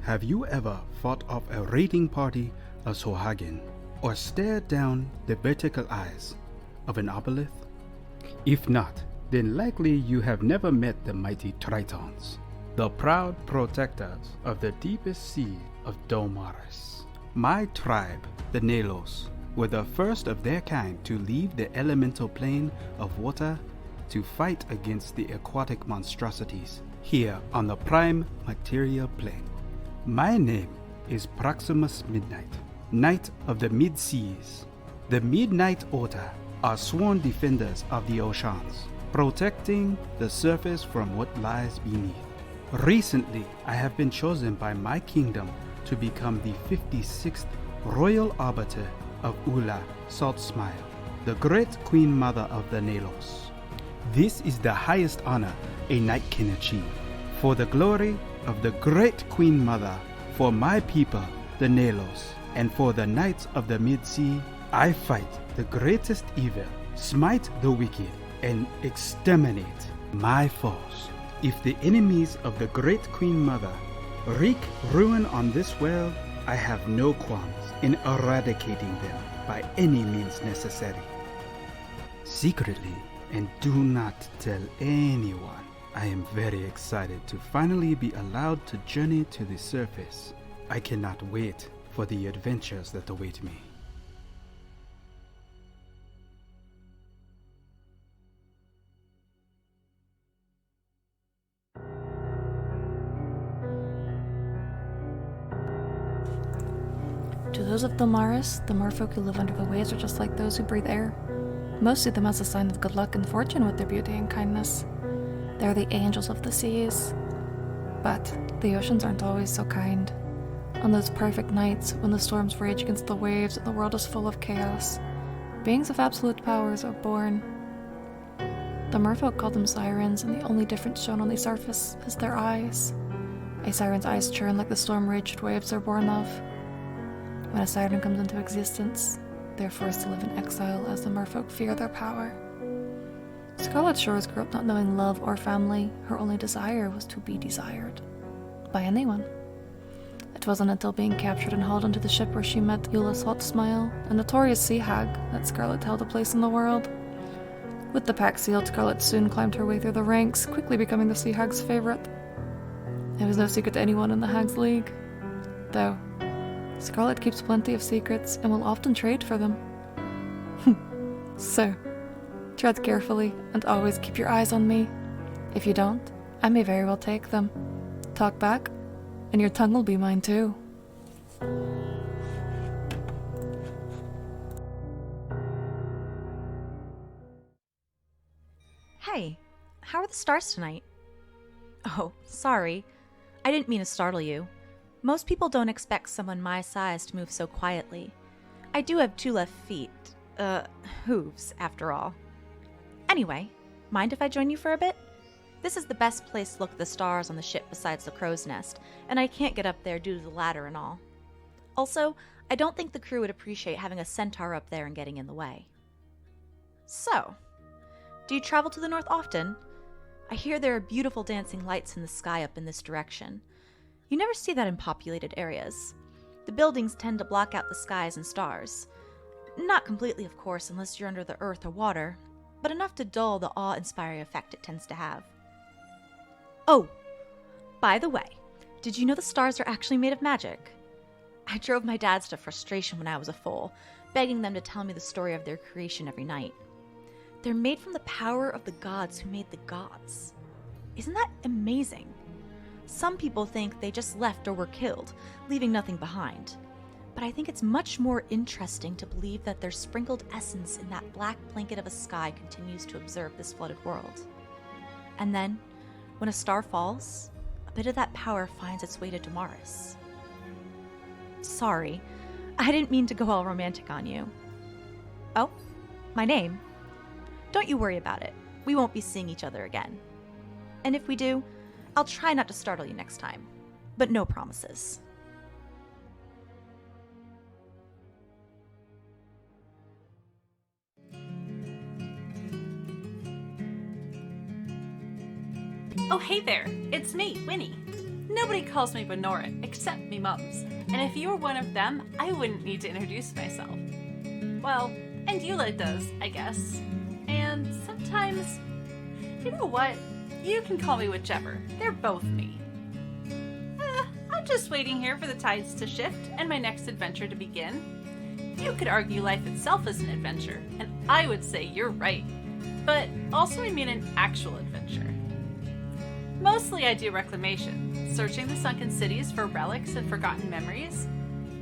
Have you ever thought of a raiding party of Sohagin, or stared down the vertical eyes of an obelisk? If not, then likely you have never met the mighty Tritons, the proud protectors of the deepest sea of Domaris. My tribe, the Nalos, were the first of their kind to leave the elemental plane of water to fight against the aquatic monstrosities here on the prime material plane. My name is Proximus Midnight, Knight of the Mid-Seas. The Midnight Order are sworn defenders of the oceans, protecting the surface from what lies beneath. Recently, I have been chosen by my kingdom to become the 56th Royal Arbiter of Ula Saltsmile, the great Queen Mother of the Nalos. This is the highest honor a knight can achieve. For the glory of the great Queen Mother, for my people, the Nalos, and for the Knights of the Mid-Sea, I fight the greatest evil, smite the wicked, and exterminate my foes. If the enemies of the great Queen Mother wreak ruin on this world, I have no qualms in eradicating them by any means necessary. Secretly, and do not tell anyone, I am very excited to finally be allowed to journey to the surface. I cannot wait for the adventures that await me. To those of Domaris, the merfolk who live under the waves are just like those who breathe air. Most see them as a sign of good luck and fortune with their beauty and kindness. They're the angels of the seas. But the oceans aren't always so kind. On those perfect nights, when the storms rage against the waves and the world is full of chaos, beings of absolute powers are born. The merfolk call them sirens, and the only difference shown on the surface is their eyes. A siren's eyes churn like the storm-raged waves they're born of. When a siren comes into existence, they're forced to live in exile as the merfolk fear their power. Scarlett Shores grew up not knowing love or family. Her only desire was to be desired. By anyone. It wasn't until being captured and hauled onto the ship where she met Eula's hot smile, a notorious sea hag, that Scarlett held a place in the world. With the pack sealed, Scarlett soon climbed her way through the ranks, quickly becoming the sea hag's favorite. It was no secret to anyone in the Hags League. Though, Scarlett keeps plenty of secrets and will often trade for them. So, tread carefully and always keep your eyes on me. If you don't, I may very well take them. Talk back, and your tongue will be mine too. Hey, how are the stars tonight? Oh, sorry. I didn't mean to startle you. Most people don't expect someone my size to move so quietly. I do have 2 left feet. Hooves, after all. Anyway, mind if I join you for a bit? This is the best place to look at the stars on the ship besides the crow's nest, and I can't get up there due to the ladder and all. Also, I don't think the crew would appreciate having a centaur up there and getting in the way. So, do you travel to the north often? I hear there are beautiful dancing lights in the sky up in this direction. You never see that in populated areas. The buildings tend to block out the skies and stars. Not completely, of course, unless you're under the earth or water, but enough to dull the awe-inspiring effect it tends to have. Oh, by the way, did you know the stars are actually made of magic? I drove my dads to frustration when I was a foal, begging them to tell me the story of their creation every night. They're made from the power of the gods who made the gods. Isn't that amazing? Some people think they just left or were killed, leaving nothing behind. But I think it's much more interesting to believe that their sprinkled essence in that black blanket of a sky continues to observe this flooded world. And then, when a star falls, a bit of that power finds its way to Domaris. Sorry, I didn't mean to go all romantic on you. Oh, my name? Don't you worry about it. We won't be seeing each other again. And if we do, I'll try not to startle you next time, but no promises. Oh, hey there. It's me, Wynni. Nobody calls me Benorit except me mums, and if you were one of them, I wouldn't need to introduce myself. Well, and Eula does, I guess. And sometimes, you know what? You can call me whichever. They're both me. I'm just waiting here for the tides to shift and my next adventure to begin. You could argue life itself is an adventure, and I would say you're right. But also I mean an actual adventure. Mostly I do reclamation, searching the sunken cities for relics and forgotten memories.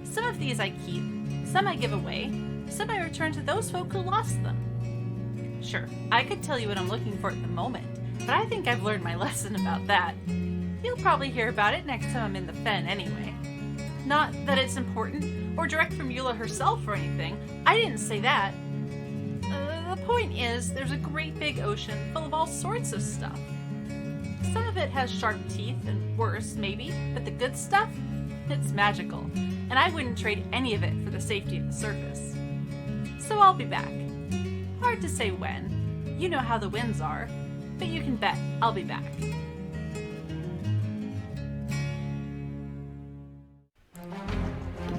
Some of these I keep, some I give away, some I return to those folk who lost them. Sure, I could tell you what I'm looking for at the moment, but I think I've learned my lesson about that. You'll probably hear about it next time I'm in the Fen anyway. Not that it's important, or direct from Eula herself or anything. I didn't say that. The point is, there's a great big ocean full of all sorts of stuff. Some of it has sharp teeth, and worse, maybe, but the good stuff? It's magical, and I wouldn't trade any of it for the safety of the surface. So I'll be back. Hard to say when. You know how the winds are, but you can bet I'll be back.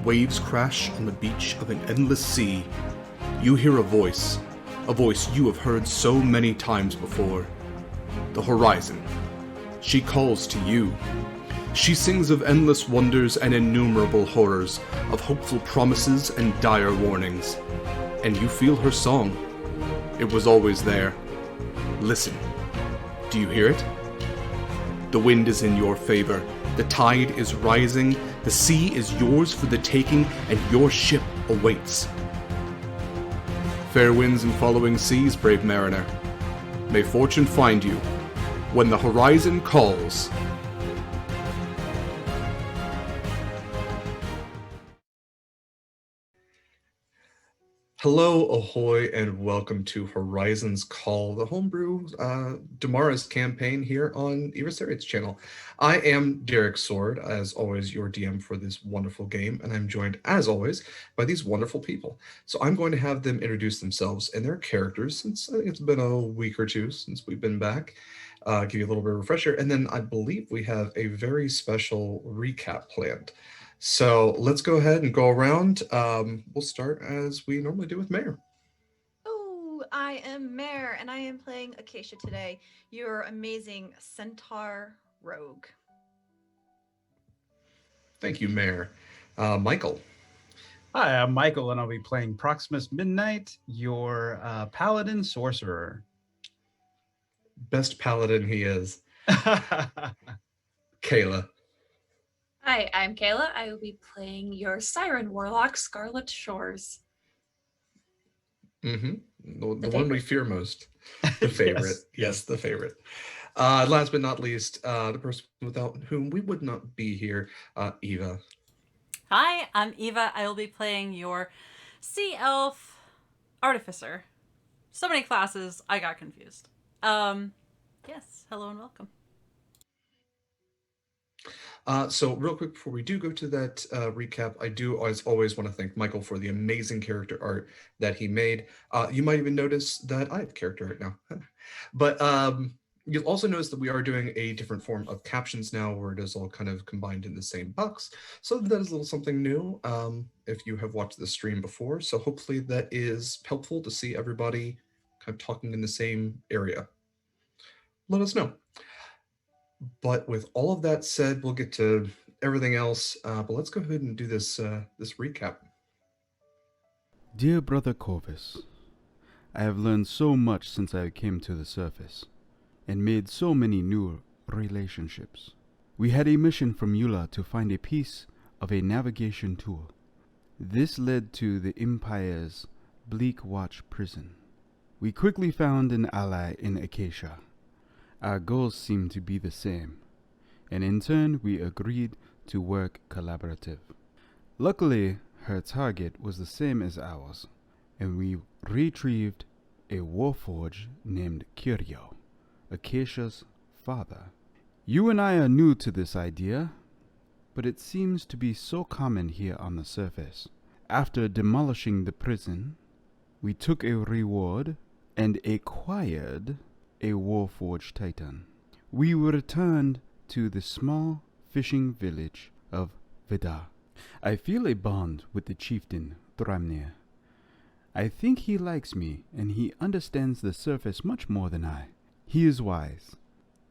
Waves crash on the beach of an endless sea. You hear a voice you have heard so many times before. The horizon. She calls to you. She sings of endless wonders and innumerable horrors, of hopeful promises and dire warnings. And you feel her song. It was always there. Listen. Do you hear it? The wind is in your favor. The tide is rising. The sea is yours for the taking, and your ship awaits. Fair winds and following seas, brave mariner. May fortune find you when the horizon calls. Hello, ahoy, and welcome to Horizon's Call, the homebrew Damara's campaign here on Evasariet's channel. I am Derek Sword, as always, your DM for this wonderful game, and I'm joined, as always, by these wonderful people. So I'm going to have them introduce themselves and their characters, since I think it's been a week or two since we've been back. Give you a little bit of a refresher, and then I believe we have a very special recap planned. So let's go ahead and go around. We'll start as we normally do with Mare. Oh, I am Mare, and I am playing Acacia today, your amazing centaur rogue. Thank you, Mare. Mikyl. Hi, I'm Mikyl, and I'll be playing Proximus Midnight, your paladin sorcerer. Best paladin he is. Kaila. Hi, I'm Kaila. I will be playing your Siren Warlock, Scarlett Shores. The one we fear most. The favorite. Yes, the favorite. Last but not least, the person without whom we would not be here, Eva. Hi, I'm Eva. I will be playing your Sea Elf Artificer. So many classes, I got confused. Yes, hello and welcome. So real quick before we do go to that recap, I do always want to thank Mikyl for the amazing character art that he made. You might even notice that I have character art now. But you'll also notice that we are doing a different form of captions now, where it is all kind of combined in the same box. So that is a little something new if you have watched the stream before. So hopefully that is helpful to see everybody kind of talking in the same area. Let us know. But with all of that said, we'll get to everything else. But let's go ahead and do this this recap. Dear Brother Corvus, I have learned so much since I came to the surface, and made so many new relationships. We had a mission from Eula to find a piece of a navigation tool. This led to the Empire's Bleak Watch prison. We quickly found an ally in Acacia. Our goals seemed to be the same, and in turn we agreed to work collaborative. Luckily, her target was the same as ours, and we retrieved a warforged named Curio, Acacia's father. You and I are new to this idea, but it seems to be so common here on the surface. After demolishing the prison, we took a reward and acquired a warforged titan. We returned to the small fishing village of Vidar. I feel a bond with the chieftain, Thramnir. I think he likes me, and he understands the surface much more than I. He is wise,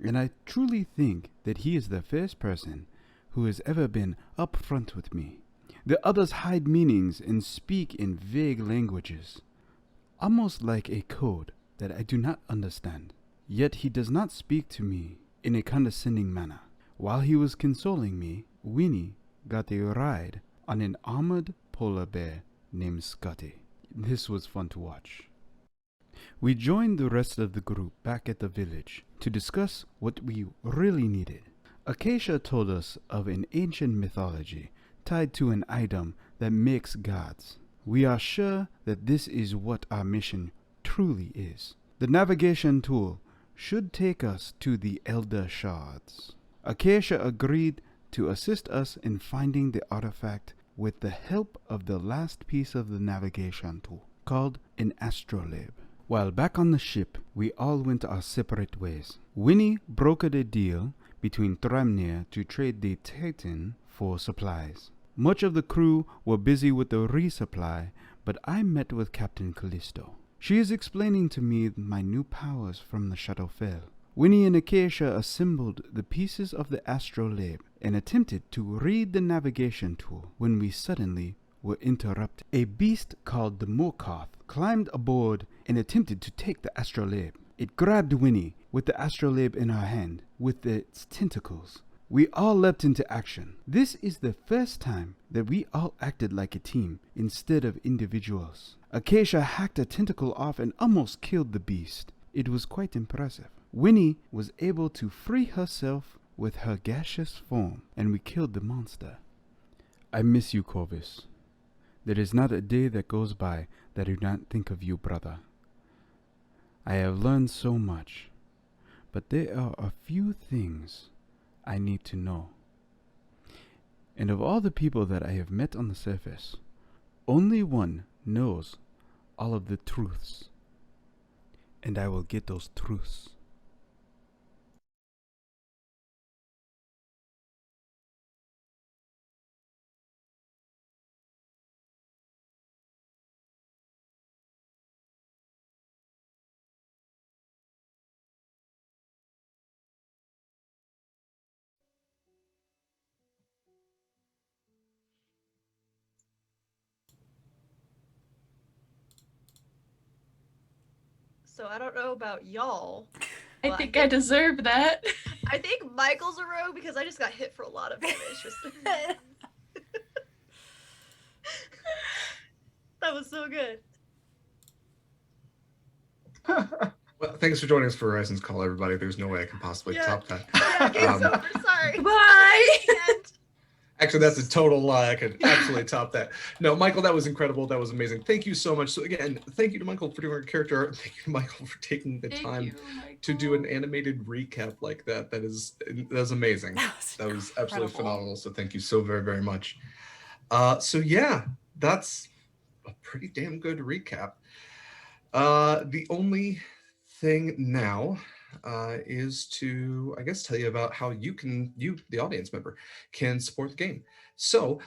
and I truly think that he is the first person who has ever been upfront with me. The others hide meanings and speak in vague languages, almost like a code that I do not understand. Yet he does not speak to me in a condescending manner. While he was consoling me, Wynni got a ride on an armored polar bear named Scotty. This was fun to watch. We joined the rest of the group back at the village to discuss what we really needed. Acacia told us of an ancient mythology tied to an item that makes gods. We are sure that this is what our mission truly is. The navigation tool should take us to the Elder Shards. Acacia agreed to assist us in finding the artifact with the help of the last piece of the navigation tool, called an astrolabe. While back on the ship, we all went our separate ways. Wynni brokered a deal between Thramnir to trade the Titan for supplies. Much of the crew were busy with the resupply, but I met with Captain Callisto. She is explaining to me my new powers from the Shadowfell. Wynni and Acacia assembled the pieces of the astrolabe and attempted to read the navigation tool when we suddenly were interrupted. A beast called the Morkoth climbed aboard and attempted to take the astrolabe. It grabbed Wynni with the astrolabe in her hand with its tentacles. We all leapt into action. This is the first time that we all acted like a team instead of individuals. Acacia hacked a tentacle off and almost killed the beast. It was quite impressive. Wynni was able to free herself with her gaseous form, and we killed the monster. I miss you, Corvus. There is not a day that goes by that I do not think of you, brother. I have learned so much, but there are a few things I need to know. And of all the people that I have met on the surface, only one knows all of the truths. And I will get those truths. So I don't know about y'all. I but think I deserve that. I think Mykyl's a rogue because I just got hit for a lot of damage. That was so good. Well, thanks for joining us for Horizon's Call, everybody. There's no way I can possibly top that. Yeah, game's over. Sorry. Bye. Actually, that's a total lie. I could absolutely top that. No, Mikyl, that was incredible. That was amazing. Thank you so much. So again, thank you to Mikyl for doing our character art. Thank you, Mikyl, for taking the time to do an animated recap like that. That is amazing. That was absolutely phenomenal. So thank you so very, very much. So yeah, that's a pretty damn good recap. The only thing now is to, I guess, tell you about how you, the audience member, can support the game. So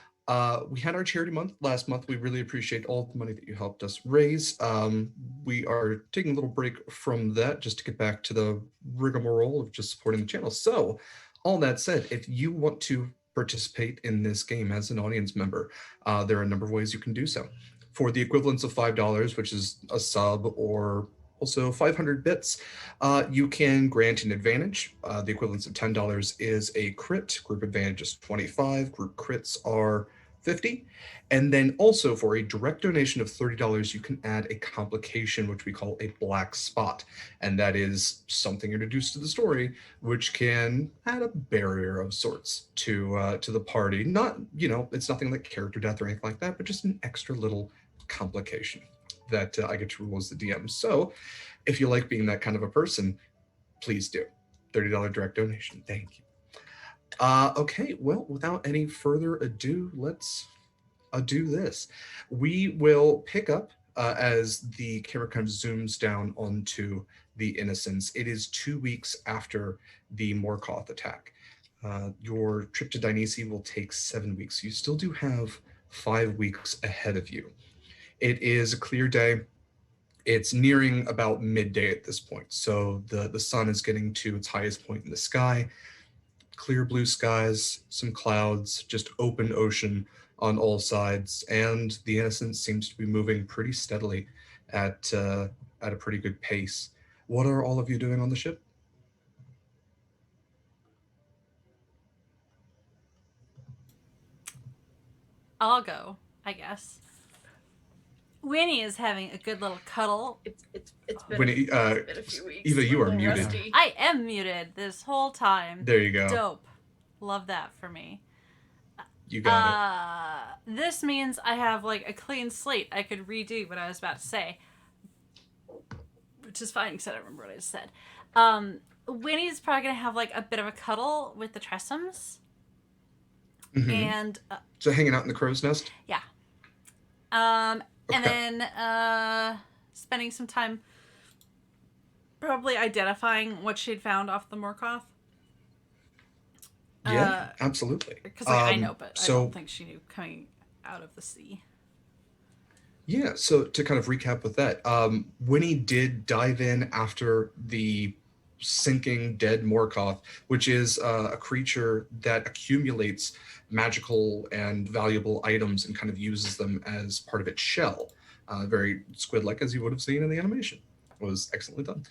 we had our charity month last month. We really appreciate all the money that you helped us raise. We are taking a little break from that just to get back to the rigmarole of just supporting the channel. So all that said, if you want to participate in this game as an audience member, there are a number of ways you can do so. For the equivalence of $5, which is a sub, or also 500 bits, you can grant an advantage. The equivalence of $10 is a crit. Group advantage is 25. Group crits are 50. And then also for a direct donation of $30, you can add a complication, which we call a black spot. And that is something introduced to the story, which can add a barrier of sorts to the party. Not, it's nothing like character death or anything like that, but just an extra little complication that I get to rule as the DM. So if you like being that kind of a person, please do. $30 direct donation. Thank you. Okay, well, without any further ado, let's do this. We will pick up as the camera kind of zooms down onto the innocents. It is 2 weeks after the Morkoth attack. Your trip to Dynisi will take 7 weeks. You still do have 5 weeks ahead of you. It is a clear day. It's nearing about midday at this point, so the sun is getting to its highest point in the sky. Clear blue skies, some clouds, just open ocean on all sides, and the Innocent seems to be moving pretty steadily at a pretty good pace. What are all of you doing on the ship? I'll go, I guess. Wynni is having a good little cuddle. It's been, Wynni, it's been a few weeks. Eva, you We're a are little muted. rusty. I am muted this whole time. There you go. Dope. Love that for me. You got it. This means I have like a clean slate. I could redo what I was about to say. Which is fine because I don't remember what I just said. Winnie's probably going to have like a bit of a cuddle with the Tressums. Mhm. And So hanging out in the crow's nest? yeah. Okay. And then spending some time probably identifying what she'd found off the Morkoth. Yeah, absolutely. Because I know, but I so, don't think she knew coming out of the sea. Yeah, so to kind of recap with that, Winnie did dive in after the sinking dead Morkoth, which is a creature that accumulates magical and valuable items and kind of uses them as part of its shell. Very squid-like, as you would have seen in the animation. It was excellently done.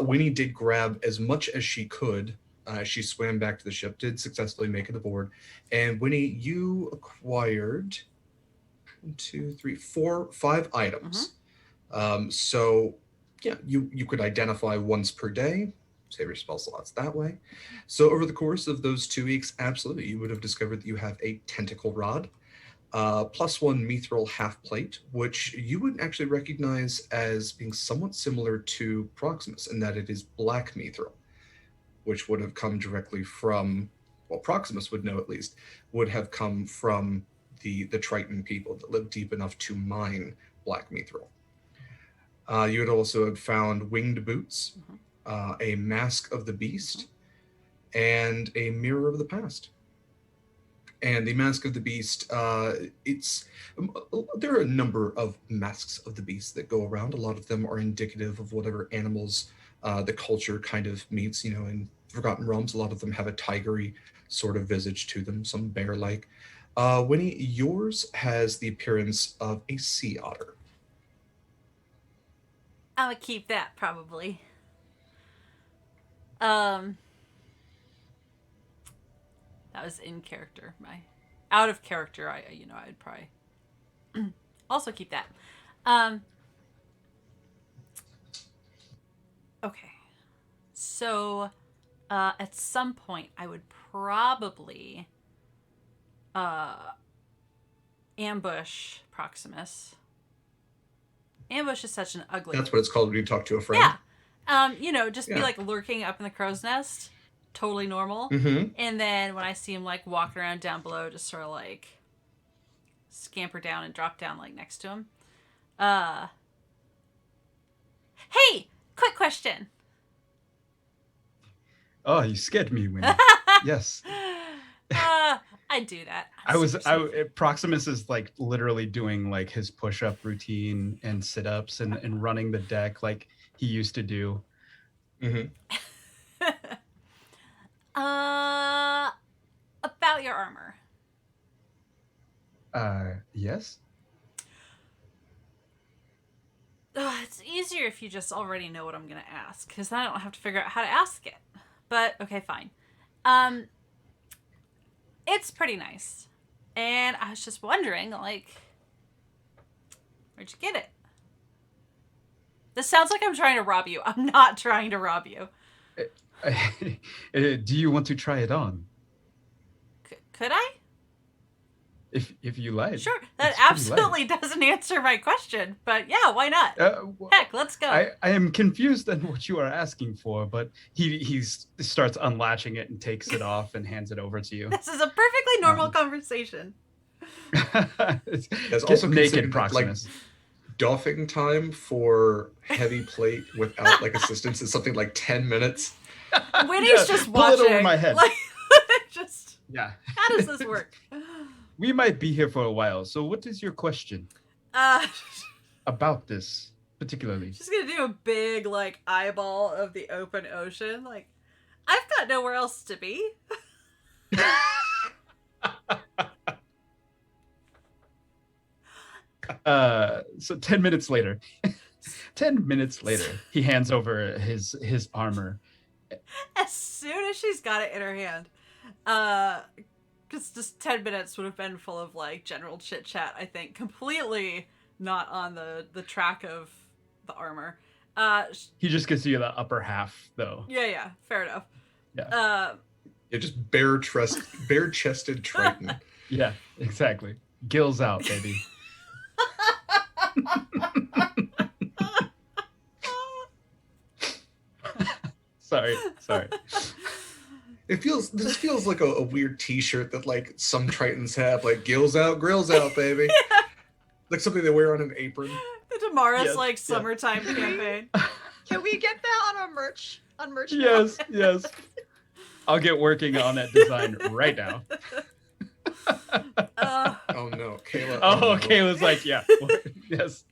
Winnie did grab as much as she could. She swam back to the ship, did successfully make it aboard. And Winnie, you acquired 1, 2, 3, 4, 5 items. So yeah, you could identify once per day, save your spell slots that way. So over the course of those 2 weeks, absolutely, you would have discovered that you have a tentacle rod, +1 mithril half plate, which you would actually recognize as being somewhat similar to Proximus in that it is black mithril, which would have come directly from, well, Proximus would know at least, would have come from the Triton people that lived deep enough to mine black mithril. You would also have found winged boots, a mask of the beast, and a mirror of the past. And the mask of the beast, there are a number of masks of the beast that go around. A lot of them are indicative of whatever animals the culture kind of meets. You know, in Forgotten Realms, a lot of them have a tigery sort of visage to them, some bear-like. Winnie, yours has the appearance of a sea otter. I'm gonna keep that probably. That was in character. My out of character, I'd probably also keep that. Okay. So at some point I would probably ambush Proximus. Ambush is such an ugly... That's what it's called when you talk to a friend. Yeah. Just be like lurking up in the crow's nest. Totally normal. Mm-hmm. And then when I see him like walking around down below, just sort of like scamper down and drop down like next to him. Hey, quick question. Oh, you scared me, Wynni. Yes. I do that. Proximus is like literally doing like his push-up routine and sit-ups and running the deck like he used to do. Mm-hmm. About your armor. Yes. It's easier if you just already know what I'm gonna ask, because then I don't have to figure out how to ask it. But okay, fine. It's pretty nice. And I was just wondering, like, where'd you get it? This sounds like I'm trying to rob you. I'm not trying to rob you. Do you want to try it on? Could I? If you like. Sure. That It's pretty absolutely doesn't answer my question. But yeah, why not? Heck, let's go. I am confused on what you are asking for, but he starts unlatching it and takes it off and hands it over to you. This is a perfectly normal conversation. That's Get also naked, considered, Proximus. like, doffing time for heavy plate without like assistance is something like 10 minutes. Winnie's just pull it watching. over my head. Like, Just, Yeah. how does this work? We might be here for a while. So what is your question about this particularly? She's gonna do a big, like, eyeball of the open ocean. Like, I've got nowhere else to be. So 10 minutes later. 10 minutes later, he hands over his armor. As soon as she's got it in her hand, because just 10 minutes would have been full of, like, general chit chat, I think, completely not on the track of the armor. He just gives you the upper half, though. Yeah, fair enough. Yeah. Yeah, just bare-chested Triton. Yeah, exactly. Gills out, baby. Sorry. This feels like a weird T-shirt that like some Tritons have, like gills out, grills out, baby. Yeah. Like something they wear on an apron. The Damaris, Yes, like, yeah. summertime campaign. Can we get that on merch? On merch? now? Yes. I'll get working on that design right now. Oh no, Kaila. Oh, no. Kayla's like, yeah. Yes.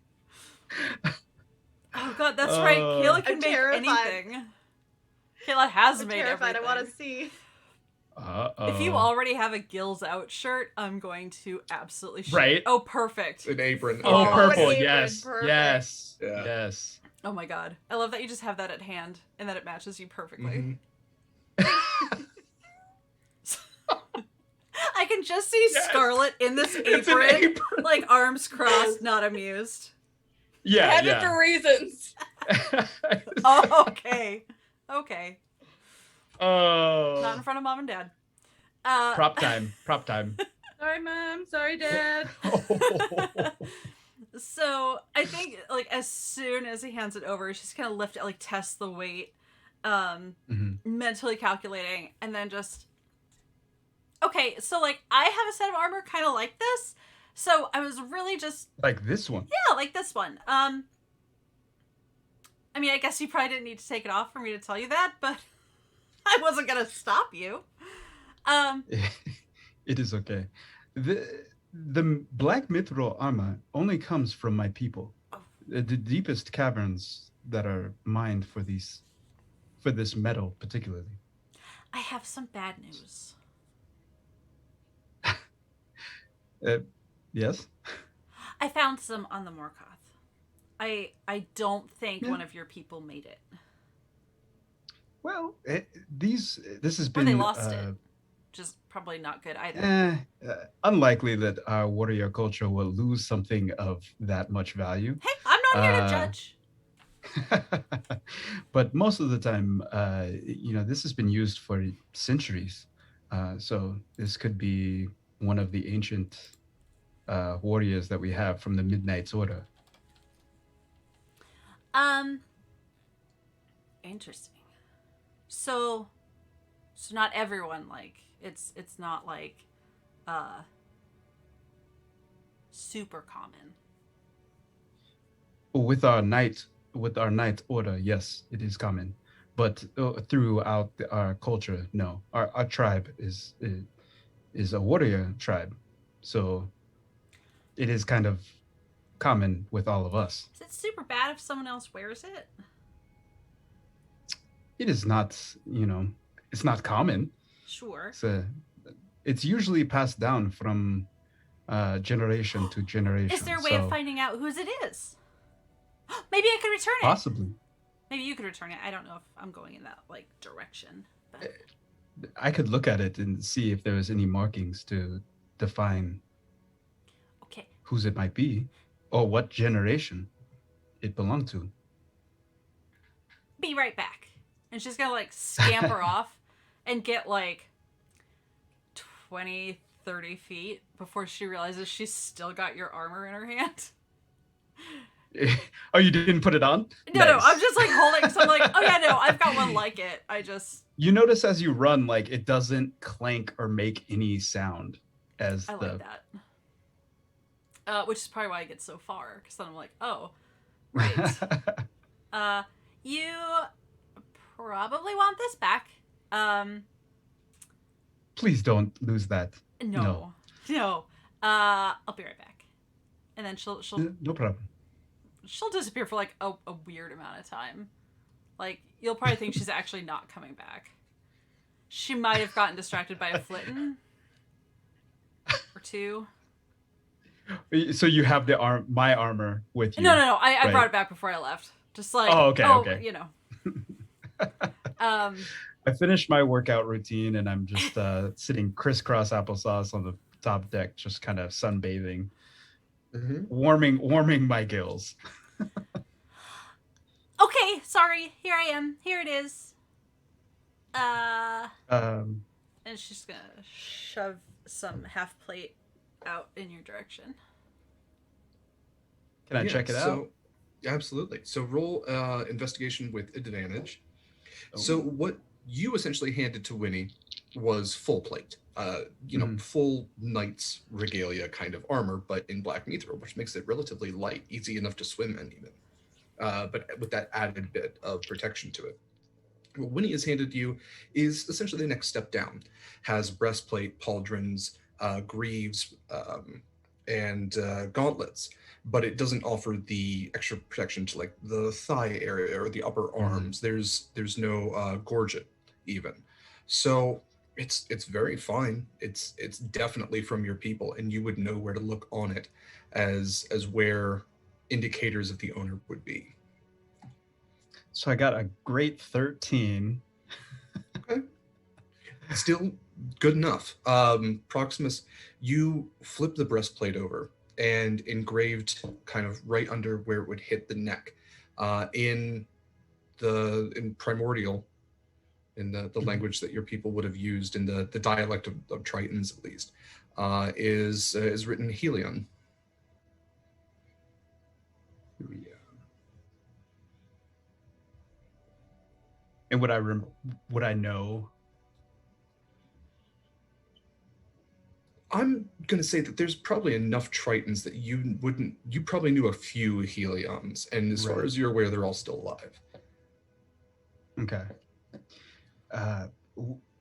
Oh god, that's right. Kaila can I'm make terrified. anything. Kaila has I'm made terrified. everything. I want to see. Uh-oh. If you already have a gills out shirt, I'm going to absolutely shit. Right? Oh, perfect. An apron. Oh, okay. purple. an apron, Yes. perfect. Yes. Yeah. Yes. Oh my god. I love that you just have that at hand and that it matches you perfectly. Mhm. I can just see Yes. Scarlett in this It's an apron, apron. like arms crossed, not amused. Yeah. Have yeah. it for reasons. Oh, okay. Okay. Oh. Not in front of mom and dad. Prop time. Sorry, Mom. Sorry, Dad. So I think, like, as soon as he hands it over, she's gonna lift it, like, test the weight, Mhm. mentally calculating, and then just, okay, so, like, I have a set of armor kind of like this, so I was really just, Like this one. yeah, like this one. I mean, I guess you probably didn't need to take it off for me to tell you that, but I wasn't gonna stop you. It is okay. The black mithril armor only comes from my people. The deepest caverns that are mined for this metal particularly. I have some bad news. Yes. I found some on the Morkoth. I don't think Yeah. one of your people made it. Well, this has Or been they lost it. Which is probably not good either. unlikely that our warrior culture will lose something of that much value. Hey, I'm not here to Uh, judge. But most of the time, this has been used for centuries. So this could be one of the ancient warriors that we have from the Midnight's Order. Interesting. So not everyone, like, it's not like super common. With our night order, yes, it is common. But throughout our culture, no. Our tribe is a warrior tribe, so it is kind of common with all of us. Is it super bad if someone else wears it? It is not, it's not common. Sure. It's usually passed down from generation to generation. Is there a way of finding out whose it is? Maybe I could return it. Possibly. Maybe you could return it. I don't know if I'm going in that, like, direction. But I could look at it and see if there was any markings to define okay. whose it might be or what generation it belonged to. Be right back. And she's gonna, like, scamper off and get, like, 20, 30 feet before she realizes she's still got your armor in her hand. Oh, you didn't put it on? No, Nice. I'm just, like, holding, so I'm like, oh yeah, no, I've got one like it. I just, You notice as you run, like, it doesn't clank or make any sound as I like that. Which is probably why I get so far, because then I'm like, oh, right. You probably want this back. Please don't lose that. No. I'll be right back. And then she'll No problem. she'll disappear for like a weird amount of time. Like, you'll probably think she's actually not coming back. She might have gotten distracted by a flitton or two. So you have my armor with you? No. I right? brought it back before I left. Just like, okay. You know. I finished my workout routine and I'm just sitting crisscross applesauce on the top deck, just kind of sunbathing, warming my gills. Okay, sorry. Here I am. Here it is. And she's gonna shove some half plate out in your direction. Can I check it out? Absolutely. So roll investigation with advantage. Oh. So what you essentially handed to Wynni was full plate. Full knight's regalia kind of armor, but in black mithril, which makes it relatively light, easy enough to swim in even. But with that added bit of protection to it. What Wynni has handed you is essentially the next step down. Has breastplate, pauldrons, greaves, and gauntlets, but it doesn't offer the extra protection to like the thigh area or the upper arms. There's no gorget even. So it's very fine. It's definitely from your people, and you would know where to look on it as where indicators of the owner would be. So I got a great 13. Okay. Still good enough. Proximus, you flip the breastplate over, and engraved kind of right under where it would hit the neck, in primordial, in the language that your people would have used, in the dialect of Tritons at least, is written Helion. And would I know? I'm going to say that there's probably enough Tritons that you probably knew a few Helions, and as far as you're aware, they're all still alive. Okay.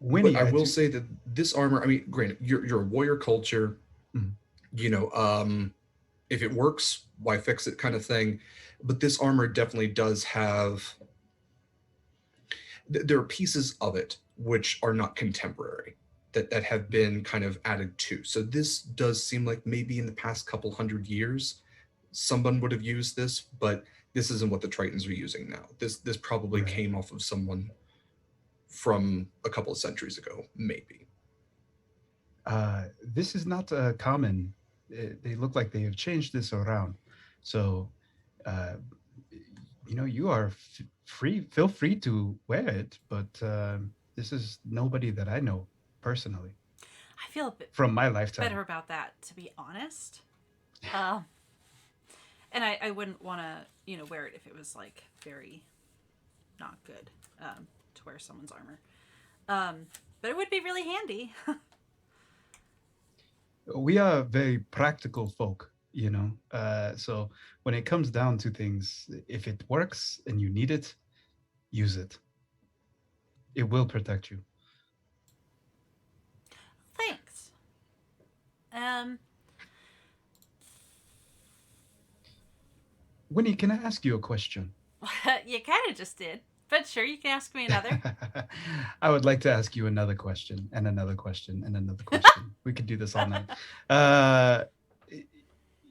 Wynni, I will say that this armor, I mean, granted, you're a warrior culture, if it works, why fix it kind of thing. But this armor definitely does have, there are pieces of it which are not contemporary, that have been kind of added to. So this does seem like maybe in the past couple 100 years, someone would have used this, but this isn't what the Tritons are using now. This probably came off of someone from a couple of centuries ago, maybe. This is not common. They look like they have changed this around. So, you are free. Feel free to wear it, but this is nobody that I know personally. I feel a bit from my lifetime better about that, to be honest. And I wouldn't want to, wear it if it was like very not good to wear someone's armor. But it would be really handy. We are very practical folk, so when it comes down to things, if it works and you need it, use it. It will protect you. Thanks. Wynni, can I ask you a question? You kind of just did, but sure, you can ask me another. I would like to ask you another question and another question and another question. We could do this all night.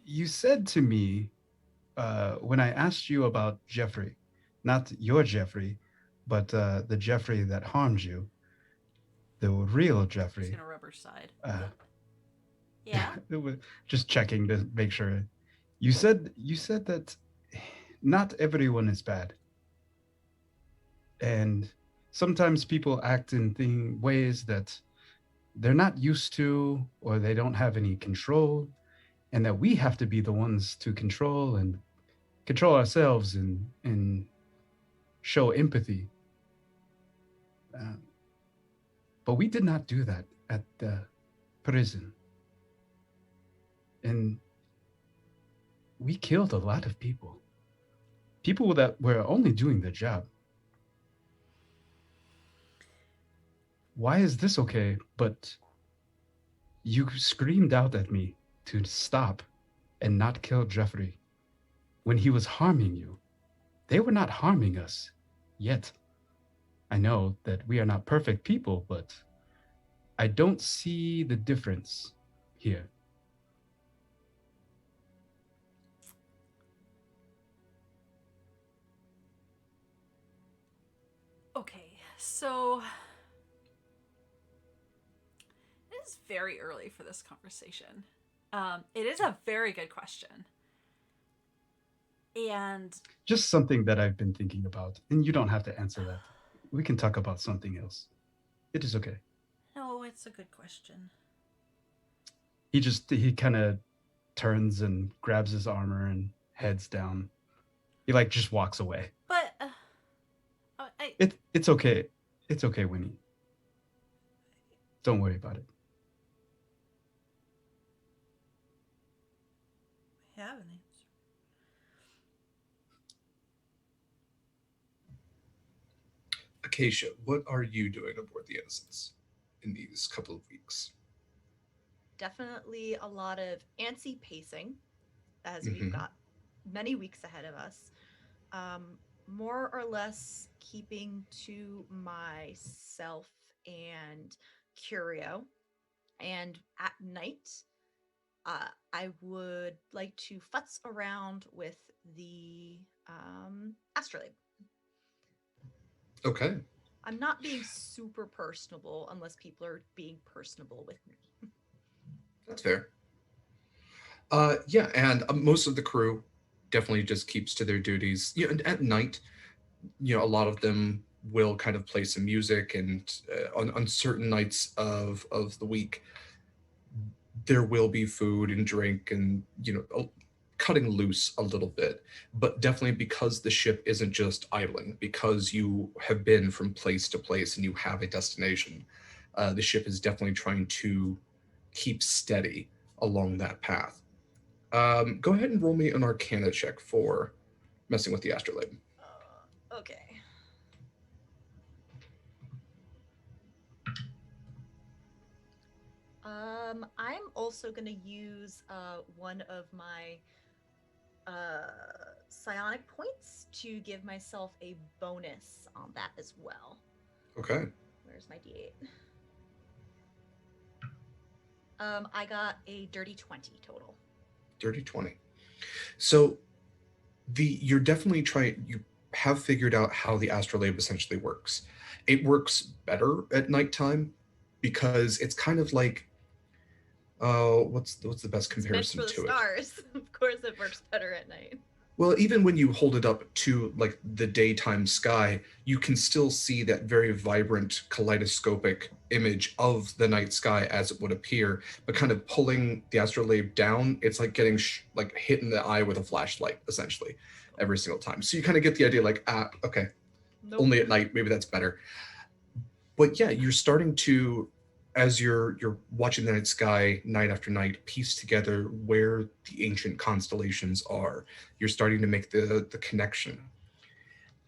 You said to me when I asked you about Jeffrey, not your Jeffrey, but the Jeffrey that harmed you, the real Jeffrey. He's gonna rub her side. Yeah. Just checking to make sure. You said that not everyone is bad, and sometimes people act in ways that they're not used to, or they don't have any control, and that we have to be the ones to control ourselves and show empathy. But we did not do that at the prison. And we killed a lot of people that were only doing their job. why is this okay, but you screamed out at me to stop and not kill Jeffrey when he was harming you. They were not harming us yet. I know that we are not perfect people, but I don't see the difference here. Okay, so it is very early for this conversation. It is a very good question. And Just something that I've been thinking about, and you don't have to answer that. We can talk about something else. It is okay. no, it's a good question. He kind of turns and grabs his armor and heads down. He like just walks away. But It's okay. It's okay, Wynni. Don't worry about it. I have an answer. Acacia, what are you doing aboard the Innocents in these couple of weeks? Definitely a lot of antsy pacing, as Mhm. we've got many weeks ahead of us. More or less keeping to myself and Curio. And at night, I would like to futz around with the astrolabe. Okay, I'm not being super personable unless people are being personable with me. that's fair. Yeah, and most of the crew definitely just keeps to their duties. You know, and at night, a lot of them will kind of play some music, and on certain nights of the week, there will be food and drink, and cutting loose a little bit. But definitely because the ship isn't just idling, because you have been from place to place and you have a destination, the ship is definitely trying to keep steady along that path. Go ahead and roll me an Arcana check for messing with the astrolabe. Okay. I'm also going to use one of my psionic points to give myself a bonus on that as well. Okay. Where's my D8? I got a dirty 20 total. Dirty 20. So you're definitely you have figured out how the astrolabe essentially works. It works better at nighttime because it's kind of like what's the best comparison It's meant to for the it? stars. Of course it works better at night. Well, even when you hold it up to like the daytime sky, you can still see that very vibrant kaleidoscopic image of the night sky as it would appear. But kind of pulling the astrolabe down, it's like getting like hit in the eye with a flashlight, essentially, every single time. So you kind of get the idea, like, okay, Nope. only at night, maybe that's better. But yeah, you're starting to, as you're watching the night sky night after night, piece together where the ancient constellations are. You're starting to make the connection.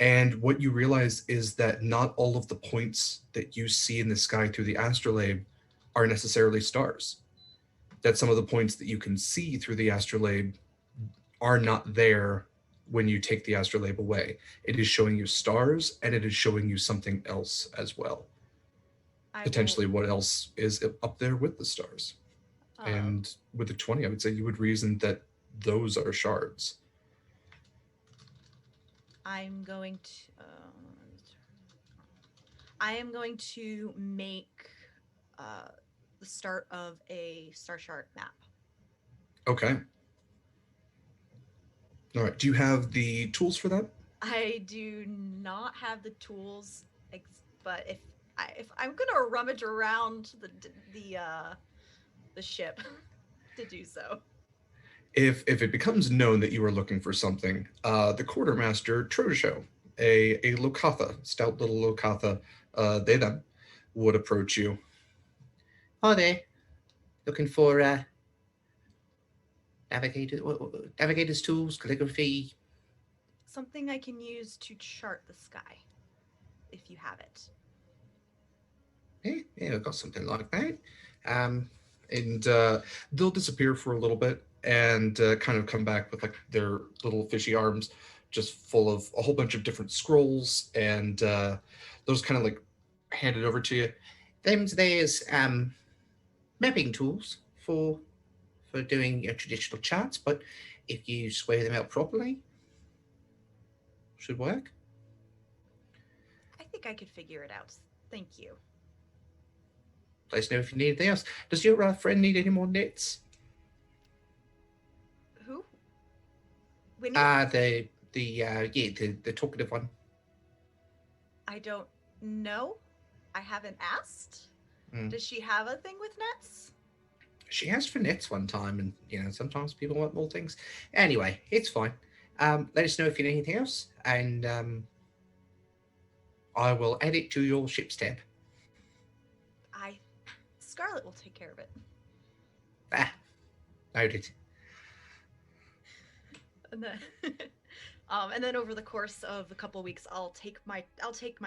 And what you realize is that not all of the points that you see in the sky through the astrolabe are necessarily stars. That some of the points that you can see through the astrolabe are not there when you take the astrolabe away. It is showing you stars, and it is showing you something else as well. Potentially what else is up there with the stars. And with the 20, I would say you would reason that those are shards. I am going to make the start of a star chart map. Okay. All right. Do you have the tools for that? I do not have the tools, but if I'm gonna rummage around the ship to do so. If it becomes known that you are looking for something, the quartermaster Trojo, a Lokatha, stout little Lokatha, they then would approach you. Are they looking for navigators tools, calligraphy? Something I can use to chart the sky, if you have it. Yeah, I've got something like that. And they'll disappear for a little bit and kind of come back with like their little fishy arms, just full of a whole bunch of different scrolls, and those kind of like handed over to you. There's mapping tools for doing your traditional charts, but if you swear them out properly, should work. I think I could figure it out. Thank you. Let us know if you need anything else. Does your friend need any more nets? Who? Wynni? The talkative one. I don't know. I haven't asked. Mm. Does she have a thing with nets? She asked for nets one time, and sometimes people want more things. Anyway, it's fine. Let us know if you need anything else, and I will add it to your ship's tab. Scarlett will take care of it. Noted. And then, and then over the course of a couple weeks, I'll take my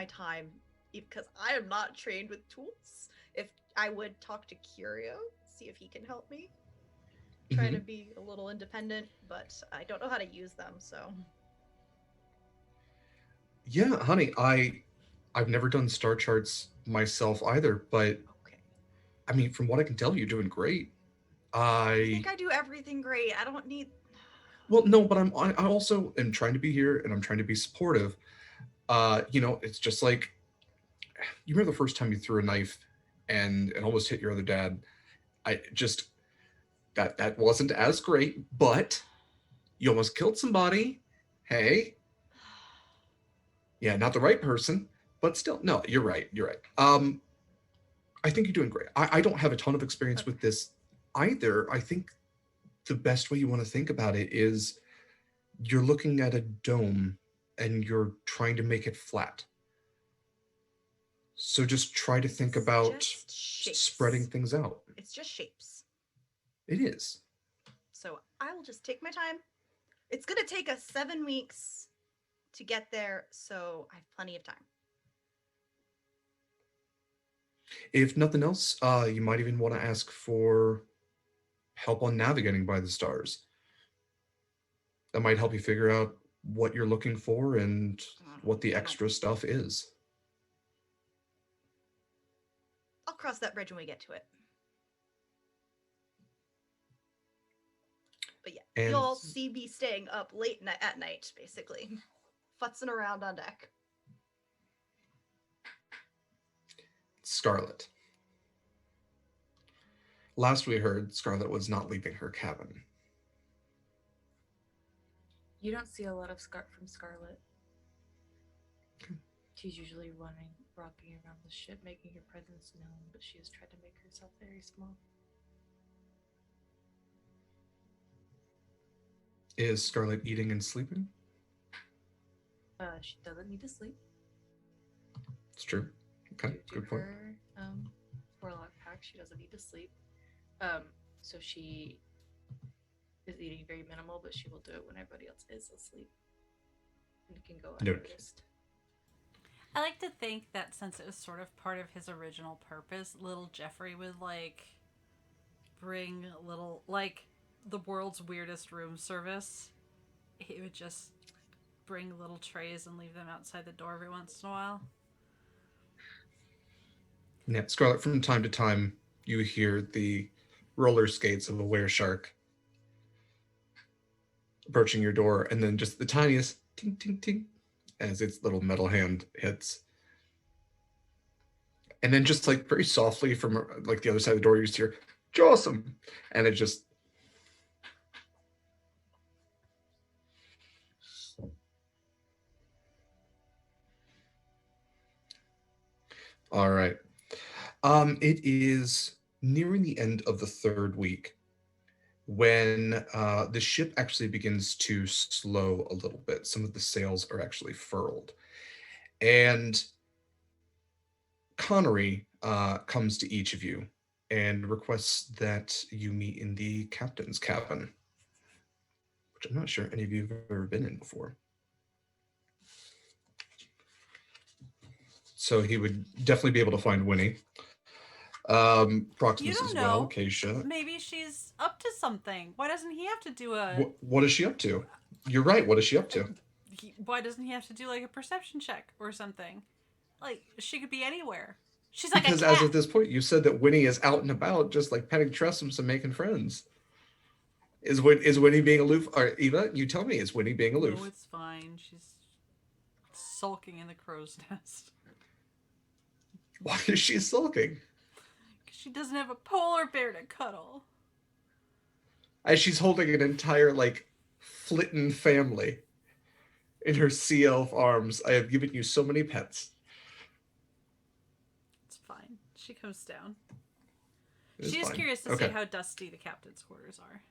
time because I am not trained with tools. If I would talk to Curio, see if he can help me. Trying to be a little independent, but I don't know how to use them, so. Yeah, honey, I've never done star charts myself either, but Okay. I mean, from what I can tell, you're doing great. I think I do everything great. I don't need. Well, no, but I also am trying to be here and I'm trying to be supportive. It's just like, you remember the first time you threw a knife and it almost hit your other dad. I just that wasn't as great, but you almost killed somebody. Hey. Yeah, not the right person, but still, no, you're right. I think you're doing great. I don't have a ton of experience with this either. I think the best way you want to think about it is you're looking at a dome and you're trying to make it flat. So just try to think about spreading things out. It's just shapes. It is. So I will just take my time. It's going to take us 7 weeks to get there, so I have plenty of time. If nothing else, you might even want to ask for help on navigating by the stars. That might help you figure out what you're looking for and what the extra stuff is. I'll cross that bridge when we get to it. But yeah, And you'll see me staying up late at night, basically. Futzing around on deck. Scarlett. Last we heard, Scarlett was not leaving her cabin. You don't see a lot of from Scarlett. She's usually rocking around the ship, making her presence known, but she has tried to make herself very small. Is Scarlett eating and sleeping? She doesn't need to sleep. It's true. Okay, Due to good point. her warlock pack, she doesn't need to sleep. So she is eating very minimal, but she will do it when everybody else is asleep. And it can go unnoticed. I like to think that since it was sort of part of his original purpose, little Jeffrey would bring little the world's weirdest room service. He would just bring little trays and leave them outside the door every once in a while. Yeah, Scarlett, from time to time, you hear the roller skates of a wereshark approaching your door, and then just the tiniest ting, ting, ting, as its little metal hand hits. And then just very softly from the other side of the door, you just hear, "Jawsome!" And it just... All right. It is nearing the end of the 3rd week when the ship actually begins to slow a little bit. Some of the sails are actually furled. And Connery comes to each of you and requests that you meet in the captain's cabin, which I'm not sure any of you have ever been in before. So he would definitely be able to find Wynni. Proximus You don't as well, know. Acacia. Maybe she's up to something. Why doesn't he have to do a... What is she up to? You're right, what is she up to? Why doesn't he have to do like a perception check or something? Like, she could be anywhere. She's like Because a cat. as of this point, you said that Wynni is out and about, just like petting Tressums and making friends. Is Wynni being aloof? Or Eva, you tell me, is Wynni being aloof? No, it's fine. She's sulking in the crow's nest. Why is she sulking? Because she doesn't have a polar bear to cuddle. As she's holding an entire, like, Flitten family in her sea elf arms. I have given you so many pets. It's fine. She comes down. It's She's fine. curious to see how dusty the captain's quarters are.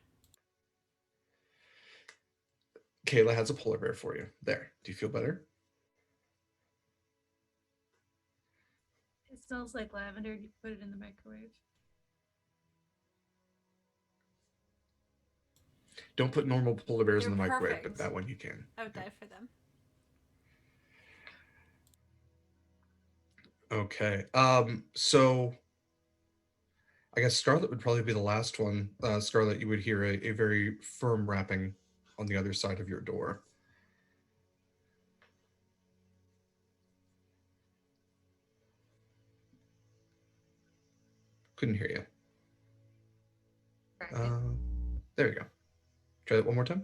Kaila has a polar bear for you. There. Do you feel better? It smells like lavender. You put it in the microwave. Don't put normal polar bears They're in the microwave, perfect. but that one you can. I would die for them. Okay. So I guess Scarlett would probably be the last one. Scarlett, you would hear a very firm rapping on the other side of your door. Couldn't hear you. There we go. Try that one more time.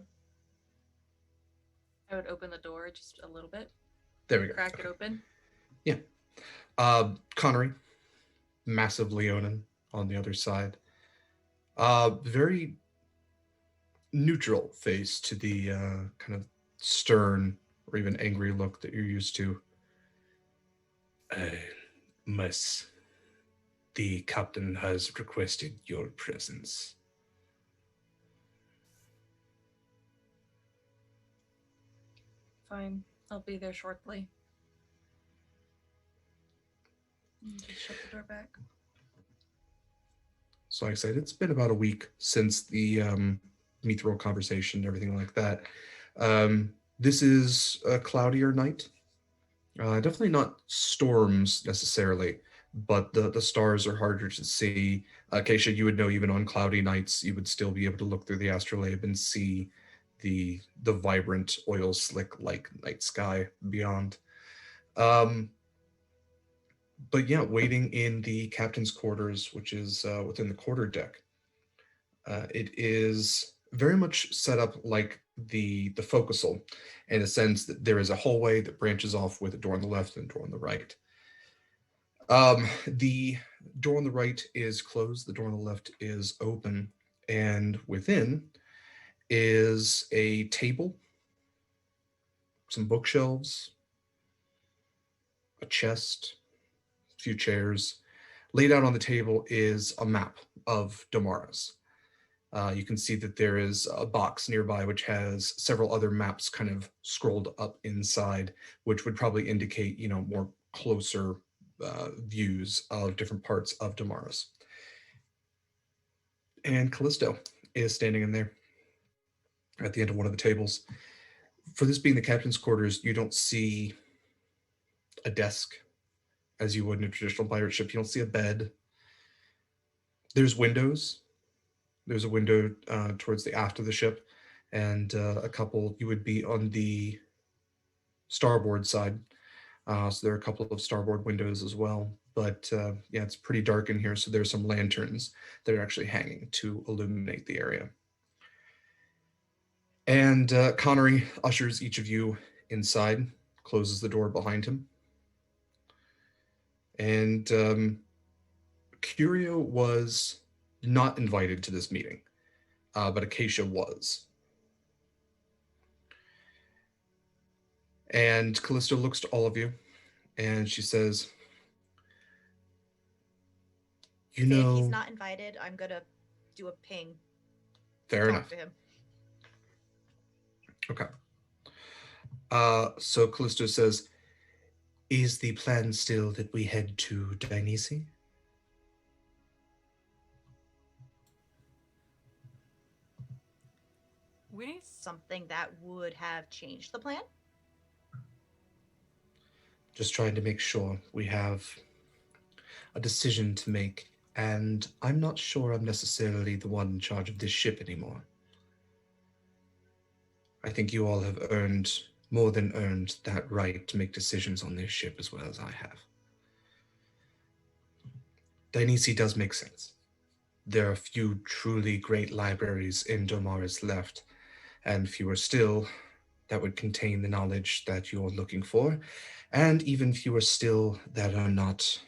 I would open the door just a little bit. There we go. Crack it open. Yeah. Connery, massive Leonin on the other side. Very neutral face to the kind of stern or even angry look that you're used to. Miss, the captain has requested your presence. Fine. I'll be there shortly. Just shut the door back. So like I said, it's been about a week since the mithril conversation and everything like that. This is a cloudier night. Definitely not storms necessarily, but the stars are harder to see. Acacia, you would know even on cloudy nights, you would still be able to look through the astrolabe and see the vibrant oil slick like night sky beyond. But yeah, waiting in the captain's quarters, which is within the quarter deck. It is very much set up like the forecastle, in a sense that there is a hallway that branches off with a door on the left and a door on the right. The door on the right is closed, the door on the left is open, and within is a table, some bookshelves, a chest, a few chairs. Laid out on the table is a map of Damaras. You can see that there is a box nearby which has several other maps kind of scrolled up inside, which would probably indicate, more closer views of different parts of Damaras. And Callisto is standing in there at the end of one of the tables. For this being the captain's quarters, you don't see a desk as you would in a traditional pirate ship. You don't see a bed. There's windows. There's a window towards the aft of the ship, and a couple, you would be on the starboard side. So there are a couple of starboard windows as well. But yeah, it's pretty dark in here, so there's some lanterns that are actually hanging to illuminate the area. And Connery ushers each of you inside, closes the door behind him. And Curio was not invited to this meeting, but Acacia was. And Callisto looks to all of you, and she says, If he's not invited, I'm going to do a ping. Fair enough. Talk to him. Okay. So Callisto says, is the plan still that we head to Dynisi? Something that would have changed the plan? Just trying to make sure we have a decision to make And I'm not sure I'm necessarily the one in charge of this ship anymore. I think you all have more than earned that right to make decisions on this ship as well as I have. Dynisi does make sense. There are few truly great libraries in Domaris left, and fewer still that would contain the knowledge that you're looking for, and even fewer still that are not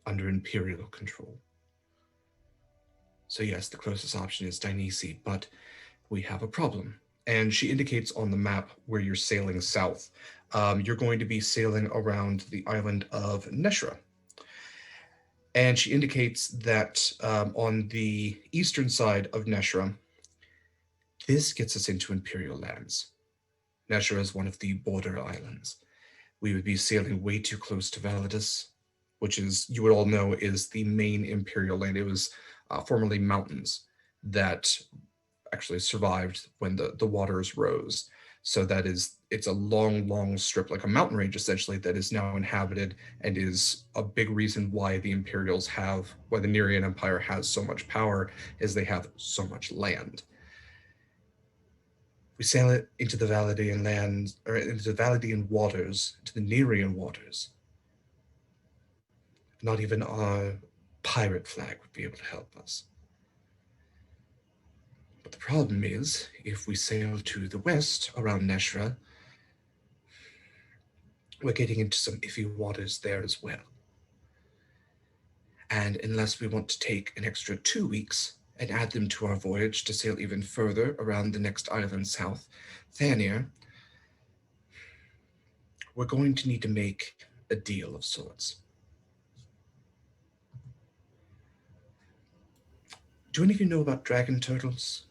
under Imperial control. So yes, the closest option is Dynisi, but we have a problem. And she indicates on the map where you're sailing south. You're going to be sailing around the island of Neshra. And she indicates that on the eastern side of Neshra, this gets us into Imperial lands. Neshra is one of the border islands. We would be sailing way too close to Validus, which is, you would all know, is the main Imperial land. It was formerly mountains that actually survived when the waters rose. So it's a long strip, like a mountain range essentially, that is now inhabited and is a big reason why the why the Nerian Empire has so much power, is they have so much land. We sail it into the Valadian lands, or into the Valadian waters, to the Nerian waters. Not even our pirate flag would be able to help us. But the problem is, if we sail to the west around Neshra, we're getting into some iffy waters there as well. And unless we want to take an extra 2 weeks and add them to our voyage to sail even further around the next island south, Thanir, we're going to need to make a deal of sorts. Do any of you know about dragon turtles?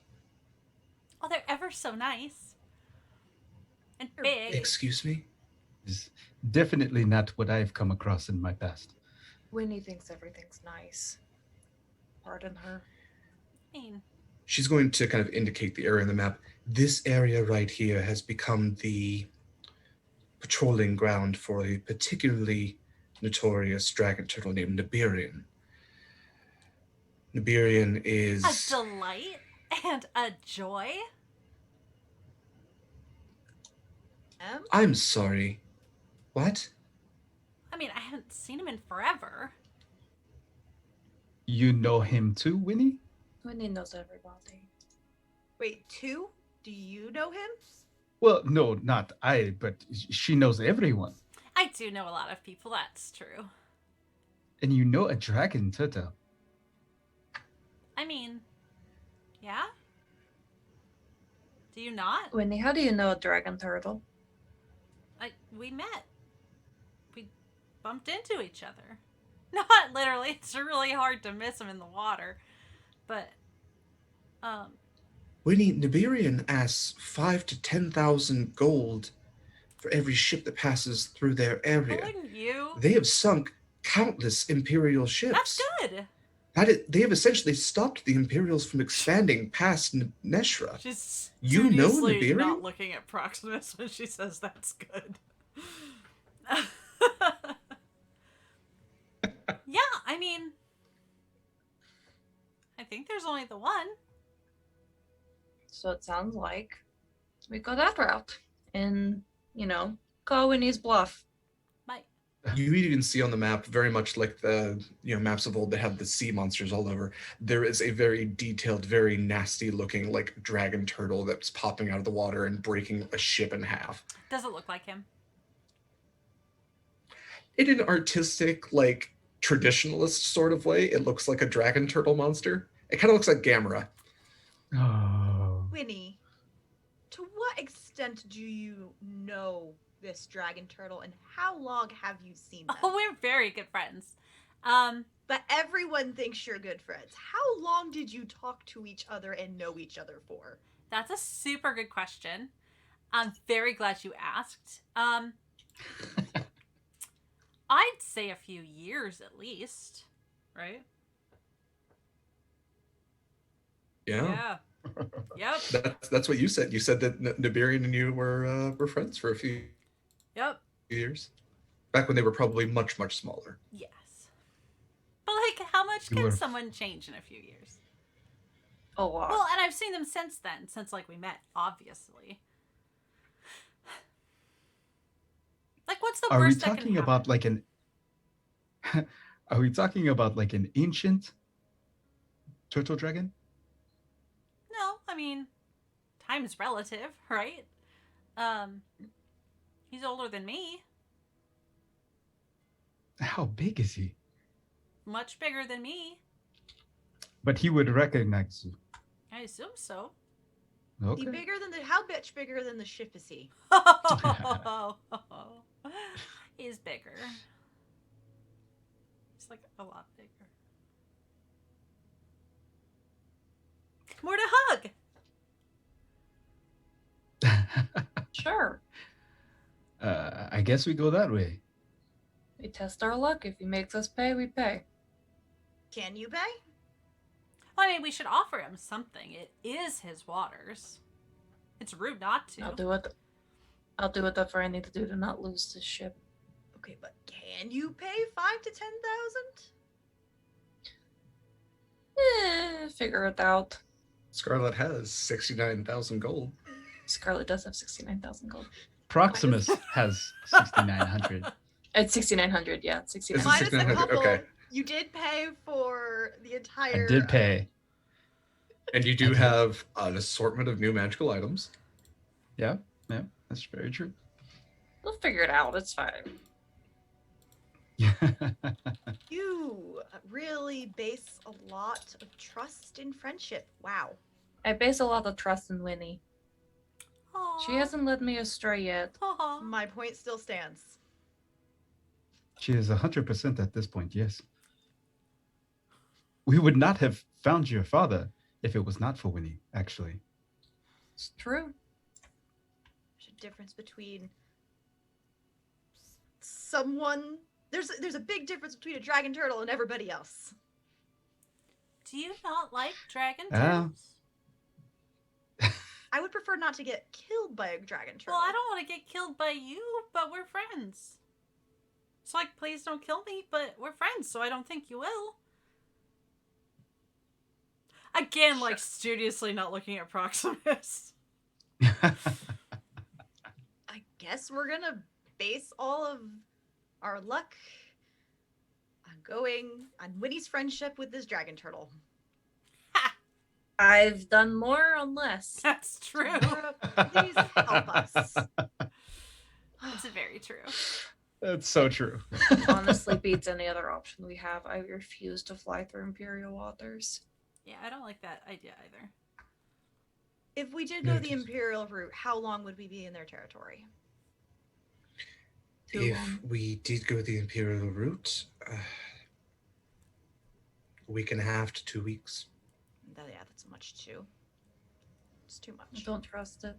Oh, they're ever so nice. And big. Excuse me? Is definitely not what I've come across in my past. Wynni thinks everything's nice. Pardon her. I mean, she's going to kind of indicate the area on the map. This area right here has become the patrolling ground for a particularly notorious dragon turtle named Neberian. Neberian is a delight and a joy. I'm sorry. What? I mean, I haven't seen him in forever. You know him too, Wynni? Wynni knows everybody. Wait, two? Do you know him? Well, no, not I, but she knows everyone. I do know a lot of people, that's true. And you know a dragon turtle. I mean, yeah? Do you not? Wynni, how do you know a dragon turtle? We met. We bumped into each other. Not literally. It's really hard to miss him in the water. But, Wynni, Neberian asks 5,000 to 10,000 gold for every ship that passes through their area. Wouldn't you? They have sunk countless Imperial ships. That's good. They have essentially stopped the Imperials from expanding past Neshra. She's you know Neberian? Neberian? Not looking at Proximus when she says that's good. Yeah, I mean, I think there's only the one. So it sounds like we go that route and, call Wynni's bluff. You even see on the map, very much like the maps of old that have the sea monsters all over, there is a very detailed, very nasty looking like dragon turtle that's popping out of the water and breaking a ship in half. Does it look like him? In an artistic, like traditionalist sort of way, it looks like a dragon turtle monster. It kind of looks like Gamera. Oh. Wynni, to what extent do you know this dragon turtle, and how long have you seen them? Oh, we're very good friends. But everyone thinks you're good friends. How long did you talk to each other and know each other for? That's a super good question. I'm very glad you asked. I'd say a few years at least, right? Yeah. Yep. That's what you said. You said that Neberian and you were friends for a few years. Back when they were probably much, much smaller. Yes. But, how much You can were- someone change in a few years? A lot. Well, and I've seen them since then, since like we met, obviously. Like, what's the Are we worst that can talking happen? about like an? Are we talking about like an ancient turtle dragon? No, I mean, time's relative, right? He's older than me. How big is he? Much bigger than me. But he would recognize you. I assume so. Okay. How much bigger than the ship is he? He's bigger. He's like a lot bigger. More to hug. Sure. I guess we go that way. We test our luck. If he makes us pay, we pay. Can you pay? I mean, we should offer him something. It is his waters. It's rude not to. I'll do whatever I need to do to not lose this ship. Okay, but can you pay 5,000 to 10,000? Figure it out. Scarlett has 69,000 gold. Scarlett does have 69,000 gold. Proximus has 6,900. It's 6,900, yeah. Is it 6,900. Minus the 6,900? couple, Okay. you did pay for the entire. I did pay. And you do have an assortment of new magical items. Yeah, that's very true. We'll figure it out. It's fine. You really base a lot of trust in friendship. Wow. I base a lot of trust in Wynni. Aww. She hasn't led me astray yet. Aww. My point still stands. She is 100% at this point, yes. We would not have found your father if it was not for Wynni, actually. It's true. There's a difference between someone. There's a big difference between a dragon turtle and everybody else. Do you not like dragon Ah. turtles? I would prefer not to get killed by a dragon turtle. Well, I don't want to get killed by you, but we're friends. It's like, please don't kill me, but we're friends, so I don't think you will. Again, like, studiously not looking at Proximus. I guess we're gonna base all of our luck on going on Wynni's friendship with this dragon turtle. I've done more on less. That's true. Please help us. It's very true. That's so true. Honestly, beats any other option we have. I refuse to fly through Imperial waters. Yeah, I don't like that idea either. If we did go the Imperial route, how long would we be in their territory? If we did go the Imperial route, a week and a half to 2 weeks. Yeah, that's much too. It's too I much. don't trust it.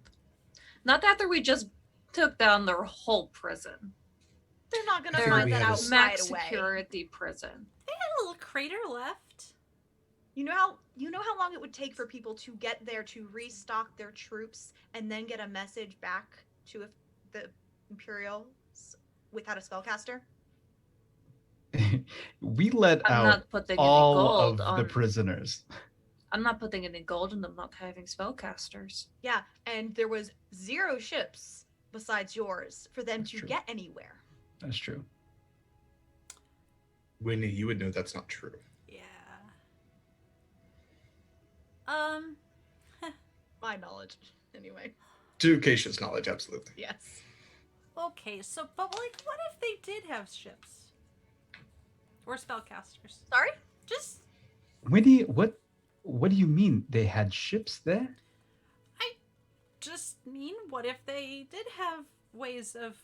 Not after we just took down their whole prison. They're not gonna Their find we that had a out right max away. security prison. They had a little crater left. You know how long it would take for people to get there to restock their troops and then get a message back to the Imperials without a spellcaster? We let I'm out not putting any all gold of on the prisoners. I'm not putting any gold in them not having spellcasters. Yeah, and there was 0 ships besides yours for them That's to true. get anywhere. That's true. Wynni, you would know that's not true. Yeah. My knowledge, anyway. To Acacia's knowledge, absolutely. Yes. Okay, so, but like, what if they did have ships? Or spellcasters? Sorry? Just, Wynni, what do you mean they had ships there? just mean, what if they did have ways of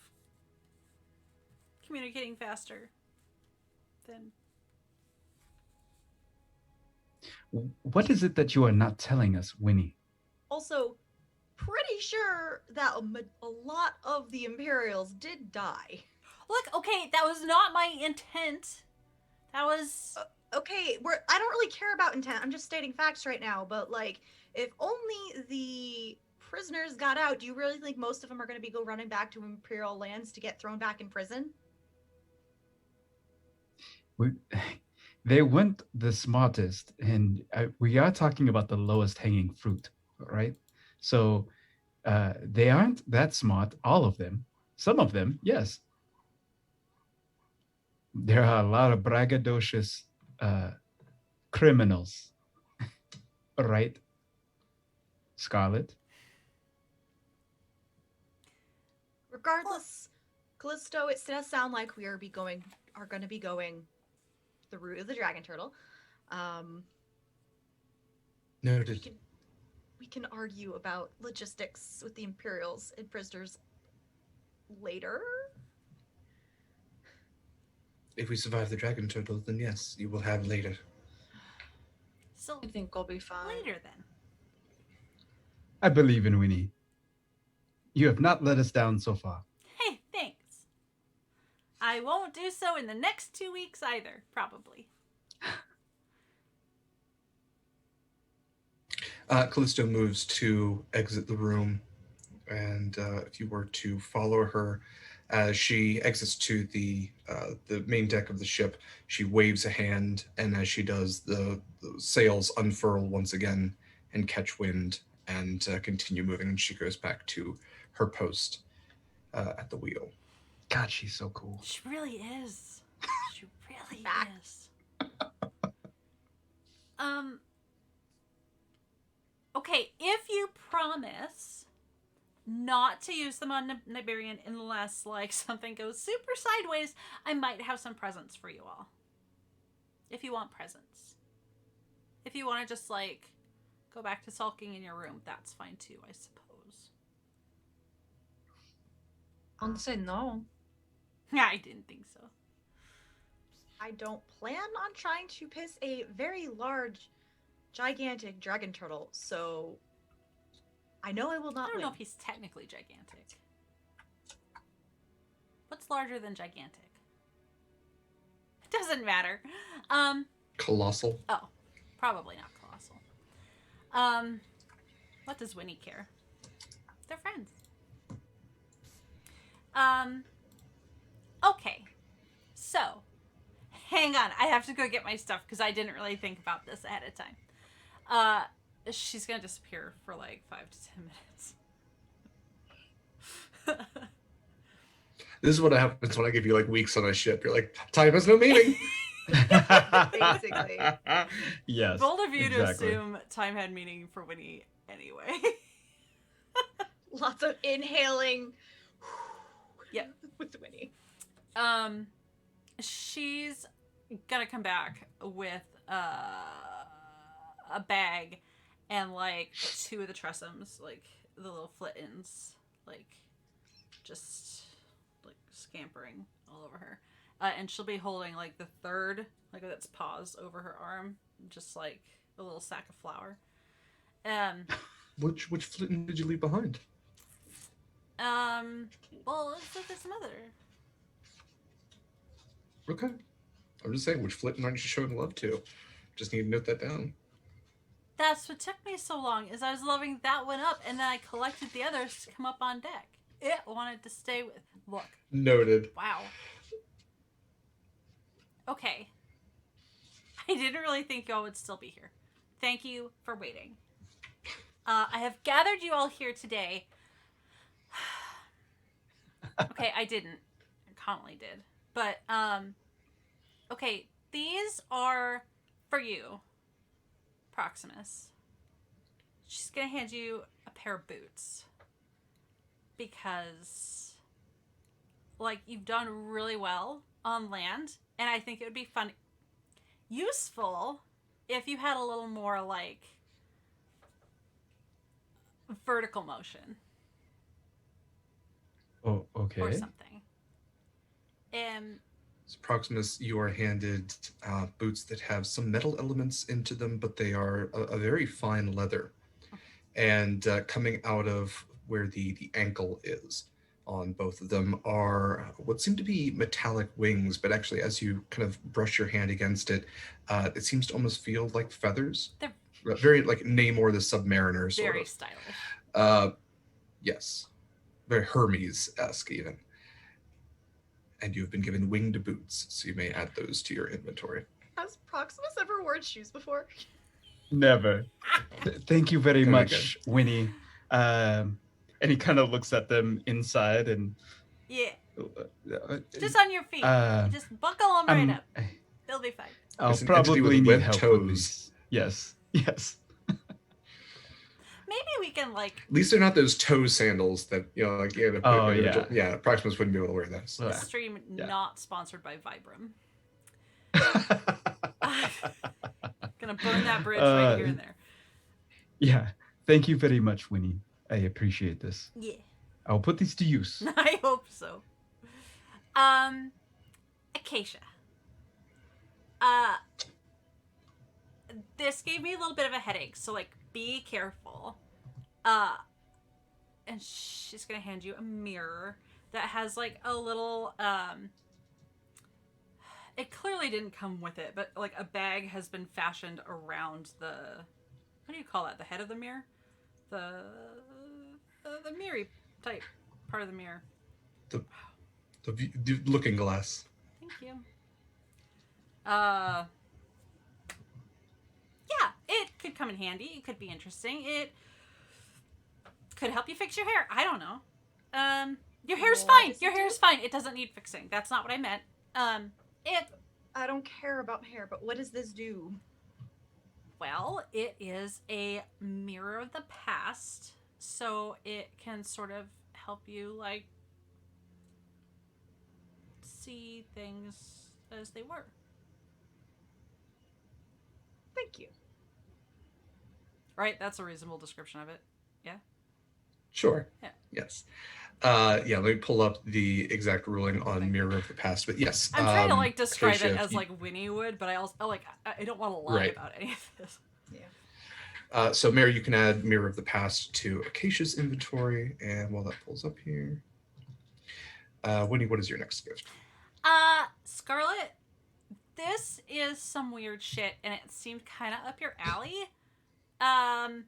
communicating faster than... What is it that you are not telling us, Wynni? Also, pretty sure that a lot of the Imperials did die. Look, okay, that was not my intent. That was... Okay, I don't really care about intent. I'm just stating facts right now. But like, if only the prisoners got out, do you really think most of them are going to go running back to Imperial lands to get thrown back in prison? They weren't the smartest, and we are talking about the lowest hanging fruit, right? So they aren't that smart, all of them. Some of them, yes. There are a lot of braggadocious criminals, right, Scarlett? Regardless, Callisto, it does sound like we are going to be going the route of the dragon turtle. Noted. We can argue about logistics with the Imperials and prisoners later. If we survive the dragon turtle, then yes, you will have later. So I think we'll be fine. later then. I believe in Wynni. You have not let us down so far. Hey, thanks. I won't do so in the next 2 weeks either, probably. Callisto moves to exit the room, and if you were to follow her as she exits to the main deck of the ship, she waves a hand, and as she does, the sails unfurl once again and catch wind and continue moving, and she goes back to her post at the wheel. God, she's so cool. She really is. She really Back. is. Okay, if you promise not to use them on Neberian unless, like, something goes super sideways, I might have some presents for you all. If you want presents. If you want to just, like, go back to sulking in your room, that's fine too, I suppose. I won't say no. I didn't think so. I don't plan on trying to piss a very large, gigantic dragon turtle, so I know I will not I don't win. know if he's technically gigantic. What's larger than gigantic? It doesn't matter. Colossal. Oh, probably not colossal. What does Wynni care? They're friends. Okay. So, hang on. I have to go get my stuff because I didn't really think about this ahead of time. She's gonna disappear for like 5 to 10 minutes. This is what happens when I give you like weeks on a ship. You're like, time has no meaning. Basically. Yes. Bold of you to exactly. assume time had meaning for Wynni anyway. Lots of inhaling. Yep. With Wynni. She's gonna come back with a bag and like 2 of the tressums, like the little flittins, like just like scampering all over her. And she'll be holding like the 3rd, like with its paws over her arm, just like a little sack of flour. Which flint did you leave behind? Well, there's some other. Okay. I'm just saying, which flint aren't you showing love to? Just need to note that down. That's what took me so long, is I was loving that one up, and then I collected the others to come up on deck. It wanted to stay with. Look. Noted. Wow. Okay. I didn't really think y'all would still be here. Thank you for waiting. I have gathered you all here today. Okay, I didn't. Connolly did. But, okay, these are for you, Proximus. She's gonna hand you a pair of boots. Because, like, you've done really well on land, and I think it would be useful if you had a little more, like, vertical motion. Oh, okay. Or something. So Proximus, you are handed boots that have some metal elements into them, but they are a very fine leather. And coming out of where the ankle is on both of them are what seem to be metallic wings, but actually as you kind of brush your hand against it, it seems to almost feel like feathers. They're very like Namor the Submariner sort very of. stylish. Yes. Very Hermes-esque even. And you've been given winged boots, so you may add those to your inventory. Has Proximus ever worn shoes before? Never. Thank you very Very much, Wynni. And he kind of looks at them inside and. Yeah. Uh, Just on your feet. Just buckle them right up. They'll be fine. I'll It's an entity probably with need webbed help toes. with these. Yes. Yes. Maybe we can like. At least they're not those toe sandals that yeah. Proximus wouldn't be able to wear those. This stream not sponsored by Vibram. Gonna burn that bridge right here and there. Yeah. Thank you very much, Wynni. I appreciate this. Yeah. I'll put these to use. I hope so. Acacia. This gave me a little bit of a headache, so like be careful. And she's gonna hand you a mirror that has like a little it clearly didn't come with it, but like a bag has been fashioned around the, what do you call that? The head of the mirror? The mirror type part of the mirror. The looking glass. Thank you. Yeah, it could come in handy. It could be interesting. It could help you fix your hair. I don't know. Your hair's fine. Your hair's fine. It doesn't need fixing. That's not what I meant. I don't care about hair, but what does this do? Well, it is a mirror of the past, so it can sort of help you, like, see things as they were. Thank you. Right? That's a reasonable description of it. Yeah? Sure. Yeah. Yes. Let me pull up the exact ruling on Mirror of the Past, but yes. I'm trying to like describe Acacia, it as like Wynni would, but I also I don't want to lie about any of this. Yeah. So Mary, you can add Mirror of the Past to Acacia's inventory, and while that pulls up here, Wynni, what is your next gift? Scarlett, this is some weird shit, and it seemed kind of up your alley. I'm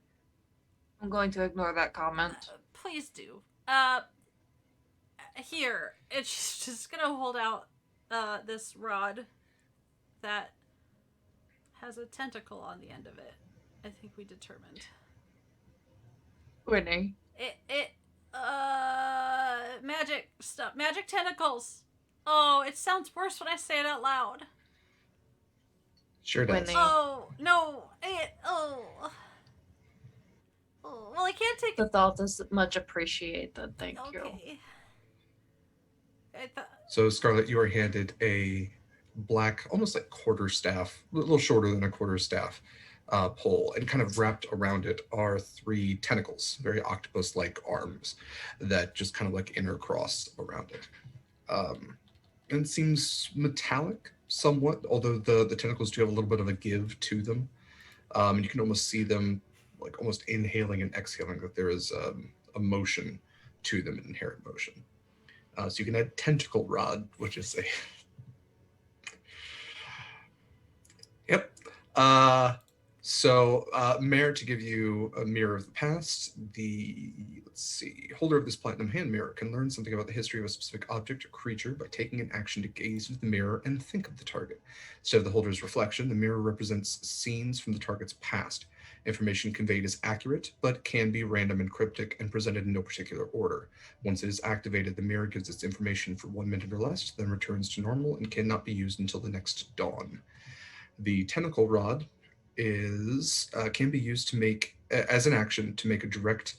going to ignore that comment. Please do. Here, it's just gonna hold out this rod that has a tentacle on the end of it. I think we determined. Wynni. Magic stuff. Magic tentacles. Oh, it sounds worse when I say it out loud. Sure does. Wynni. Oh, no. Well, I can't take... The thought is much appreciated, thank you. Okay. So Scarlett, you are handed a black, almost like quarterstaff, a little shorter than a quarterstaff pole, and kind of wrapped around it are 3 tentacles, very octopus-like arms that just kind of like intercross around it. And it seems metallic somewhat, although the tentacles do have a little bit of a give to them. And you can almost see them like almost inhaling and exhaling, that there is a motion to them, an inherent motion. So you can add tentacle rod, which is a... Yep. Mare, to give you a mirror of the past, let's see, holder of this platinum hand mirror can learn something about the history of a specific object or creature by taking an action to gaze into the mirror and think of the target. Instead of the holder's reflection, the mirror represents scenes from the target's past. Information conveyed is accurate, but can be random and cryptic and presented in no particular order. Once it is activated, the mirror gives its information for 1 minute or less, then returns to normal and cannot be used until the next dawn. The tentacle rod can be used to make, as an action, to make a direct,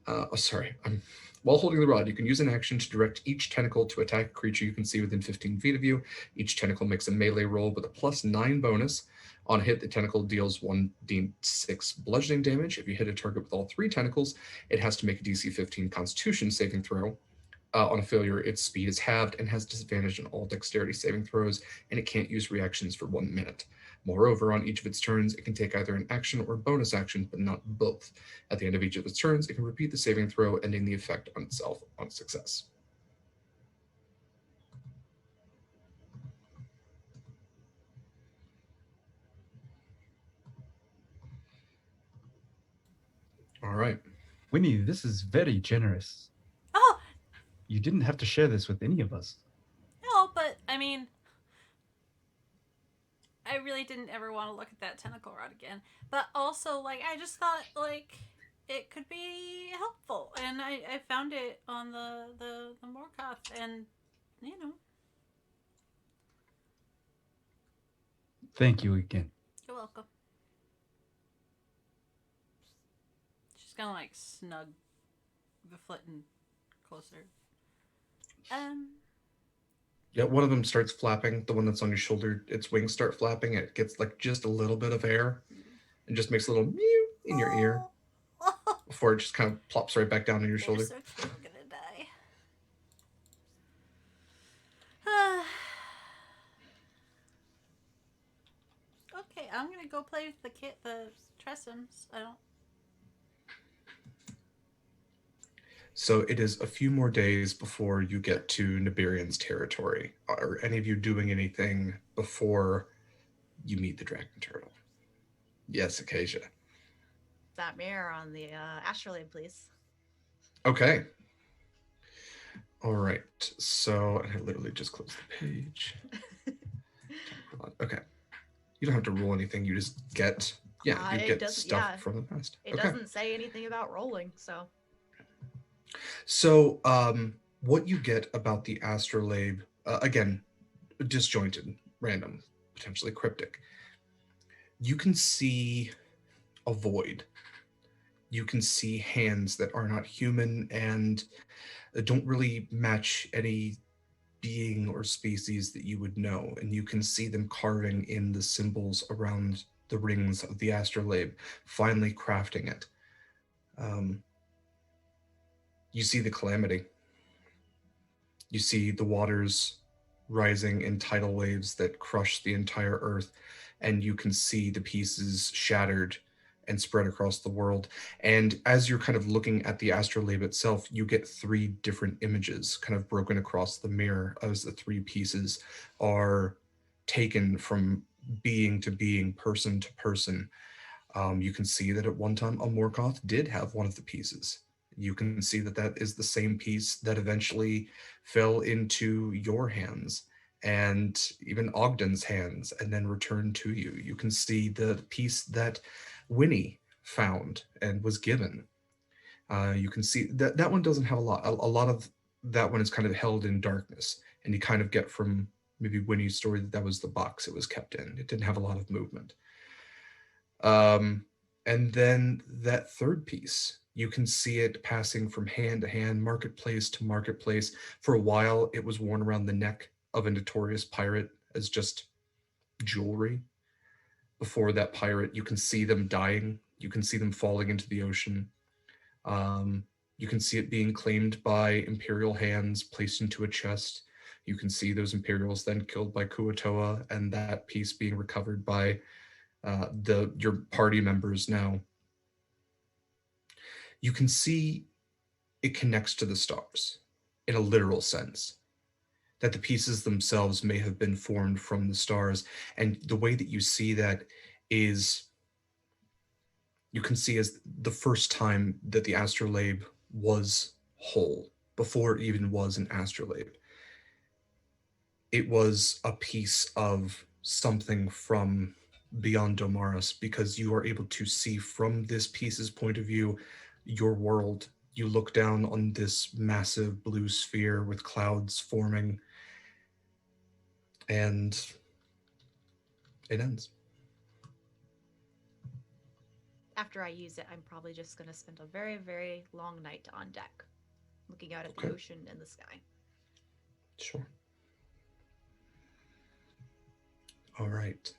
while holding the rod, you can use an action to direct each tentacle to attack a creature you can see within 15 feet of you. Each tentacle makes a melee roll with a +9 bonus. On a hit, the tentacle deals 1d6 bludgeoning damage. If you hit a target with all 3 tentacles, it has to make a DC 15 Constitution saving throw. On a failure, its speed is halved and has disadvantage on all dexterity saving throws, and it can't use reactions for 1 minute. Moreover, on each of its turns, it can take either an action or bonus action, but not both. At the end of each of its turns, it can repeat the saving throw, ending the effect on itself on success. All right. Wynni, this is very generous. Oh! You didn't have to share this with any of us. No, but, I mean... really didn't ever want to look at that tentacle rod again. But also, like, I just thought, like, it could be helpful. And I found it on the Morgoth, and, you know. Thank you again. You're welcome. She's gonna, like, snug the flitton closer. Yeah, one of them starts flapping. The one that's on your shoulder, its wings start flapping. And it gets like just a little bit of air, and just makes a little mew in your ear before it just kind of plops right back down on your shoulder. So cute, I'm gonna die. Okay, I'm gonna go play with the Tressums. I don't. So it is a few more days before you get to Neberian's territory. Are any of you doing anything before you meet the dragon turtle? Yes, Acacia. That mirror on the astrolabe, please. Okay. All right. So I literally just closed the page. Okay. You don't have to roll anything. You just get, you get stuff from the past. It doesn't say anything about rolling, so. So, what you get about the astrolabe, again, disjointed, random, potentially cryptic. You can see a void. You can see hands that are not human and don't really match any being or species that you would know. And you can see them carving in the symbols around the rings of the astrolabe, finally crafting it. You see the calamity. You see the waters rising in tidal waves that crush the entire earth, and you can see the pieces shattered and spread across the world. And as you're kind of looking at the astrolabe itself, you get 3 different images kind of broken across the mirror as the 3 pieces are taken from being to being, person to person. You can see that at one time a Morgoth did have one of the pieces. You can see that that is the same piece that eventually fell into your hands and even Ogden's hands and then returned to you. You can see the piece that Wynni found and was given. You can see that that one doesn't have a lot. A lot of that one is kind of held in darkness, and you kind of get from maybe Winnie's story that that was the box it was kept in. It didn't have a lot of movement. And then that third piece, you can see it passing from hand to hand, marketplace to marketplace. For a while, it was worn around the neck of a notorious pirate as just jewelry. Before that pirate, you can see them dying. You can see them falling into the ocean. You can see it being claimed by Imperial hands, placed into a chest. You can see those Imperials then killed by Kuatoa, and that piece being recovered by your party members now. You can see it connects to the stars in a literal sense, that the pieces themselves may have been formed from the stars. And the way that you see that is, you can see as the first time that the astrolabe was whole, before it even was an astrolabe. It was a piece of something from beyond Domaris, because you are able to see from this piece's point of view your world. You look down on this massive blue sphere with clouds forming, and it ends. After I use it, I'm probably just going to spend a very, very long night on deck, looking out at the ocean and the sky. Sure. All right.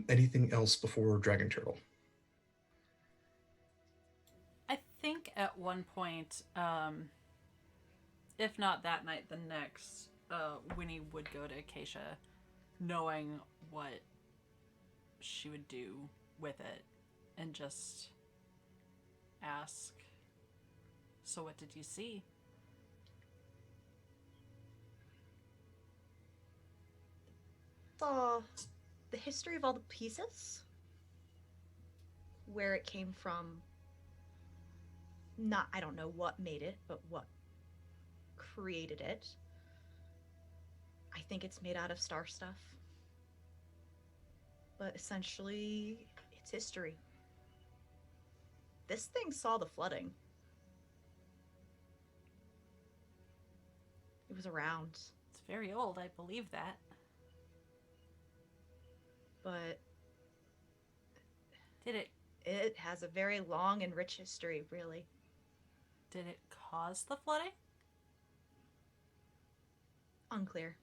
Anything else before Dragon Turtle? I think at one point, if not that night, the next, Wynni would go to Acacia, knowing what she would do with it, and just ask, so what did you see? The history of all the pieces, where it came from. I don't know what made it, but what created it. I think it's made out of star stuff. But essentially, it's history. This thing saw the flooding. It was around. It's very old, I believe that. But Did it it has a very long and rich history, really. did it cause the flooding? Unclear.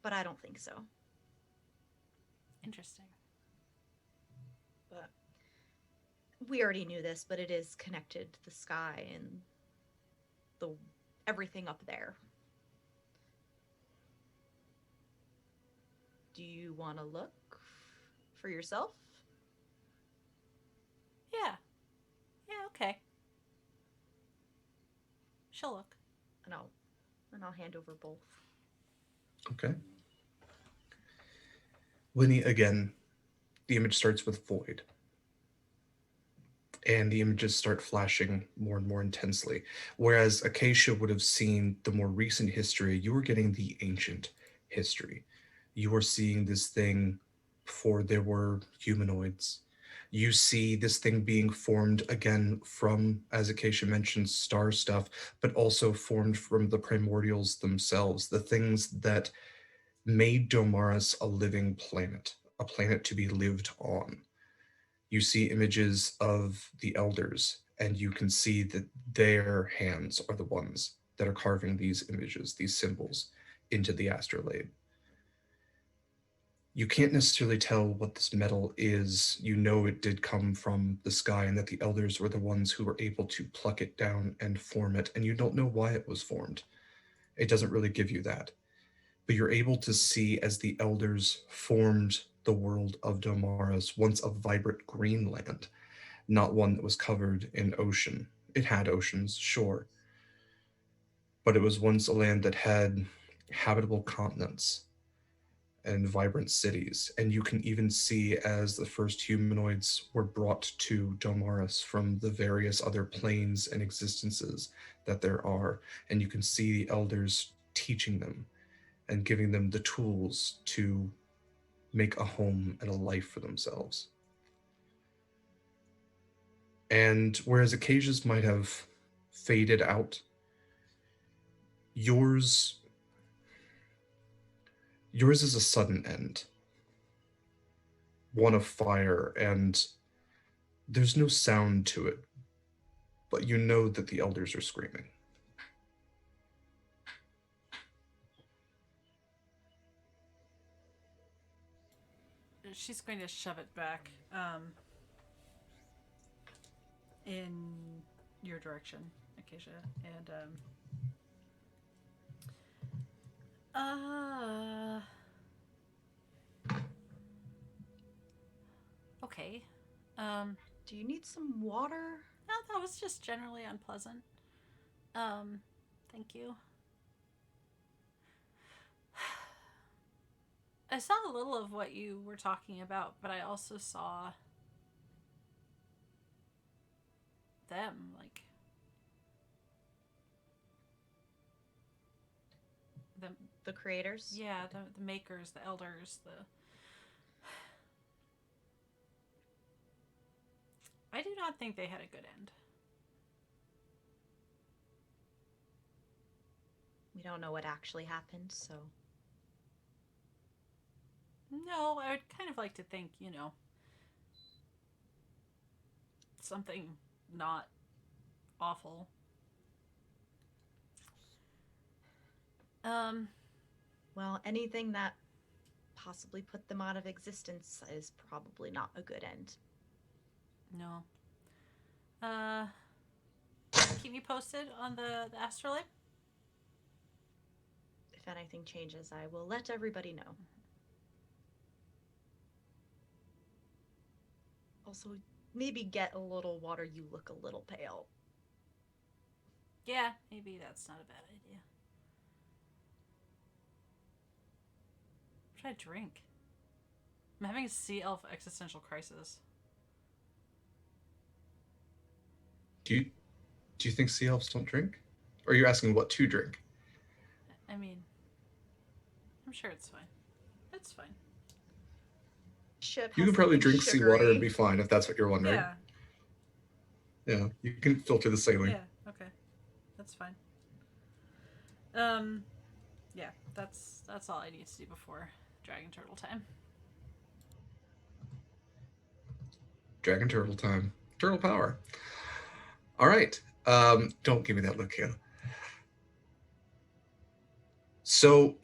But I don't think so. Interesting. But we already knew this, but it is connected to the sky and the everything up there. Do you want to look for yourself? Yeah. Yeah, okay. She'll look. And I'll hand over both. Okay. Wynni, again, the image starts with void. And the images start flashing more and more intensely. Whereas Acacia would have seen the more recent history, you were getting the ancient history. You were seeing this thing before there were humanoids. You see this thing being formed again from, as Acacia mentioned, star stuff, but also formed from the primordials themselves, the things that made Domaris a living planet, a planet to be lived on. You see images of the elders, and you can see that their hands are the ones that are carving these images, these symbols, into the astrolabe. You can't necessarily tell what this metal is. You know it did come from the sky and that the elders were the ones who were able to pluck it down and form it, and you don't know why it was formed. It doesn't really give you that. But you're able to see as the elders formed the world of Domaris, once a vibrant green land, not one that was covered in ocean. It had oceans, sure, but it was once a land that had habitable continents and vibrant cities. And you can even see as the first humanoids were brought to Domaris from the various other planes and existences that there are, and you can see the elders teaching them and giving them the tools to make a home and a life for themselves. And whereas Acacia's might have faded out, yours is a sudden end. One of fire, and there's no sound to it, but you know that the elders are screaming. She's going to shove it back in your direction, Acacia, and okay. Do you need some water? No, that was just generally unpleasant. Thank you. I saw a little of what you were talking about, but I also saw them, like the creators? Yeah, the makers, the elders, I do not think they had a good end. We don't know what actually happened, so... No, I would kind of like to think, something not awful. Well, anything that possibly put them out of existence is probably not a good end. No. Keep me posted on the astrolabe. If anything changes, I will let everybody know. Also, maybe get a little water. You look a little pale. Yeah, maybe that's not a bad idea. What should I drink? I'm having a sea elf existential crisis. Do you think sea elves don't drink? Or are you asking what to drink? I mean, I'm sure it's fine. It's fine. ship. You has can probably something drink seawater and sugary. be fine if that's what you're wondering. Yeah. Yeah, you can filter the saline. Yeah. Okay. That's fine. Yeah. That's all I need to do before dragon turtle time. Dragon turtle time. Turtle power. All right. Don't give me that look, Kaila. So,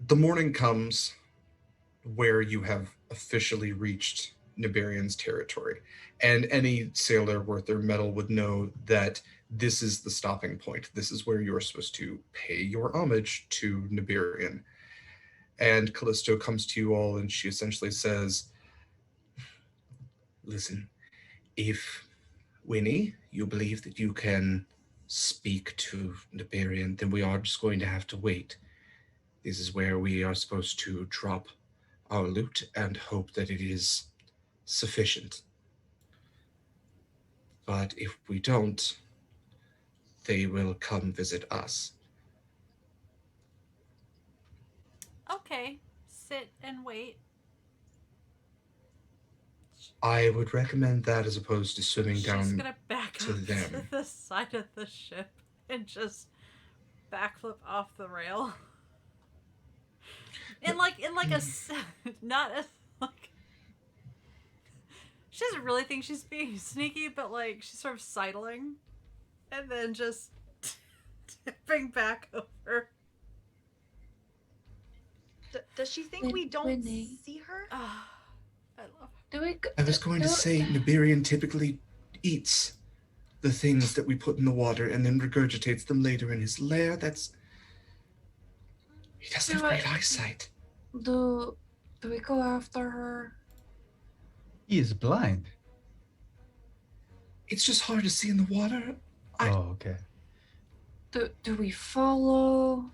the morning comes where you have officially reached Neberian's territory. And any sailor worth their mettle would know that this is the stopping point. This is where you're supposed to pay your homage to Neberian. And Callisto comes to you all and she essentially says, listen, if Wynni, you believe that you can speak to Neberian, then we are just going to have to wait. This is where we are supposed to drop our loot and hope that it is sufficient. But if we don't, they will come visit us. Okay. Sit and wait. I would recommend that as opposed to swimming She's down gonna back to up them. to the side of the ship and just backflip off the rail. In like a not as like she doesn't really think she's being sneaky, but like she's sort of sidling and then just tipping back over. Does she think we don't Wynni. see her? I love Do we? I was going to say, Neberian typically eats the things that we put in the water and then regurgitates them later in his lair. He doesn't have great eyesight. Do we go after her? He is blind. It's just hard to see in the water. Oh, okay. Do we follow?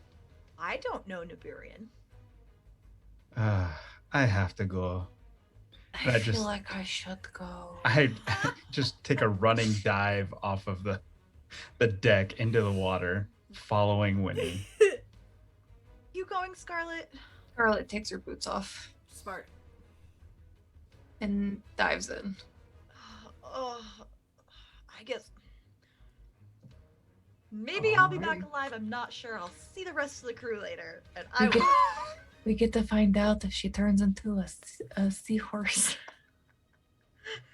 I don't know Neberian. I have to go. I feel like I should go. I just take a running dive off of the deck into the water, following Wynni. You going, Scarlett? Scarlett takes her boots off smart. and dives in. Oh, I guess maybe I'll be back alive. I'm not sure. I'll see the rest of the crew later, and We get to find out if she turns into a seahorse.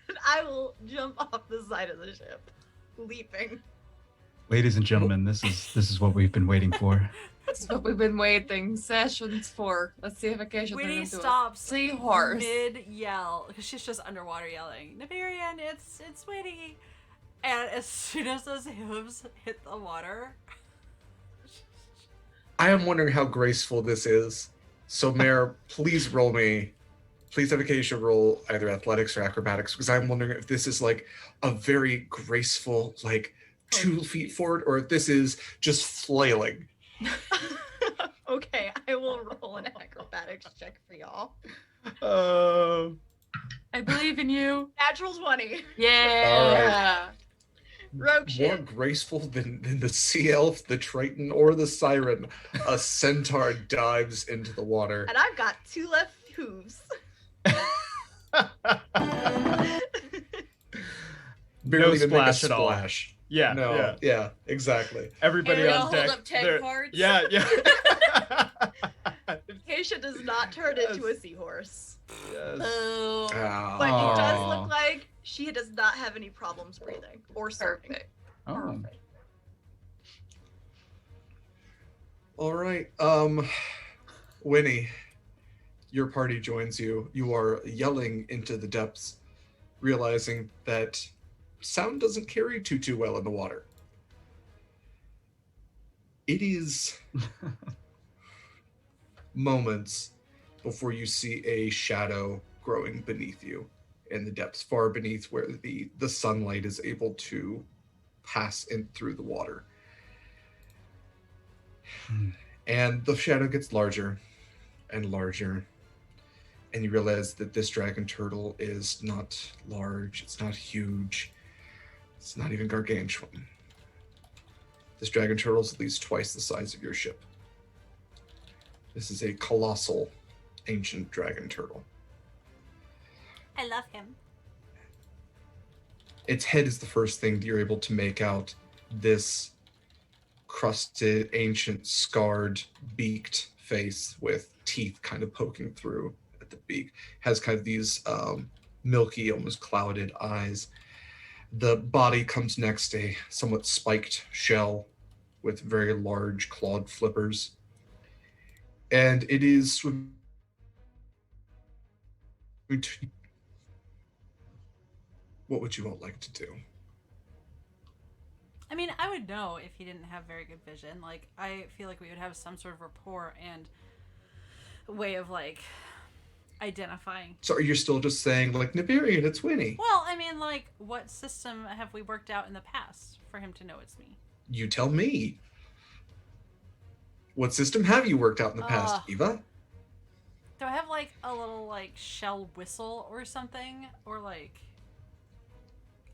and I will jump off the side of the ship, leaping. Ladies and gentlemen, this is what we've been waiting for. That's what we've been waiting sessions for. Let's see if Acacia turns Wynni into stops a seahorse. mid yell because she's just underwater yelling, Neberian, it's Wynni. And as soon as those hooves hit the water, I am wondering how graceful this is. So, Mayor, please roll me. Please have Acacia roll either athletics or acrobatics, because I'm wondering if this is like a very graceful, like 2 feet forward, or if this is just flailing. Okay, I will roll an acrobatics check for y'all. I believe in you. Natural 20. Yeah. Rogue More shit. graceful than the sea elf, the triton, or the siren, a centaur dives into the water. And I've got 2 left hooves. Barely even make a splash at all. splash. Yeah, No, yeah, exactly. Everybody And we on all deck. hold up 10 they're- cards. Yeah. Acacia does not turn into a seahorse. Yes. Oh. But it does Aw. look like she does not have any problems breathing or swimming. Perfect. Oh. All right. Wynni, your party joins you. You are yelling into the depths, realizing that sound doesn't carry too well in the water. It is moments before you see a shadow growing beneath you in the depths, far beneath where the sunlight is able to pass in through the water. And the shadow gets larger and larger, and you realize that this dragon turtle is not large, it's not huge, it's not even gargantuan. This dragon turtle is at least twice the size of your ship. This is a colossal ancient dragon turtle. I love him. Its head is the first thing that you're able to make out. This crusted, ancient, scarred, beaked face with teeth kind of poking through at the beak. Has kind of these milky, almost clouded eyes. The body comes next, a somewhat spiked shell with very large clawed flippers. And it is swimming. What would you all like to do? I mean, I would know if he didn't have very good vision. Like, I feel like we would have some sort of rapport and way of, like, identifying. So you're still just saying, like, Neberian, it's Wynni. Well, I mean, like, what system have we worked out in the past for him to know it's me? You tell me. What system have you worked out in the past, Eva? Do I have, like, a little, like, shell whistle or something? Or, like,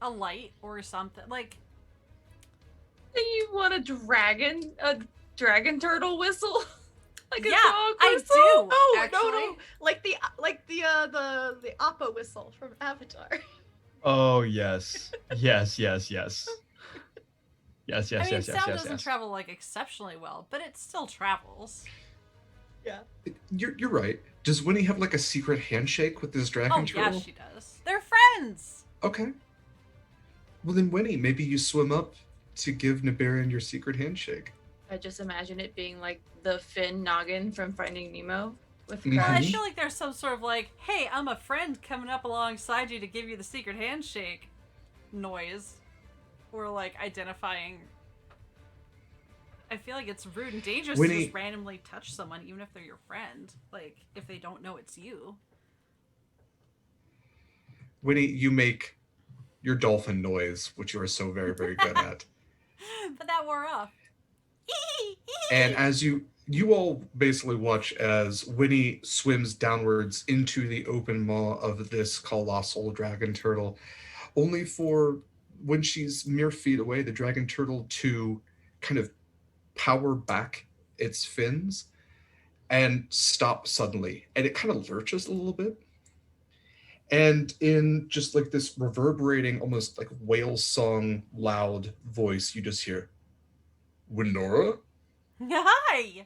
a light or something? Like... You want a dragon turtle whistle? Like a yeah, dog I whistle? do. Oh actually. no, like the Appa whistle from Avatar. Oh yes, yes. Yes. I mean, sound doesn't travel like exceptionally well, but it still travels. Yeah. You're right. Does Wynni have like a secret handshake with this dragon turtle? Yeah, she does. They're friends. Okay. Well then, Wynni, maybe you swim up to give Neberian your secret handshake. I just imagine it being like the Finn Noggin from Finding Nemo with Mhm. Well, I Crash. feel like there's some sort of like, hey, I'm a friend coming up alongside you to give you the secret handshake noise. Or like identifying. I feel like it's rude and dangerous to just randomly touch someone, even if they're your friend. Like, if they don't know it's you. Wynni, you make your dolphin noise, which you are so very, very good at. But that wore off. And as you all basically watch as Wynni swims downwards into the open maw of this colossal dragon turtle, only for when she's mere feet away, the dragon turtle to kind of power back its fins and stop suddenly. And it kind of lurches a little bit. And in just like this reverberating, almost like whale song loud voice, you just hear, Winora? Hi!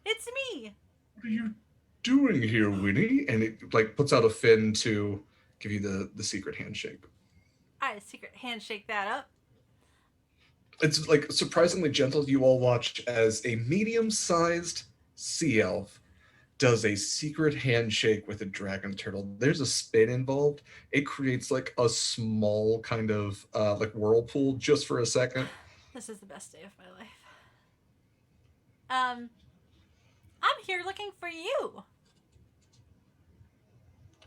It's me! What are you doing here, Wynni? And it like puts out a fin to give you the secret handshake. I secret handshake that up. It's like surprisingly gentle. You all watch as a medium-sized sea elf does a secret handshake with a dragon turtle. There's a spin involved. It creates like a small kind of like whirlpool just for a second. This is the best day of my life. I'm here looking for you.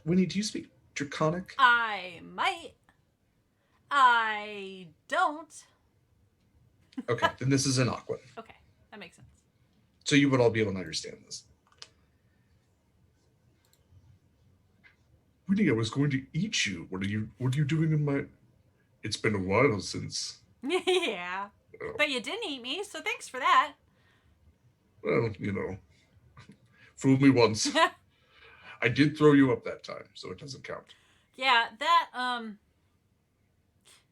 Wynni, do you speak Draconic? I might. I don't. Okay, then this is an Aquan. Okay, that makes sense. So you would all be able to understand this. Wynni, I was going to eat you. What are you doing in my... It's been a while since... Yeah. But you didn't eat me, so thanks for that. Well, you know, fool me once. I did throw you up that time, so it doesn't count. Yeah, that,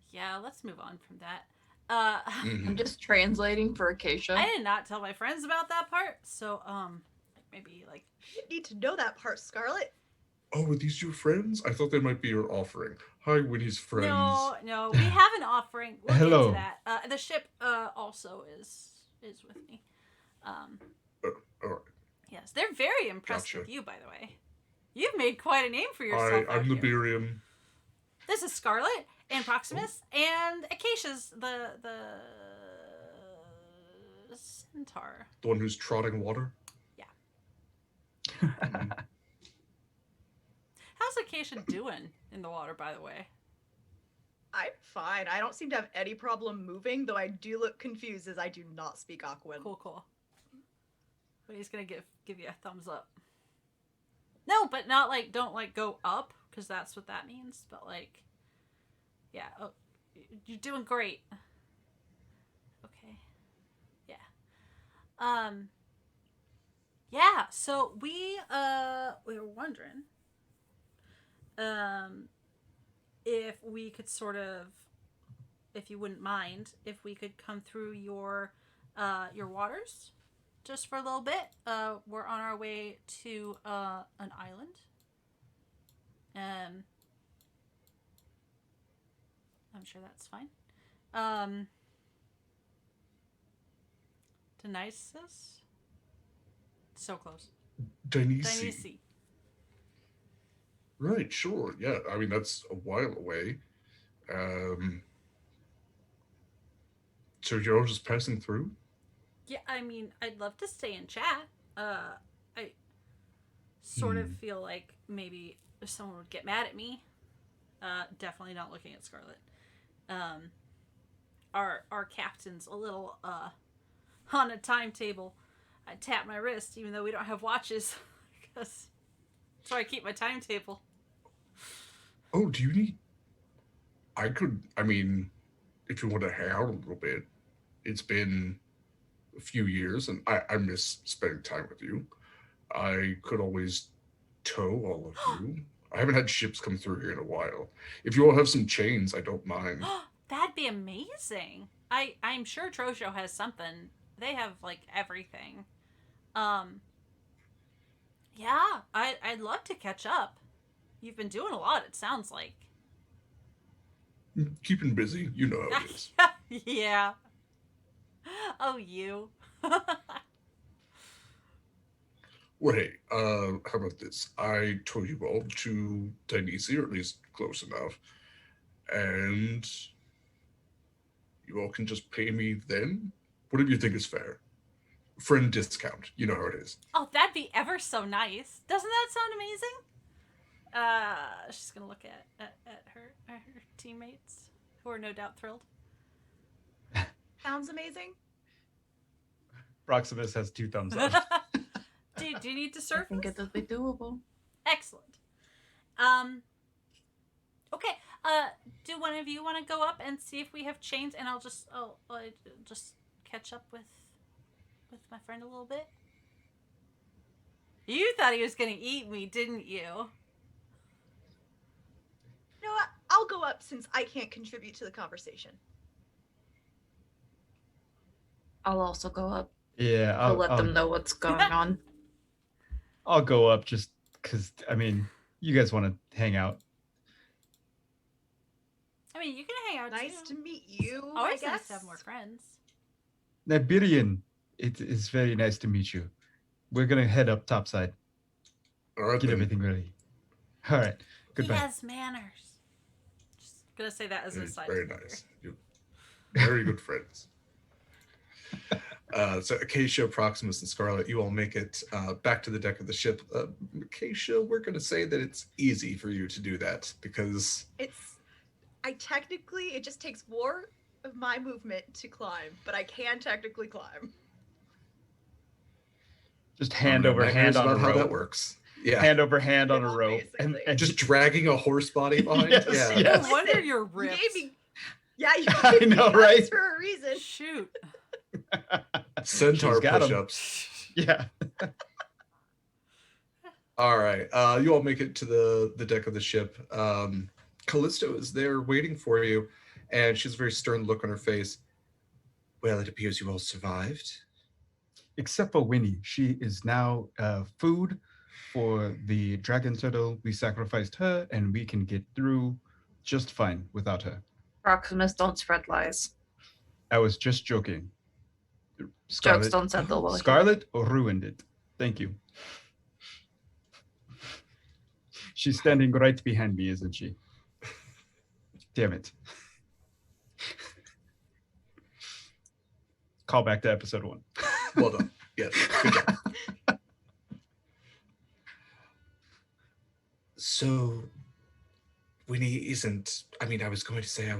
yeah, let's move on from that. I'm just translating for Acacia. I did not tell my friends about that part, so, maybe, like... You need to know that part, Scarlett. Oh, are these your friends? I thought they might be your offering. Hi, Wynni's friends. No, we have an offering. We'll Hello. get to that. The ship, also is with me. All right. Yes, they're very impressed Gotcha. with you, by the way. You've made quite a name for yourself. I'm out here. Neberian. This is Scarlett and Proximus and Acacia's the centaur. The one who's trotting water? Yeah. How's Acacia doing in the water, by the way? I'm fine. I don't seem to have any problem moving, though I do look confused as I do not speak Aquan. Cool. But he's gonna give you a thumbs up. No, but not like, don't like go up, because that's what that means. But like, yeah, oh, you're doing great. Okay. Yeah. Yeah, so we were wondering, if we could sort of, if you wouldn't mind, if we could come through your waters just for a little bit. We're on our way to an island. I'm sure that's fine. Dynisi? So close. Dynisi. Right, sure. Yeah, I mean, that's a while away. So you're all just passing through? Yeah, I mean, I'd love to stay and chat. I sort of feel like maybe someone would get mad at me. Definitely not looking at Scarlett. Our captain's a little on a timetable. I tap my wrist even though we don't have watches because that's where I keep my timetable. Oh, do you need... I mean, if you want to hang out a little bit, it's been a few years and I miss spending time with you. I could always tow all of you. I haven't had ships come through here in a while. If you all have some chains, I don't mind. That'd be amazing. I'm sure Trojo has something. They have like everything. Yeah, I'd love to catch up. You've been doing a lot, it sounds like. Keeping busy, you know how it is. Yeah. Oh, you. Well, hey, how about this? I tow you all to Dynisi, or at least close enough, and you all can just pay me then? Whatever you think is fair. Friend discount, you know how it is. Oh, that'd be ever so nice. Doesn't that sound amazing? She's gonna look at her teammates, who are no doubt thrilled. Sounds amazing. Proximus has 2 thumbs up. Do you need to surf? I think it'll be doable. Excellent. Okay. Do one of you want to go up and see if we have chains, and I'll just catch up with my friend a little bit. You thought he was gonna eat me, didn't you? You know what? I'll go up since I can't contribute to the conversation. I'll also go up. Yeah, I'll let them know what's going on. I'll go up just because, I mean, you guys want to hang out. I mean, you can hang out Nice too. to meet you. Always I nice guess. to have more friends. Neberian, it is very nice to meet you. We're going to head up topside. All right, Get then. everything ready. All right, goodbye. He has manners. Just gonna say that as an aside. Very nice. You're very good friends. So Acacia, Proximus, and Scarlett, you all make it back to the deck of the ship. Acacia, we're going to say that it's easy for you to do that because... It just takes more of my movement to climb, but I can technically climb. Just hand over hand on a rope. How that works. Yeah. Hand over hand on a rope. And just dragging a horse body behind? Yes, yeah. yes. No wonder you're ripped. You gave me, you I gave me know, guns right? for a reason. Shoot. Centaur She's got 'em. push-ups. Yeah. All right. You all make it to the deck of the ship. Callisto is there waiting for you, and she has a very stern look on her face. Well, it appears you all survived. Except for Wynni. She is now food for the dragon turtle. We sacrificed her, and we can get through just fine without her. Proximus, don't spread lies. I was just joking. Jokes don't settle well. Scarlett ruined it. Thank you. She's standing right behind me, isn't she? Damn it. Call back to episode 1. Well done. Yes. Good job. So, Wynni isn't... I mean, I was going to say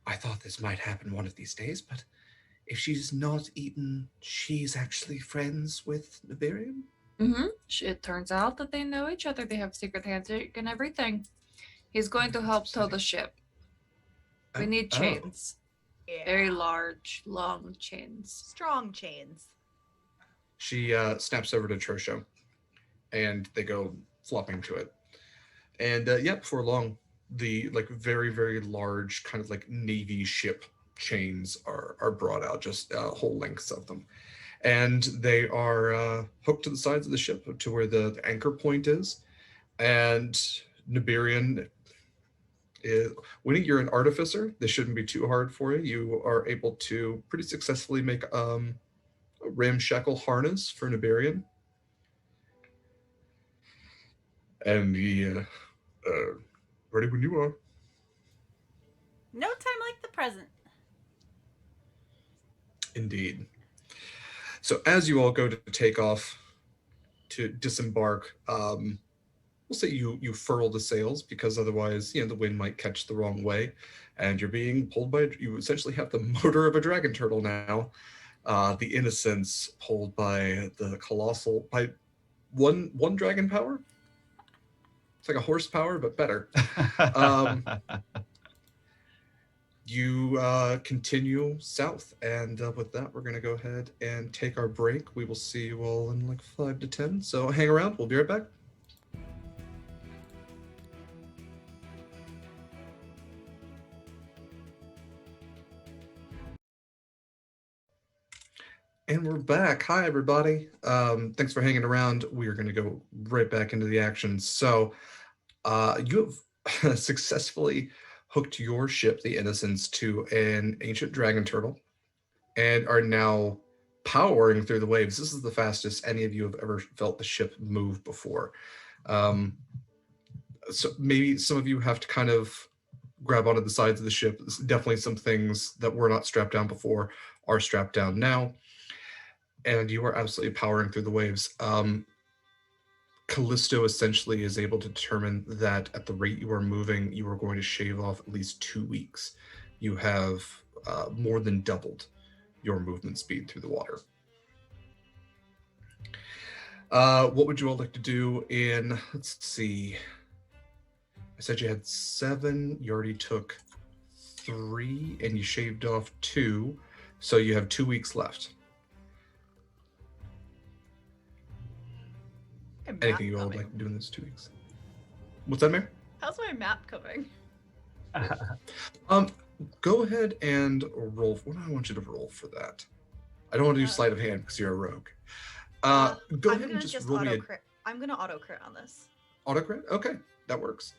I thought this might happen one of these days, but if she's not eaten, she's actually friends with Neberian? Mm-hmm. It turns out that they know each other. They have secret handshake and everything. He's going to help tow the ship. We need chains. Yeah. Very large, long chains. Strong chains. She snaps over to Trosho, and they go flopping to it. And yeah, before long, the like very very large kind of like navy ship chains are brought out, just whole lengths of them, and they are hooked to the sides of the ship to where the anchor point is. And Neberian is Wynni, you're an artificer. This shouldn't be too hard for you. You are able to pretty successfully make a ramshackle harness for Neberian. And he ready when you are. No time like the present. Indeed. So as you all go to take off to disembark, we'll say you furl the sails, because otherwise, the wind might catch the wrong way, and you're being pulled by. You essentially have the motor of a dragon turtle now. The Innocence pulled by the colossal by one dragon power. It's like a horsepower, but better. You continue south, and with that, we're going to go ahead and take our break. We will see you all in like 5 to 10. So hang around. We'll be right back. And we're back. Hi, everybody. Thanks for hanging around. We are going to go right back into the action. So you have successfully hooked your ship, the Innocence, to an ancient dragon turtle and are now powering through the waves. This is the fastest any of you have ever felt the ship move before. So maybe some of you have to kind of grab onto the sides of the ship. Definitely some things that were not strapped down before are strapped down now. And you are absolutely powering through the waves. Callisto essentially is able to determine that at the rate you are moving, you are going to shave off at least 2 weeks. You have more than doubled your movement speed through the water. What would you all like to do in, let's see, I said you had 7, you already took 3, and you shaved off 2, so you have 2 weeks left. Anything you all would like to do in those 2 weeks? What's that, Mayor? How's my map coming? Go ahead and roll. What do I want you to roll for that? I don't want to do sleight of hand because you're a rogue. Go ahead and just roll me a... I'm going to auto crit on this. Auto crit? Okay, that works.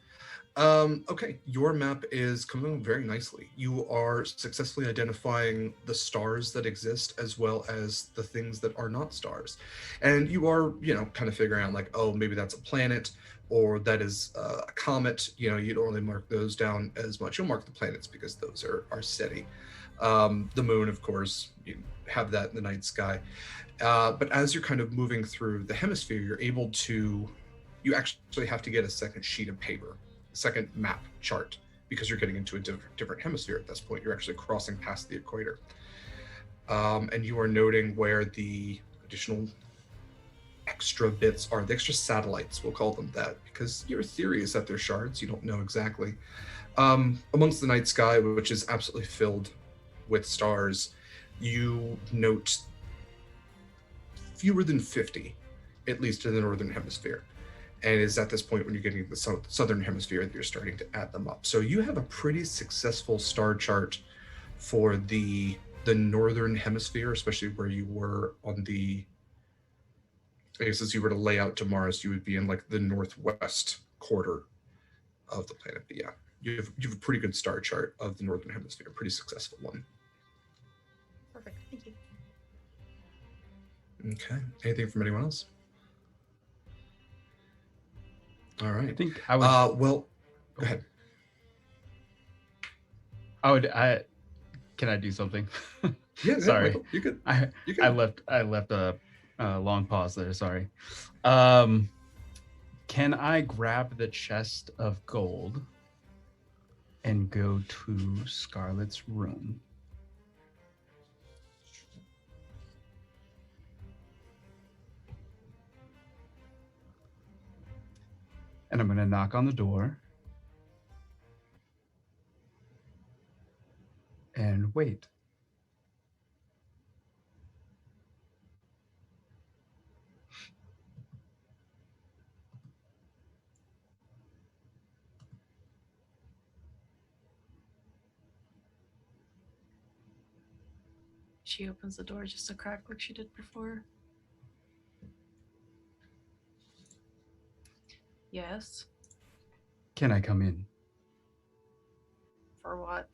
Okay, your map is coming along very nicely. You are successfully identifying the stars that exist as well as the things that are not stars. And you are, kind of figuring out like, oh, maybe that's a planet or that is a comet. You don't really mark those down as much. You'll mark the planets because those are steady. The moon, of course, you have that in the night sky. But as you're kind of moving through the hemisphere, you actually have to get a second sheet of paper, second map chart, because you're getting into a different hemisphere at this point. You're actually crossing past the equator. And you are noting where the additional extra bits are, the extra satellites, we'll call them that, because your theory is that they're shards. You don't know exactly. Amongst the night sky, which is absolutely filled with stars, you note fewer than 50, at least in the northern hemisphere. And it's at this point when you're getting to the southern hemisphere that you're starting to add them up. So you have a pretty successful star chart for the northern hemisphere, especially where you were on the, I guess as you were to lay out to Mars, you would be in like the northwest quarter of the planet. But yeah, you have a pretty good star chart of the northern hemisphere, pretty successful one. Perfect, thank you. Okay, anything from anyone else? All right. I think I would. Well, go ahead. Can I do something? Yeah. Sorry. Michael, you could. I left a long pause there. Sorry. Can I grab the chest of gold and go to Scarlett's room? And I'm going to knock on the door and wait. She opens the door just a crack like she did before. Yes. Can I come in? For what?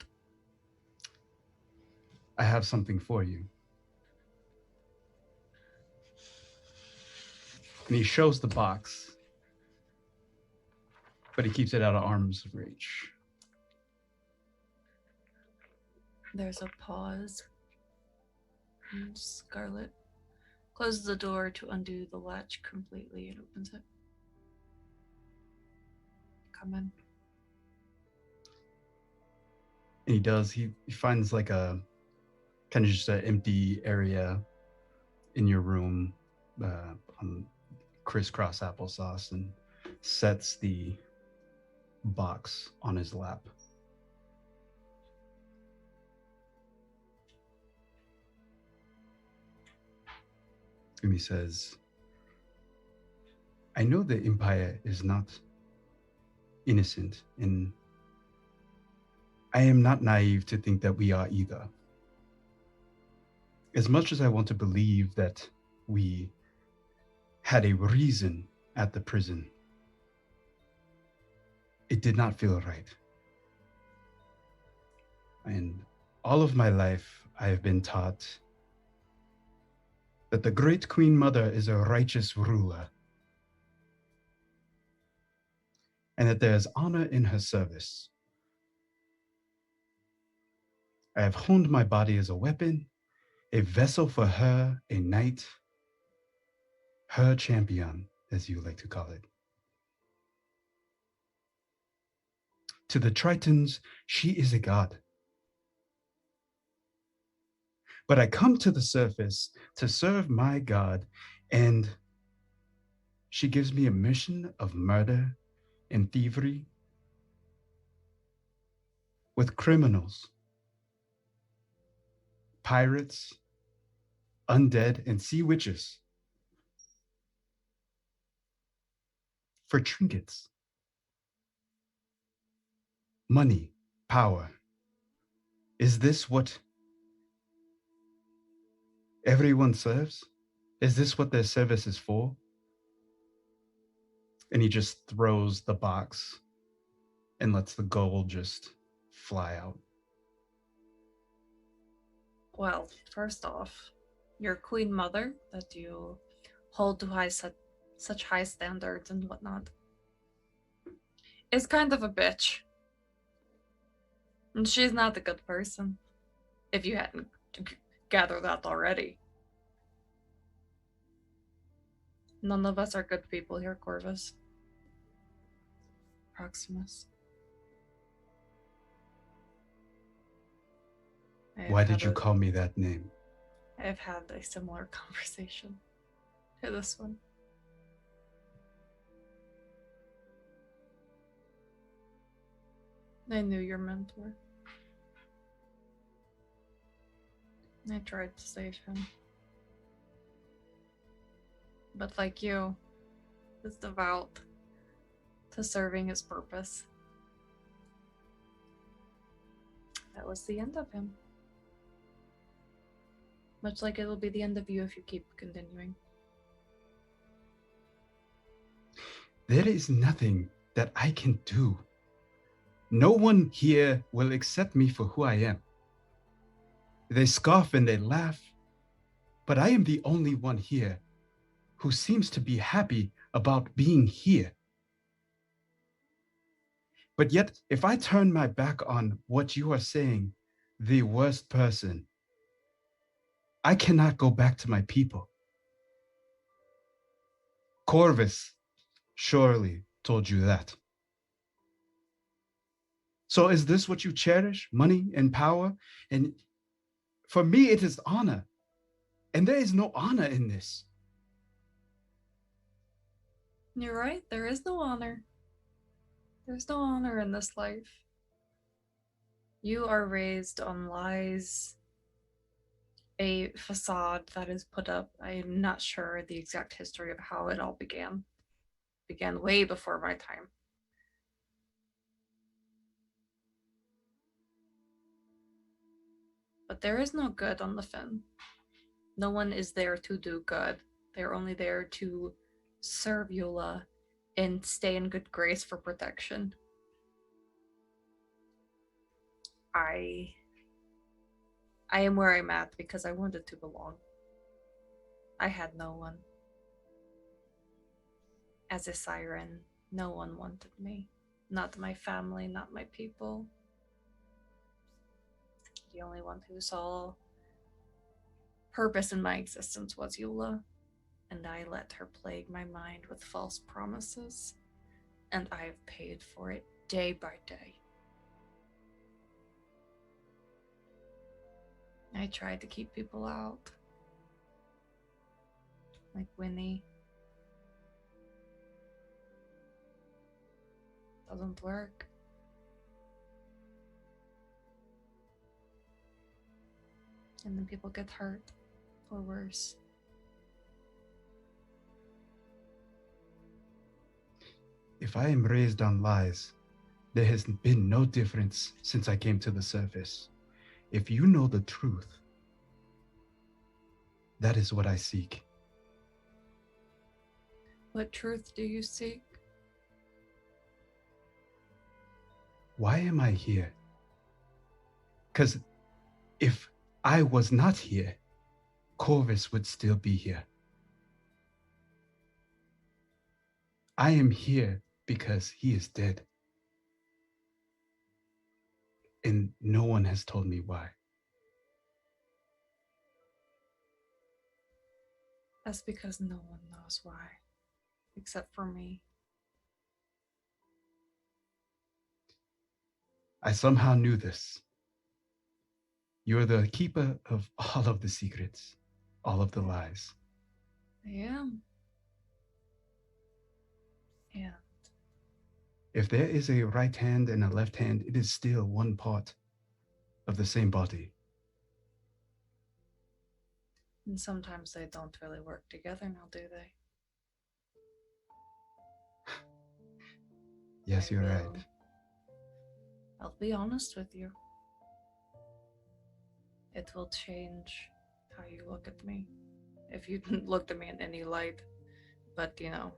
I have something for you. And he shows the box, but he keeps it out of arm's reach. There's a pause. And Scarlett closes the door to undo the latch completely and opens it. Come in. And he does. He finds like a kind of just an empty area in your room, on crisscross applesauce, and sets the box on his lap. And he says, I know the Empire is not innocent, and I am not naive to think that we are either. As much as I want to believe that we had a reason at the prison, it did not feel right. And all of my life, I have been taught that the great Queen Mother is a righteous ruler, and that there is honor in her service. I have honed my body as a weapon, a vessel for her, a knight, her champion, as you like to call it. To the Tritons, she is a god. But I come to the surface to serve my god, and she gives me a mission of murder and thievery with criminals, pirates, undead, and sea witches for trinkets, money, power. Is this what everyone serves? Is this what their service is for? And he just throws the box and lets the gold just fly out. Well, first off, your Queen Mother that you hold to such high standards and whatnot is kind of a bitch. And she's not a good person, if you hadn't gathered that already. None of us are good people here, Corvus. Proximus. Why did you call me that name? I've had a similar conversation to this one. I knew your mentor. I tried to save him. But like you, is devout to serving his purpose. That was the end of him. Much like it'll be the end of you if you keep continuing. There is nothing that I can do. No one here will accept me for who I am. They scoff and they laugh, but I am the only one here who seems to be happy about being here. But yet, if I turn my back on what you are saying, the worst person, I cannot go back to my people. Corvus surely told you that. So is this what you cherish? Money and power? And for me, it is honor. And there is no honor in this. You're right, there is no honor. There's no honor in this life. You are raised on lies, a facade that is put up. I am not sure the exact history of how it all began. It began way before my time. But there is no good on the Fin. No one is there to do good. They're only there to serve Eula and stay in good grace for protection. I am where I'm at because I wanted to belong. I had no one. As a siren, no one wanted me. Not my family, not my people. The only one who saw purpose in my existence was Eula, and I let her plague my mind with false promises, and I have paid for it day by day. I tried to keep people out, like Wynni. Doesn't work. And then people get hurt, or worse. If I am raised on lies, there has been no difference since I came to the surface. If you know the truth, that is what I seek. What truth do you seek? Why am I here? Because if I was not here, Corvus would still be here. I am here because he is dead. And no one has told me why. That's because no one knows why, except for me. I somehow knew this. You're the keeper of all of the secrets, all of the lies. I am. Yeah. If there is a right hand and a left hand, it is still one part of the same body. And sometimes they don't really work together now, do they? Yes, you're right. I'll be honest with you. It will change how you look at me. If you looked at me in any light. But, you know,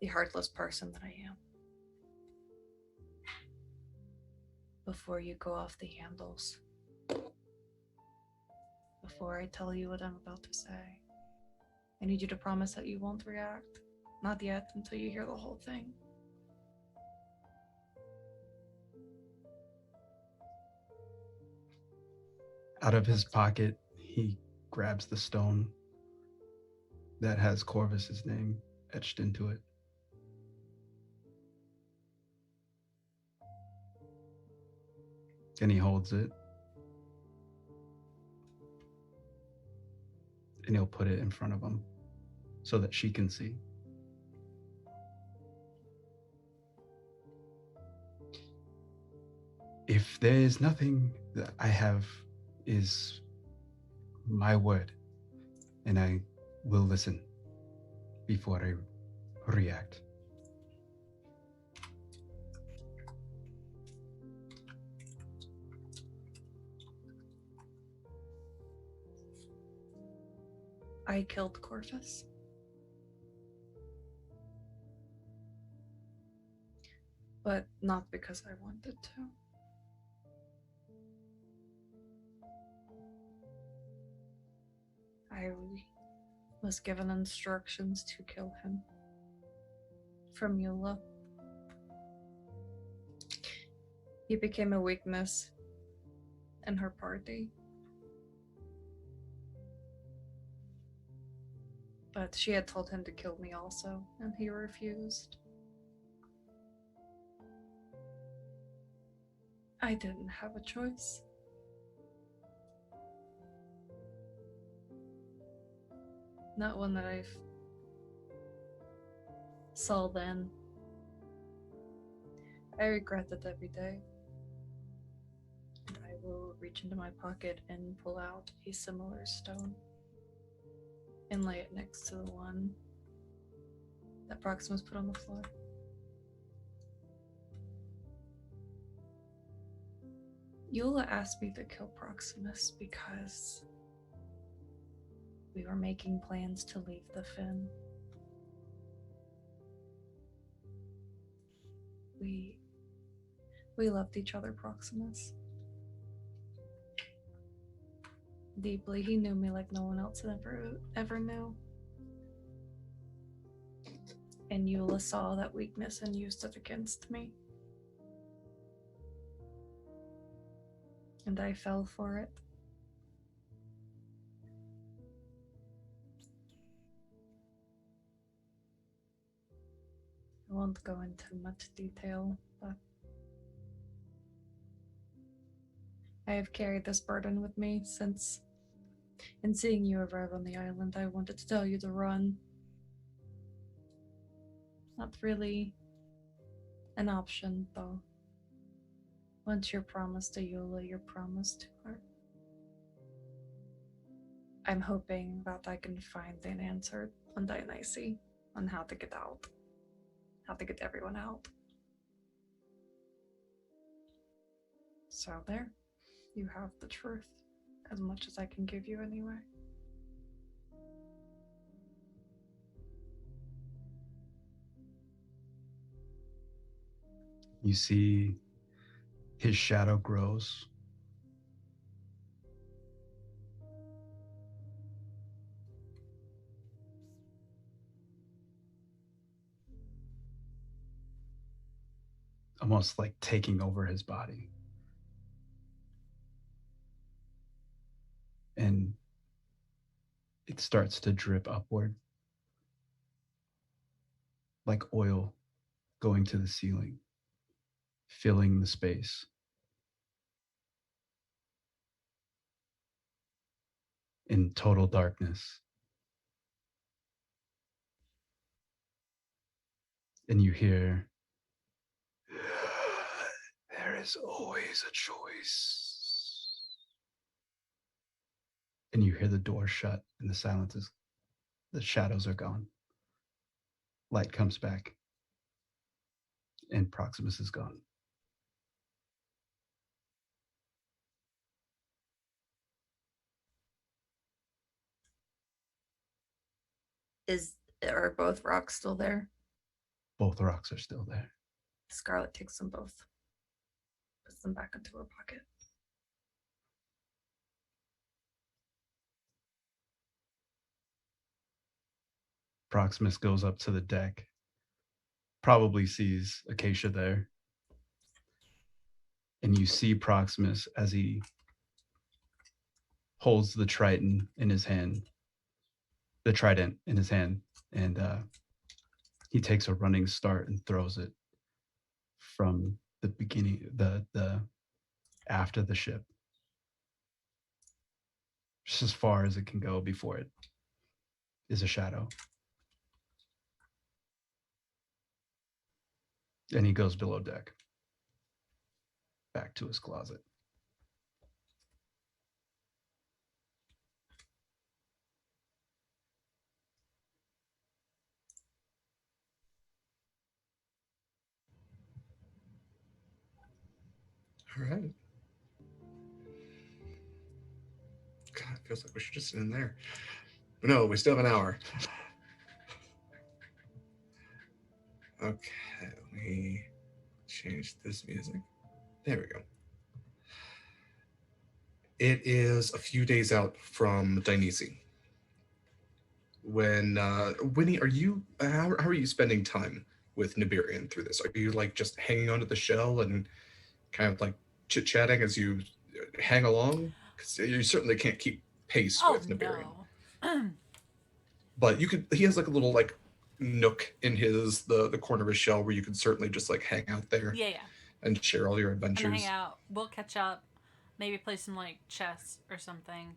the heartless person that I am. Before you go off the handles. Before I tell you what I'm about to say. I need you to promise that you won't react. Not yet, until you hear the whole thing. Out of his pocket, he grabs the stone that has Corvus's name etched into it. And he holds it. And he'll put it in front of him so that she can see. If there is nothing that I have, is my word, and I will listen before I react. I killed Corvus. But not because I wanted to. I was given instructions to kill him from Eula. He became a weakness in her party. But she had told him to kill me also, and he refused. I didn't have a choice. Not one that I saw then. I regret it every day. And I will reach into my pocket and pull out a similar stone and lay it next to the one that Proximus put on the floor. Eula asked me to kill Proximus because we were making plans to leave the Finn. We loved each other, Proximus. Deeply, he knew me like no one else ever knew. And Eula saw that weakness and used it against me. And I fell for it. I won't go into much detail, but I have carried this burden with me since. And seeing you arrive on the island, I wanted to tell you to run. Not really an option, though. Once you're promised to Eula, you're promised to her. I'm hoping that I can find an answer on Dynisi on how to get out. How to get everyone out. So there, you have the truth. As much as I can give you anyway. You see his shadow grows. Almost like taking over his body. And it starts to drip upward like oil going to the ceiling, filling the space. In total darkness. And you hear, there is always a choice. And you hear the door shut and the silence is, the shadows are gone. Light comes back and Proximus is gone. Are both rocks still there? Both rocks are still there. Scarlett takes them both. Puts them back into her pocket. Proximus goes up to the deck, probably sees Acacia there. And you see Proximus as he holds the trident in his hand, and he takes a running start and throws it from the beginning, the aft of the ship, just as far as it can go before it is a shadow. And he goes below deck, back to his closet. All right. God, it feels like we should just sit in there. But no, we still have an hour. Okay, let me change this music. There we go. It is a few days out from Dynisi. When Wynni, how are you spending time with Neberian through this? Are you like just hanging onto the shell and kind of like chit-chatting as you hang along? Because you certainly can't keep pace with Neberian. No. But he has like a little like nook in the corner of his shell where you could certainly just like hang out there. Yeah. And share all your adventures. And hang out. We'll catch up. Maybe play some like chess or something.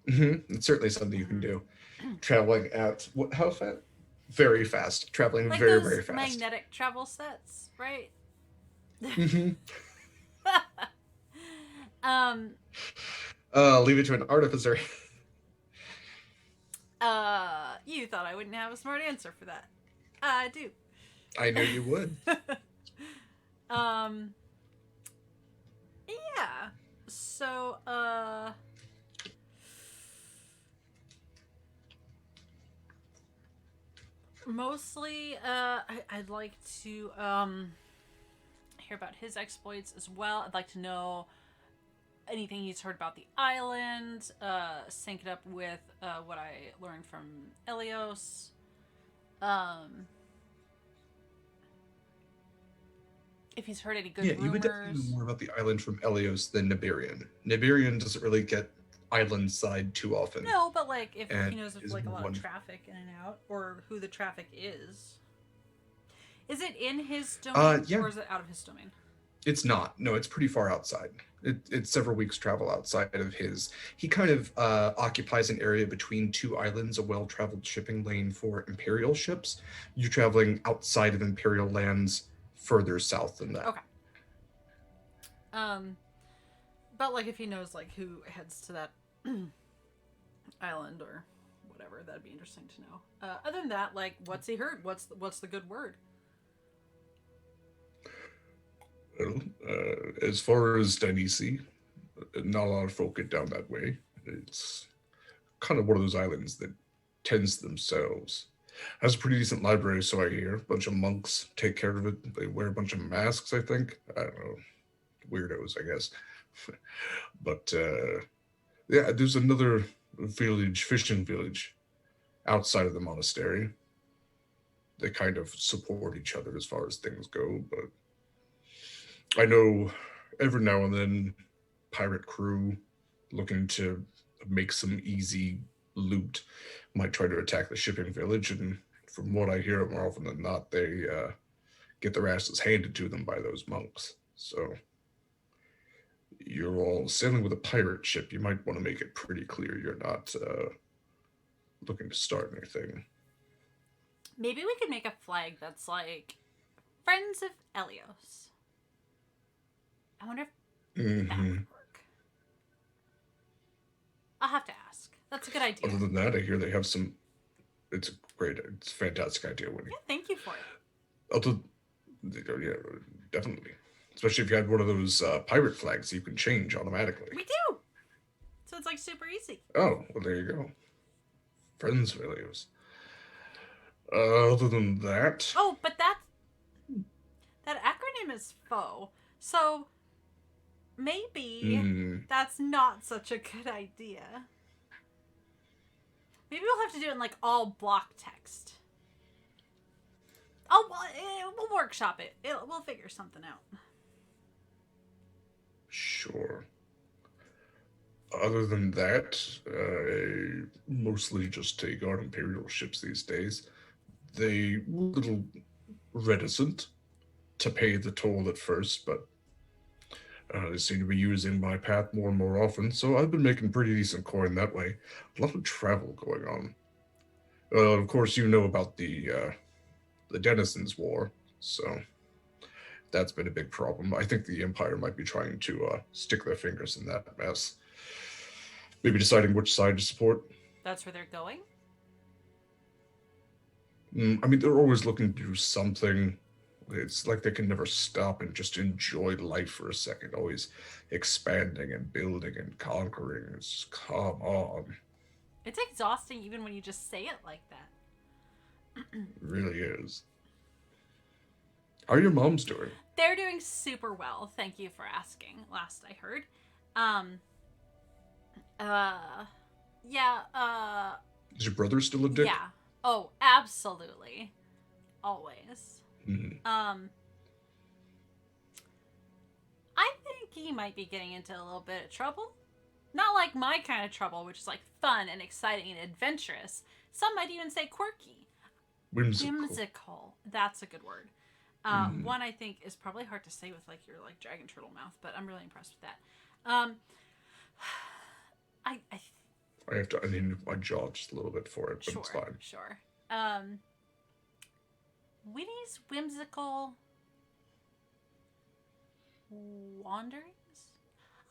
Mm-hmm. It's certainly something you can do. Traveling at how fast? Very fast. Traveling like very, those very fast. Magnetic travel sets, right? Mm-hmm. Leave it to an artificer. You thought I wouldn't have a smart answer for that. I do. I knew you would. So, mostly, I'd like to, hear about his exploits as well. I'd like to know anything he's heard about the island, sync it up with, what I learned from Elios. If he's heard any good rumors. You would definitely know more about the island from Elios than Neberian. Neberian doesn't really get island side too often. No, but like if And he knows of is like a lot one- of traffic in and out, or who the traffic is. Is it in his domain yeah. or is it out of his domain? It's not. No, it's pretty far outside. It's several weeks travel outside of his. He kind of occupies an area between two islands, a well-traveled shipping lane for Imperial ships. You're traveling outside of Imperial lands further south than that. Okay. But like if he knows like who heads to that island or whatever, that'd be interesting to know. Other than that, like what's he heard? What's the good word? Well, as far as Dynisi, not a lot of folk get down that way. It's kind of one of those islands that tends to themselves. Has a pretty decent library, so I hear. A bunch of monks take care of it. They wear a bunch of masks, I think. I don't know. Weirdos, I guess. But, yeah, there's another village, fishing village, outside of the monastery. They kind of support each other as far as things go, but I know every now and then pirate crew looking to make some easy loot might try to attack the shipping village, and from what I hear, more often than not, they get their asses handed to them by those monks. So you're all sailing with a pirate ship. You might want to make it pretty clear you're not looking to start anything. Maybe we could make a flag that's like Friends of Elios. I wonder if that would work. I'll have to ask. That's a good idea. Other than that, I hear they have some. It's a fantastic idea, Wynni. Yeah, thank you for it. Yeah, definitely. Especially if you had one of those pirate flags you can change automatically. We do. So it's like super easy. Oh, well, there you go. Friends values. Other than that. Oh, but that acronym is FOE. So maybe that's not such a good idea. Maybe we'll have to do it in like all block text. Oh, well, we'll workshop it. We'll figure something out. Sure. Other than that, I mostly just take on Imperial ships these days. They were a little reticent to pay the toll at first, but they seem to be using my path more and more often, so I've been making pretty decent coin that way. A lot of travel going on. Of course, you know about the Denizens War, so that's been a big problem. I think the Empire might be trying to stick their fingers in that mess. Maybe deciding which side to support. That's where they're going? I mean, they're always looking to do something. It's like they can never stop and just enjoy life for a second. Always expanding and building and conquering. It's just, come on. It's exhausting even when you just say it like that. It really is. How are your moms doing? They're doing super well. Thank you for asking. Last I heard. Is your brother still a dick? Yeah. Oh, absolutely. Always. Mm-hmm. I think he might be getting into a little bit of trouble. Not like my kind of trouble, which is like fun and exciting and adventurous. Some might even say quirky. Whimsical. That's a good word. One I think is probably hard to say with like your like dragon turtle mouth, but I'm really impressed with that. I have to unhinge my jaw just a little bit for it, but it's fine. Sure. Wynni's whimsical wanderings?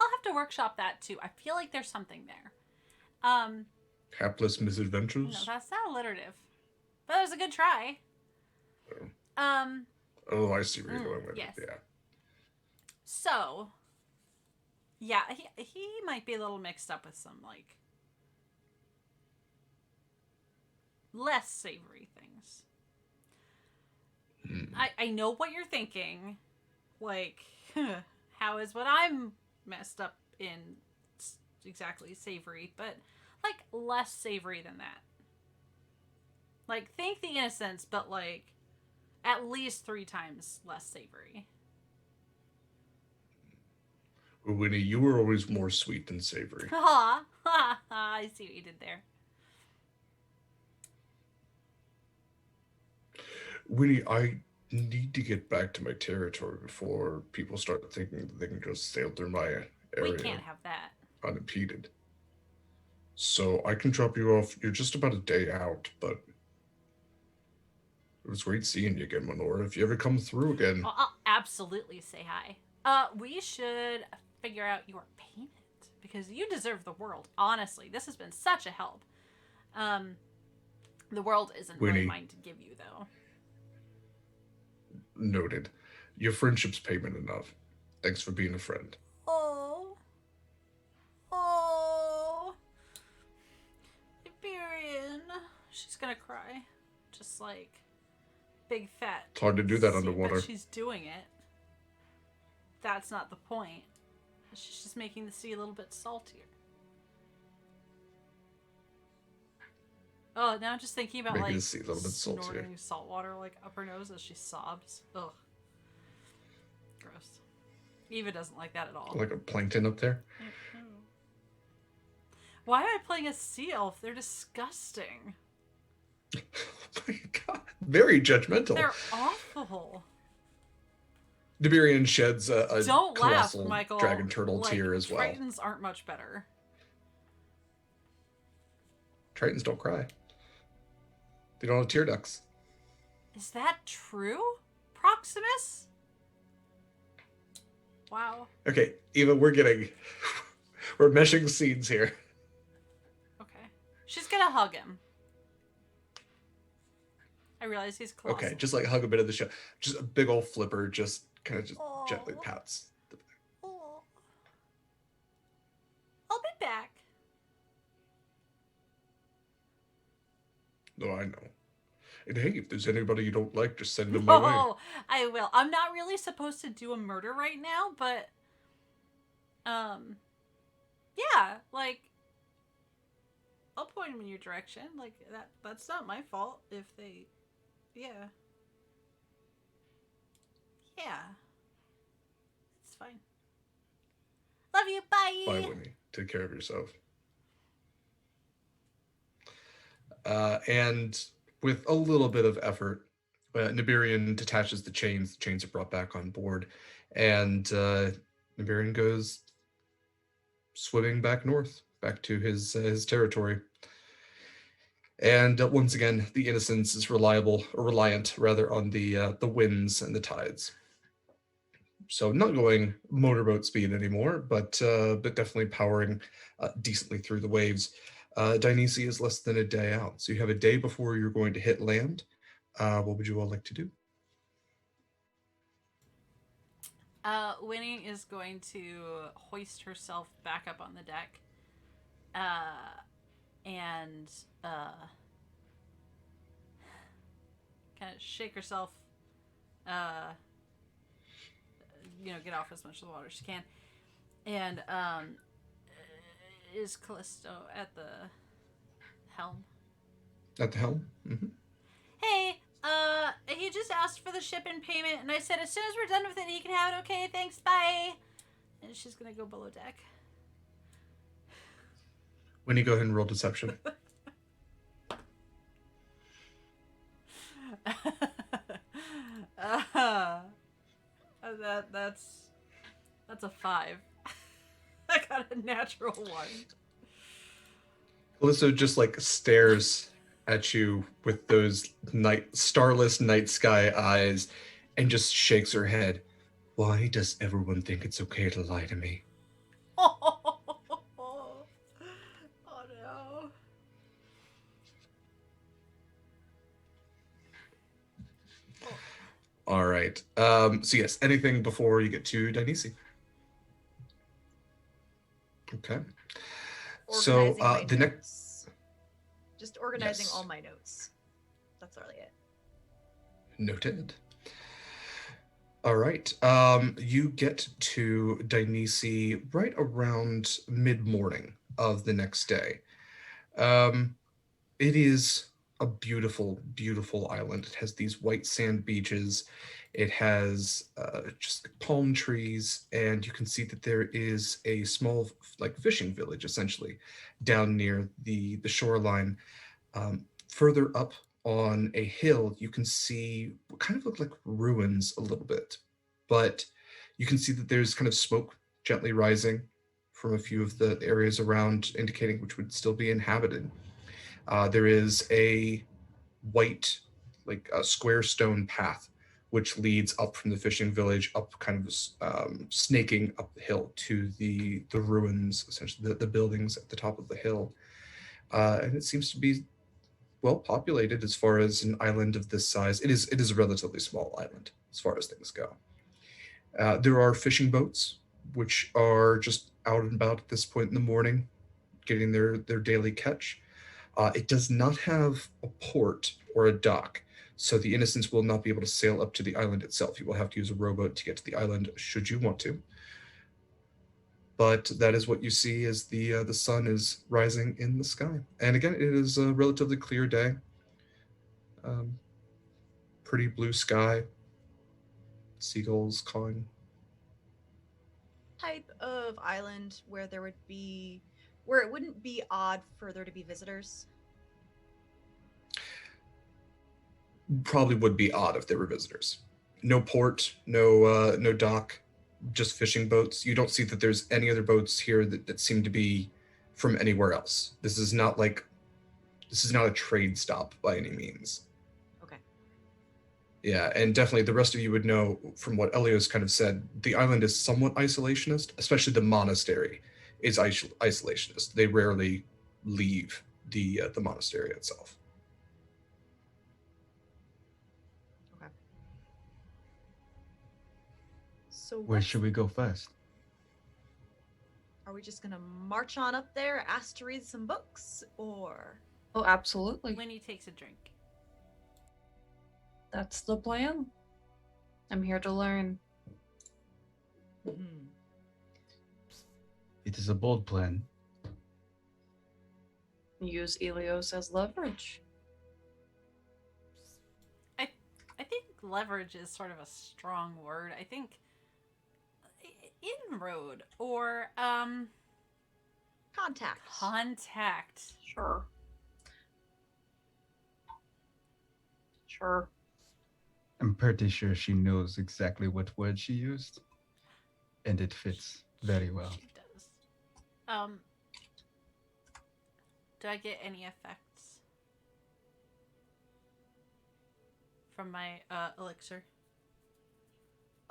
I'll have to workshop that too. I feel like there's something there. Hapless misadventures? No, that's not alliterative. But it was a good try. Oh, I see where you're going with yes. it. Yeah. So, Yeah, he might be a little mixed up with some, like, less savory things. I know what you're thinking. Like, how is what I'm messed up in exactly savory, but, like, less savory than that. Like, think The Innocents, but, like, at least 3 times less savory. Wynni, you were always more sweet than savory. Ha! Ha! I see what you did there. Wynni, I need to get back to my territory before people start thinking that they can just sail through my area. We can't have that. Unimpeded. So I can drop you off. You're just about a day out, but it was great seeing you again, Minora. If you ever come through again, I'll absolutely say hi. We should figure out your payment because you deserve the world. Honestly, this has been such a help. The world isn't really Wynni. mine to give you, though. noted. Your friendship's payment enough. Thanks for being a friend. Oh. Oh. Neberian. She's gonna cry. Just like big fat. It's hard to do that see underwater. She's doing it. That's not the point. She's just making the sea a little bit saltier. Oh, now I'm just thinking about Making like the sea a little bit saltier. snorting salt water like up her nose as she sobs. Ugh. Gross. Eva doesn't like that at all. Like a plankton up there? Why am I playing a sea elf? They're disgusting. Oh my god. Very judgmental. They're awful. Neberian sheds a Don't laugh, colossal Mikyl. dragon turtle Like, tear as well. Tritons aren't much better. Tritons don't cry. They don't have tear ducts. Is that true? Proximus? Wow. Okay, Eva, we're meshing scenes here. Okay. She's gonna hug him. I realize he's colossal. Okay, just like hug a bit of the show. Just a big old flipper, just kind of just gently pats. Oh. I'll be back. No, I know. And hey, if there's anybody you don't like, just send them my way. Oh, I will. I'm not really supposed to do a murder right now, but yeah, like I'll point them in your direction. Like that's not my fault if they yeah. It's fine. Love you, bye. Bye, Wynni. Take care of yourself. And with a little bit of effort, Neberian detaches the chains. The chains are brought back on board, and Neberian goes swimming back north, back to his territory. And once again, the Innocence is reliant rather on the winds and the tides. So not going motorboat speed anymore, but definitely powering decently through the waves. Dynisi is less than a day out, so you have a day before you're going to hit land. What would you all like to do? Wynni is going to hoist herself back up on the deck, and kind of shake herself, get off as much of the water as she can, and is Callisto at the helm? At the helm? Mm-hmm. Hey, he just asked for the ship in payment, and I said as soon as we're done with it, he can have it. Okay, thanks, bye. And she's gonna go below deck. When you go ahead and roll deception. That's a 5. I got a natural 1. Callisto just like stares at you with those starless night sky eyes and just shakes her head. Why does everyone think it's okay to lie to me? Oh no. All right. So yes, anything before you get to Dynisi? Okay. So Organizing my the next. notes. Just organizing Yes. all my notes. That's really it. Noted. All right. You get to Dynisi right around mid-morning of the next day. It is a beautiful, beautiful island. It has these white sand beaches. It has just palm trees, and you can see that there is a small, like, fishing village, essentially, down near the shoreline. Further up on a hill, you can see what kind of look like ruins a little bit, but you can see that there's kind of smoke gently rising from a few of the areas around, indicating which would still be inhabited. There is a white, like a square stone path, which leads up from the fishing village, up kind of snaking up the hill to the ruins, essentially the buildings at the top of the hill. And it seems to be well populated as far as an island of this size. It is a relatively small island as far as things go. There are fishing boats, which are just out and about at this point in the morning, getting their daily catch. It does not have a port or a dock, so the Innocents will not be able to sail up to the island itself. You will have to use a rowboat to get to the island should you want to. But that is what you see as the sun is rising in the sky. And again, it is a relatively clear day. Pretty blue sky. Seagulls cawing. Type of island where it wouldn't be odd for there to be visitors. Probably would be odd if there were visitors. No port, no dock, just fishing boats. You don't see that there's any other boats here that seem to be from anywhere else. This is not a trade stop by any means. Okay. Yeah, and definitely the rest of you would know from what Elios kind of said, the island is somewhat isolationist, especially the monastery is isolationist. They rarely leave the monastery itself. Okay. So Where should we go first? Are we just gonna march on up there, ask to read some books, or? Oh, absolutely. Wynni takes a drink. That's the plan. I'm here to learn. Mm-hmm. It is a bold plan. Use Elios as leverage. I think leverage is sort of a strong word. I think inroad or contact. Sure. I'm pretty sure she knows exactly what word she used, and it fits very well. She does. Do I get any effects from my elixir?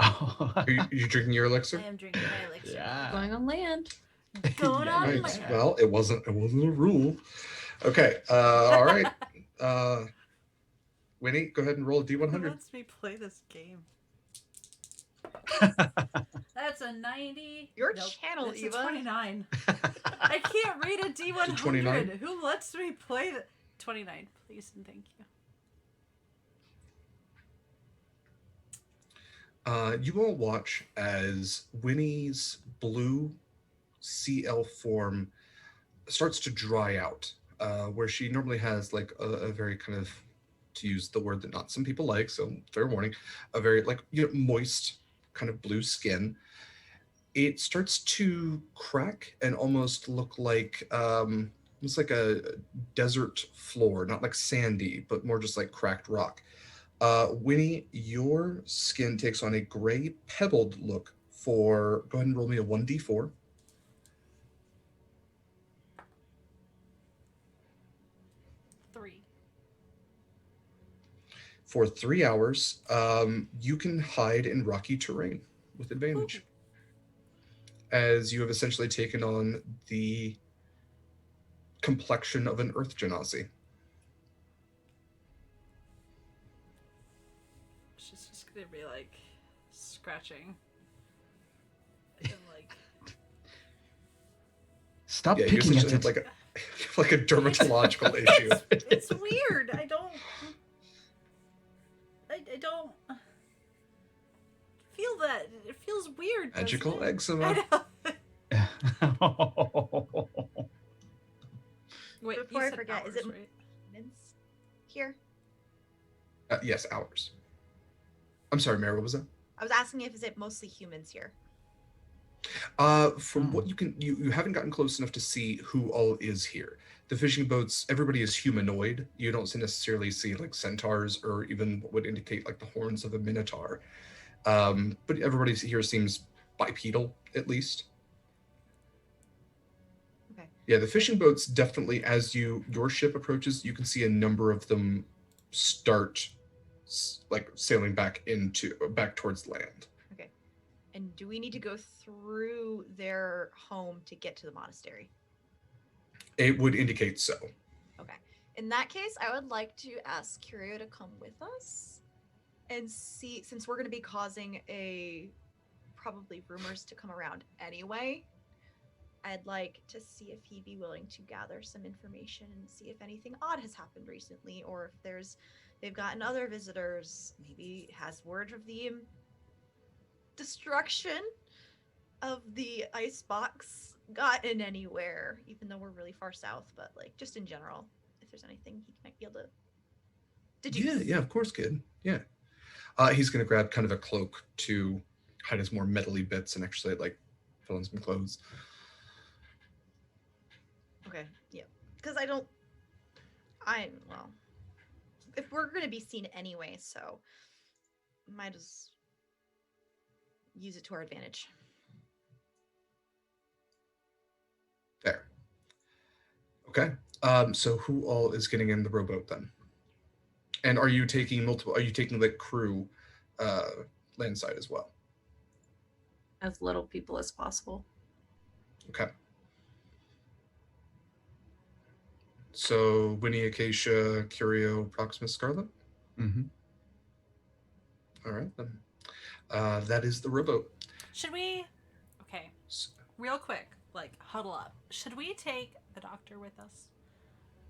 Are you drinking your elixir? I am drinking my elixir. Yeah. Going on land. Going on Right. land. Well, it wasn't a rule. Okay. All right. Wynni, go ahead and roll a Who D100. lets me play this game? That's a 90. Your Nope, channel, it's Eva. a 29. I can't read a D100. 29? Who lets me play the 29? Please and thank you. You all watch as Wynni's blue CL form starts to dry out, where she normally has like a very kind of, to use the word that not some people like, so fair warning, a very like moist kind of blue skin. It starts to crack and almost look like almost like a desert floor, not like sandy, but more just like cracked rock. Wynni, your skin takes on a gray pebbled look for, go ahead and roll me a 1d4. 3. For 3 hours, you can hide in rocky terrain with advantage. Ooh. As you have essentially taken on the complexion of an earth genasi. She's just gonna be like scratching and like Stop you picking at essentially it. have like a dermatological issue. It's weird. I don't feel that. It feels weird. doesn't Magical it? eczema. I know. Wait, Before you I said forget, is it hours, right? humans here? Yes, hours. I'm sorry, Mary, what was that? I was asking if is it mostly humans here? From what you haven't gotten close enough to see who all is here. The fishing boats, everybody is humanoid. You don't necessarily see like centaurs or even what would indicate like the horns of a minotaur. But everybody here seems bipedal, at least. Okay. Yeah, the fishing boats definitely, as your ship approaches, you can see a number of them start like sailing back towards land. Okay. And do we need to go through their home to get to the monastery? It would indicate so. Okay. In that case, I would like to ask Curio to come with us and see, since we're going to be causing probably rumors to come around anyway, I'd like to see if he'd be willing to gather some information and see if anything odd has happened recently, or if they've gotten other visitors, maybe has word of the destruction of the icebox gotten anywhere, even though we're really far south, but like just in general, if there's anything he might be able to deduce. Yeah, of course, kid. Yeah. He's gonna grab kind of a cloak to hide his more metally bits and actually like fill in some clothes. Okay, yeah. Because if we're gonna be seen anyway, so might as use it to our advantage. There. Okay. So who all is getting in the rowboat then? And are you taking the crew landside as well? As little people as possible. Okay. So Wynni, Acacia, Curio, Proximus, Scarlett? Mm-hmm. All right then. That is the rowboat. Should we? Okay. Real quick, like huddle up. Should we take the doctor with us?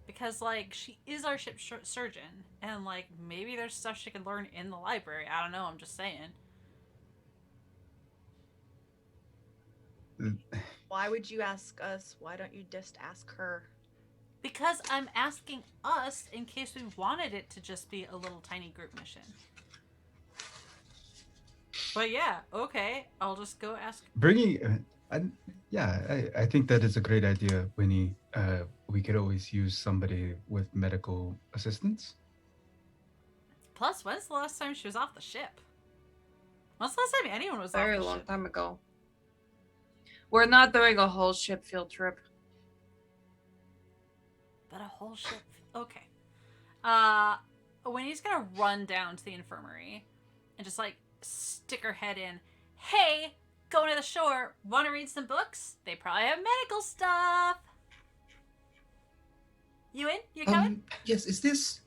Because like she is our ship surgeon, and like maybe there's stuff she can learn in the library. I don't know. I'm just saying. Why would you ask us? Why don't you just ask her? Because I'm asking us in case we wanted it to just be a little tiny group mission. But yeah, okay. I'll just go ask. I think that is a great idea, Wynni. We could always use somebody with medical assistance. Plus, when's the last time she was off the ship? When's the last time anyone was Very off the long ship? time ago. We're not doing a whole ship field trip. But a whole ship. Okay. Winnie's gonna run down to the infirmary and just like stick her head in. Hey, going to the shore. Want to read some books? They probably have medical stuff. You in? You coming? Yes. Is this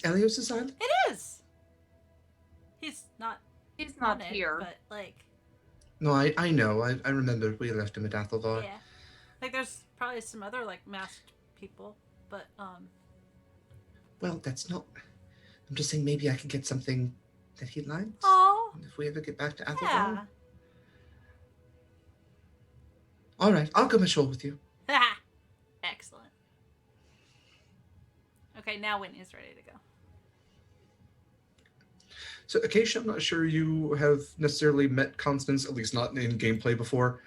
Elios's island? It is. He's not. He's not on it, here. but like. No, I know. I remember we left him at Athelvar. Yeah. Like there's probably some other like masked people, but Well, that's not. I'm just saying maybe I could get something that he likes. Oh. If we ever get back to Athelvar. Yeah. All right, I'll come ashore with you. Excellent. Okay, now Whitney's ready to go. So Acacia, I'm not sure you have necessarily met Constance, at least not in gameplay before.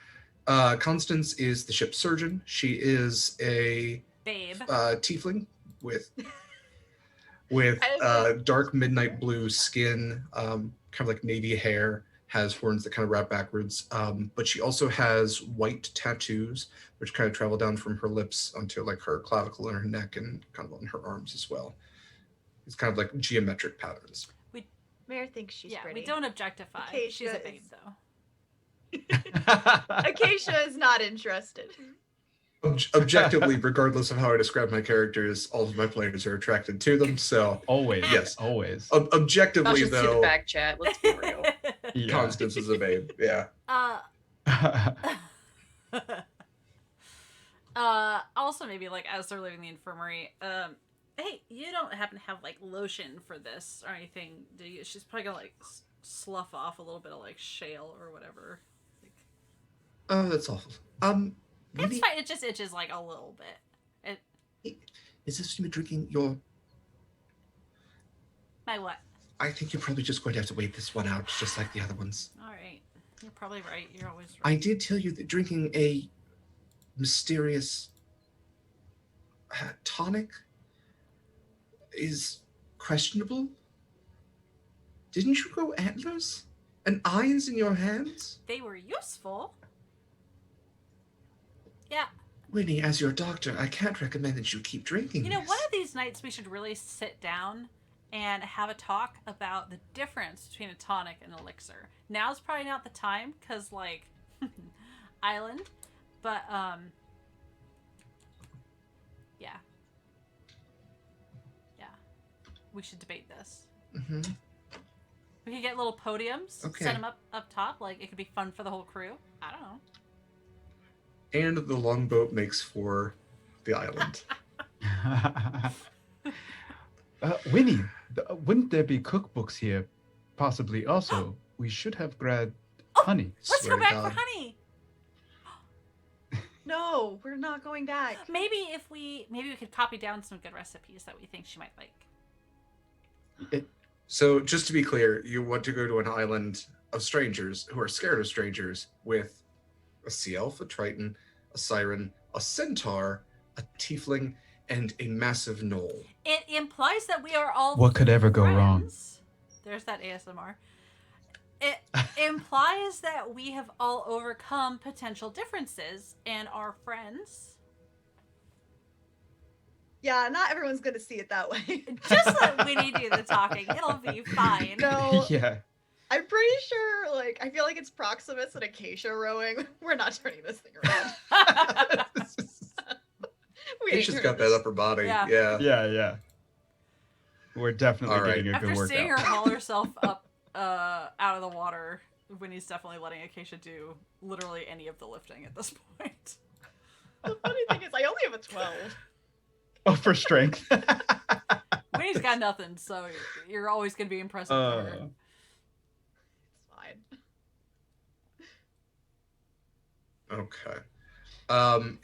Constance is the ship's surgeon. She is a Babe. Tiefling with dark midnight blue skin, kind of like navy hair, has horns that kind of wrap backwards. But she also has white tattoos, which kind of travel down from her lips onto like her clavicle and her neck and kind of on her arms as well. It's kind of like geometric patterns. Mayor thinks she's pretty. We don't objectify. Acacia She's a babe, though. Acacia is not interested. Objectively, regardless of how I describe my characters, all of my players are attracted to them. So always, yes, always. Objectively, See the though, back chat. Let's be real. Constance is a babe. Yeah. Also maybe like as they're leaving the infirmary, hey, you don't happen to have like lotion for this or anything, do you? She's probably gonna like slough off a little bit of like shale or whatever. Like, Oh, that's awful. it's fine. It just itches like a little bit. Is this you drinking your? My what? I think you're probably just going to have to wait this one out, just like the other ones. All right, you're probably right. You're always right. I did tell you that drinking a mysterious tonic is questionable. Didn't you grow antlers and eyes in your hands? They were useful. Yeah. Wynni, as your doctor, I can't recommend that you keep drinking. You know, this. one of these nights we should really sit down and have a talk about the difference between a tonic and elixir. Now's probably not the time because, like, island, but yeah, we should debate this. Mm-hmm. We could get little podiums, Okay. set them up top. Like, it could be fun for the whole crew. I don't know. And the longboat makes for the island. Wynni, wouldn't there be cookbooks here? Possibly also. We should have grabbed honey. Let's Swear go to back God. for honey. No, we're not going back. Maybe we could copy down some good recipes that we think she might like. So, just to be clear, you want to go to an island of strangers who are scared of strangers with a sea elf, a triton, a siren, a centaur, a tiefling, and a massive gnoll. It implies that we are all What could ever go wrong? friends. There's that ASMR. It implies that we have all overcome potential differences and are friends. Yeah, not everyone's gonna see it that way. Just let Wynni do the talking. It'll be fine. No, Yeah. I'm pretty sure, like, I feel like it's Proximus and Acacia rowing. We're not turning this thing around. We ain't She's turning got that this- upper body. Yeah. Yeah. We're definitely All right. getting a After good seeing her workout. haul herself up out of the water, Wynni's definitely letting Acacia do literally any of the lifting at this point. The funny thing is, I only have a 12. Oh, for strength. Wynni's got nothing, so you're always going to be impressive for her. It's fine. Okay.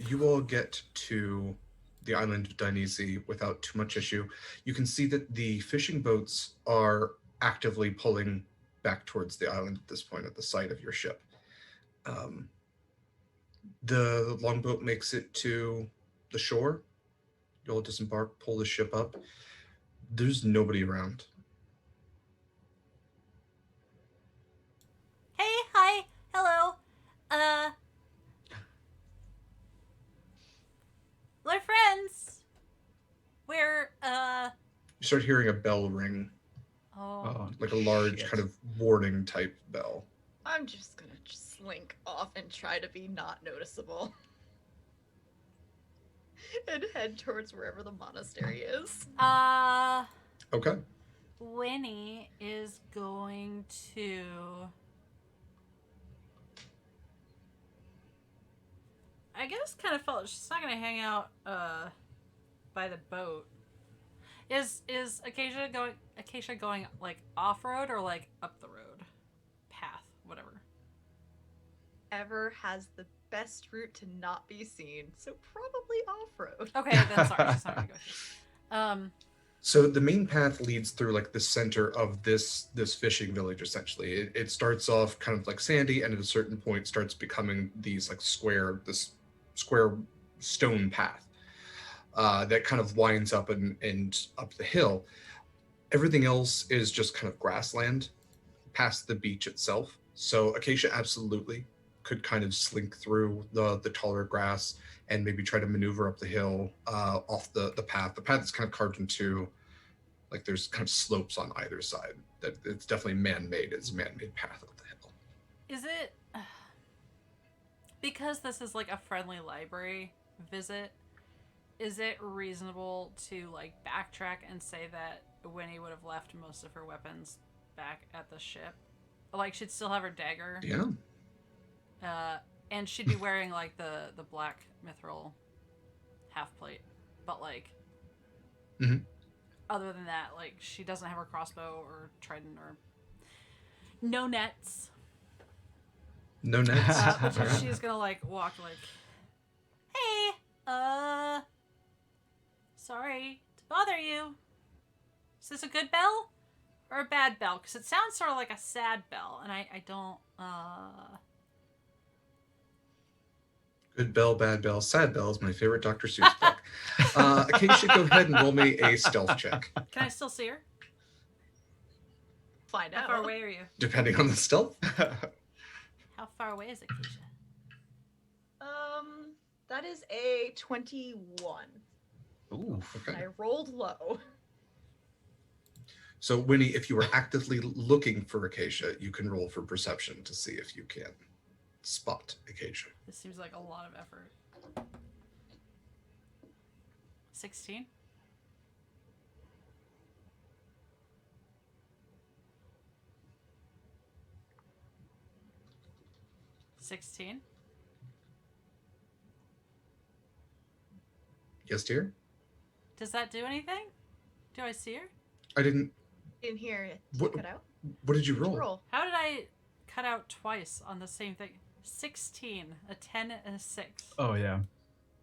You all get to the island of Dynisi without too much issue. You can see that the fishing boats are actively pulling back towards the island at this point at the site of your ship. The longboat makes it to the shore. You'll disembark, pull the ship up. There's nobody around. Hey, hi, hello. We're friends. We're, You start hearing a bell ring, Oh, like a large shit. kind of warning type bell. I'm just gonna slink off and try to be not noticeable. And head towards wherever the monastery is. Okay. Wynni is going to... I guess kind of felt she's not going to hang out by the boat. Is Acacia going like off-road or like up the road? Path, whatever. Ever has the best route to not be seen, so probably off-road. Okay, then sorry, she's not going to go. So the main path leads through like the center of this fishing village. Essentially, it starts off kind of like sandy, and at a certain point starts becoming these like square stone path that kind of winds up and up the hill. Everything else is just kind of grassland past the beach itself. So Acacia absolutely could kind of slink through the taller grass and maybe try to maneuver up the hill off the path. The path is kind of carved into, like, there's kind of slopes on either side. That it's definitely man-made. It's a man-made path up the hill. Is it... Because this is like a friendly library visit, is it reasonable to like backtrack and say that Wynni would have left most of her weapons back at the ship? Like, she'd still have her dagger. Yeah. And she'd be wearing like the black mithril half plate. But like, Mhm. other than that, like, she doesn't have her crossbow or trident or no nets. No nets. But she's gonna like walk like, hey, sorry to bother you. Is this a good bell or a bad bell? Because it sounds sort of like a sad bell, and I don't, Good bell, bad bell, sad bell is my favorite Dr. Seuss book. Acacia, go ahead and roll me a stealth check. Can I still see her? Find How out. far away are you? Depending on the stealth. How far away is Acacia? That is a 21. Ooh. Okay. I rolled low. So, Wynni, if you are actively looking for Acacia, you can roll for perception to see if you can spot Acacia. This seems like a lot of effort. 16? Yes, dear? Does that do anything? Do I see her? I didn't. In here, did you What- cut out? What did you What'd roll? How did I cut out twice on the same thing? 16, a 10, and a 6 Oh yeah.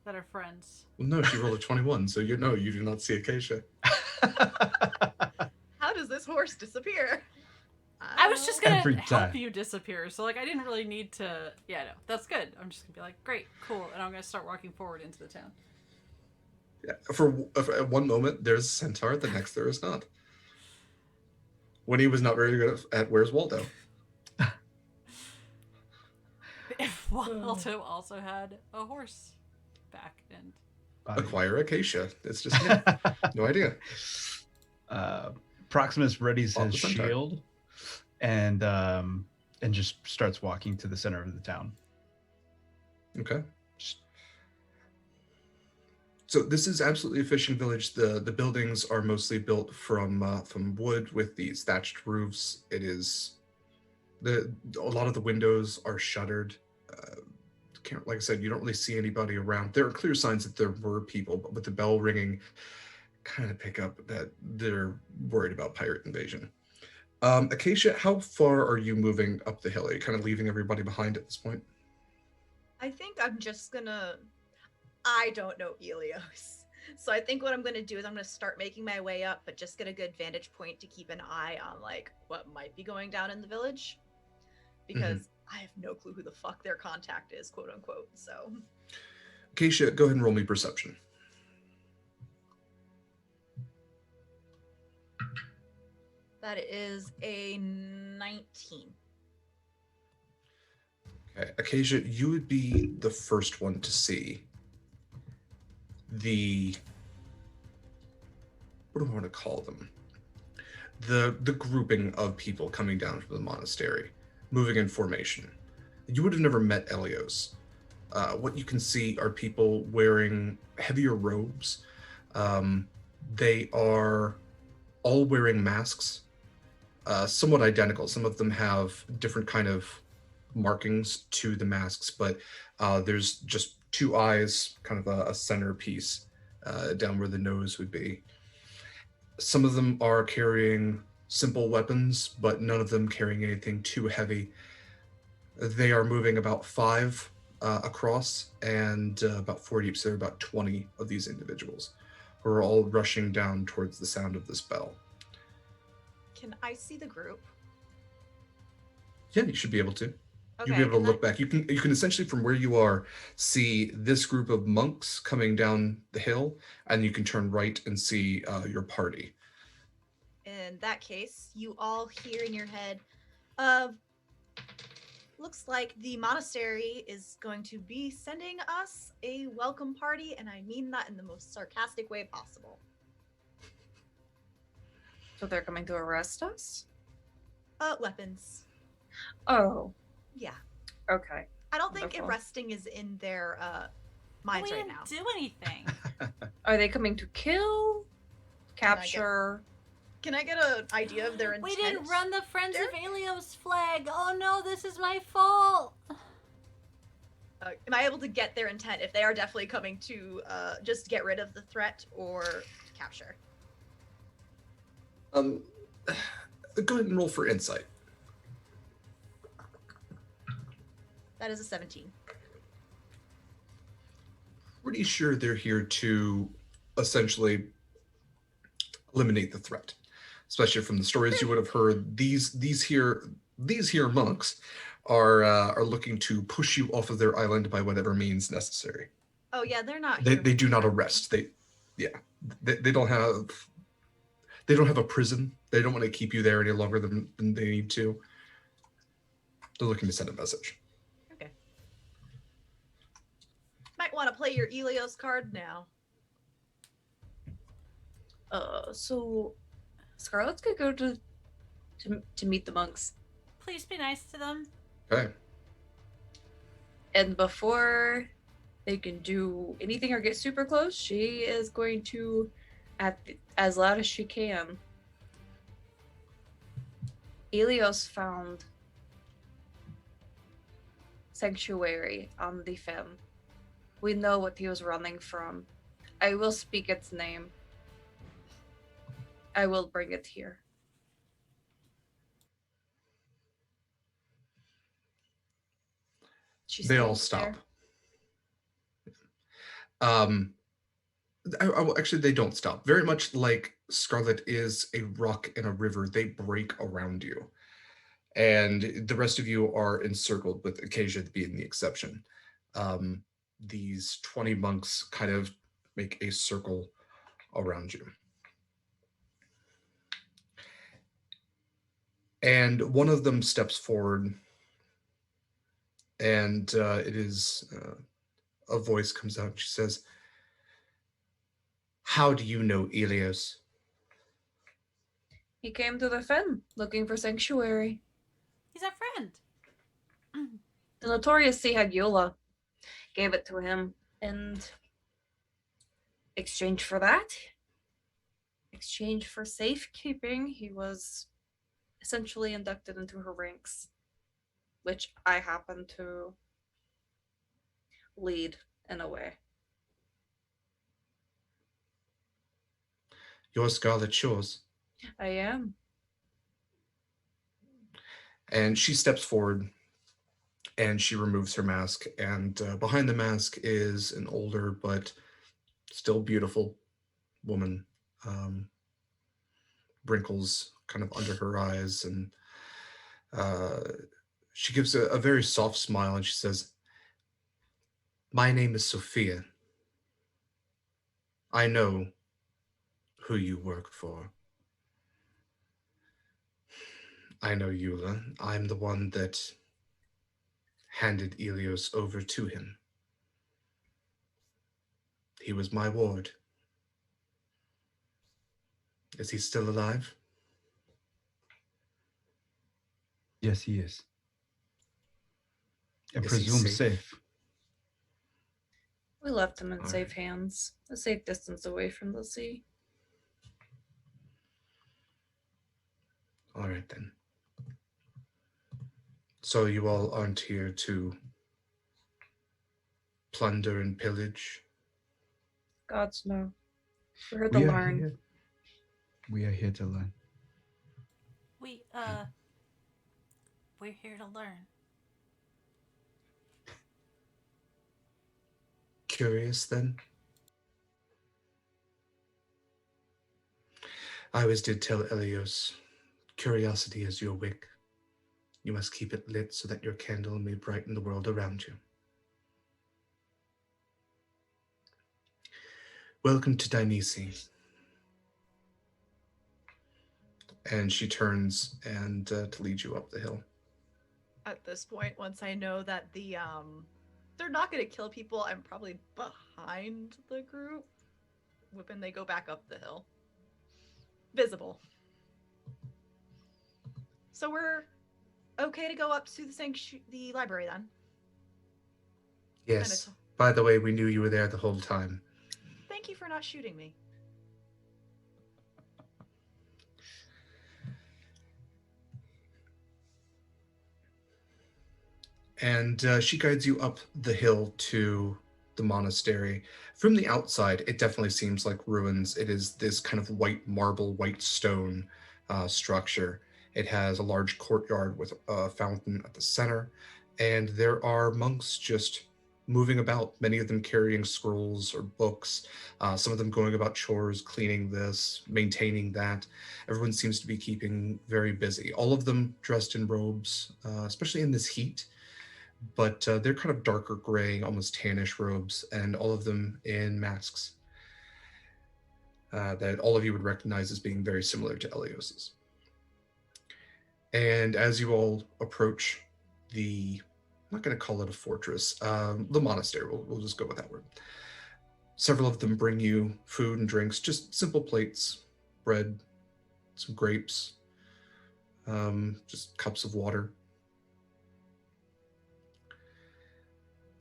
that are friends. Well, no, she rolled a 21, so you know you do not see Acacia. How does this horse disappear? I was just gonna Every help time. you disappear, so like I didn't really need to. Yeah, no, that's good. I'm just gonna be like, great, cool, and I'm gonna start walking forward into the town. Yeah, for at one moment, there's a centaur, the next there is not. When he was not very good at Where's Waldo. If Waldo also had a horse back and Acquire Acacia. It's just no idea. Proximus readies Oh, his the centaur. shield and just starts walking to the center of the town. Okay. So this is absolutely a fishing village. The buildings are mostly built from wood with these thatched roofs. It is a lot of the windows are shuttered. Like I said, you don't really see anybody around. There are clear signs that there were people, but with the bell ringing, kind of pick up that they're worried about pirate invasion. Acacia, how far are you moving up the hill? Are you kind of leaving everybody behind at this point? I think I'm just gonna. I don't know Elios. So I think what I'm gonna do is I'm gonna start making my way up, but just get a good vantage point to keep an eye on like what might be going down in the village. Because I have no clue who the fuck their contact is, quote unquote. So Acacia, go ahead and roll me perception. that is a 19. Okay, Acacia, you would be the first one to see what do I want to call them? The grouping of people coming down from the monastery, moving in formation. You would have never met Elios. What you can see are people wearing heavier robes. They are all wearing masks, somewhat identical. Some of them have different kind of markings to the masks, but there's just two eyes, kind of a centerpiece down where the nose would be. Some of them are carrying simple weapons, but none of them carrying anything too heavy. They are moving about 5 across and about 4 deep, so there are about 20 of these individuals who are all rushing down towards the sound of this bell. Can I see the group? Yeah, you should be able to. Okay, You'll be able to can look back. You can essentially, from where you are, see this group of monks coming down the hill, and you can turn right and see your party. In that case, you all hear in your head, looks like the monastery is going to be sending us a welcome party, and I mean that in the most sarcastic way possible. So they're coming to arrest us? Weapons. Oh, Yeah. okay. I don't think Wonderful. arresting is in their But minds we right didn't now. do anything. Are they coming to kill? Capture? Can I get an idea of their intent? We didn't run the Friends of Elios flag. Oh no, this is my fault. Am I able to get their intent if they are definitely coming to just get rid of the threat or to capture? Go ahead and roll for insight. That is a 17. Pretty sure they're here to essentially eliminate the threat, especially from the stories you would have heard. These here monks are looking to push you off of their island by whatever means necessary. Oh yeah, they're not. They do not arrest. They don't have a prison. They don't want to keep you there any longer than they need to. They're looking to send a message. Okay. Might want to play your Elios card now. So Scarlett's gonna go to meet the monks. Please be nice to them. Okay. And before they can do anything or get super close, she is going to, as loud as she can, Elios found sanctuary on the Fen. We know what he was running from. I will speak its name. I will bring it here. They all stop. Actually, they don't stop. Very much like Scarlett is a rock in a river, they break around you. And the rest of you are encircled, with Acacia being the exception. These 20 monks kind of make a circle around you. And one of them steps forward, and it is a voice comes out. She says, "How do you know Elios?" He came to the Fen looking for sanctuary. He's our friend. The notorious Sea Hagula gave it to him, and exchange for safekeeping, he was essentially inducted into her ranks, which I happen to lead in a way. You're Scarlett Shores. I am. And she steps forward and she removes her mask. And behind the mask is an older but still beautiful woman. Wrinkles kind of under her eyes. And she gives a very soft smile and she says, "My name is Sophia. I know who you work for. I know Eula. I'm the one that handed Elios over to him. He was my ward. Is he still alive?" Yes, he is. I Is he presume safe? safe. We left him in All safe right. hands, a safe distance away from the sea. All right, then. So you all aren't here to plunder and pillage? Gods no. We're here to learn. We are here to learn. We're here to learn. Curious, then? I always did tell Elios, curiosity is your wick. You must keep it lit so that your candle may brighten the world around you. Welcome to Dynisi. And she turns and to lead you up the hill. At this point, once I know that they're not going to kill people, I'm probably behind the group. When they go back up the hill. Visible. So we're okay to go up to the library then? Yes. By the way, we knew you were there the whole time. Thank you for not shooting me. And she guides you up the hill to the monastery. From the outside, it definitely seems like ruins. It is this kind of white marble, white stone structure. It has a large courtyard with a fountain at the center, and there are monks just moving about, many of them carrying scrolls or books, some of them going about chores, cleaning this, maintaining that. Everyone seems to be keeping very busy. All of them dressed in robes, especially in this heat, but they're kind of darker gray, almost tannish robes, and all of them in masks that all of you would recognize as being very similar to Elios's. And as you all approach the, I'm not going to call it a fortress, the monastery, we'll just go with that word. Several of them bring you food and drinks, just simple plates, bread, some grapes, just cups of water.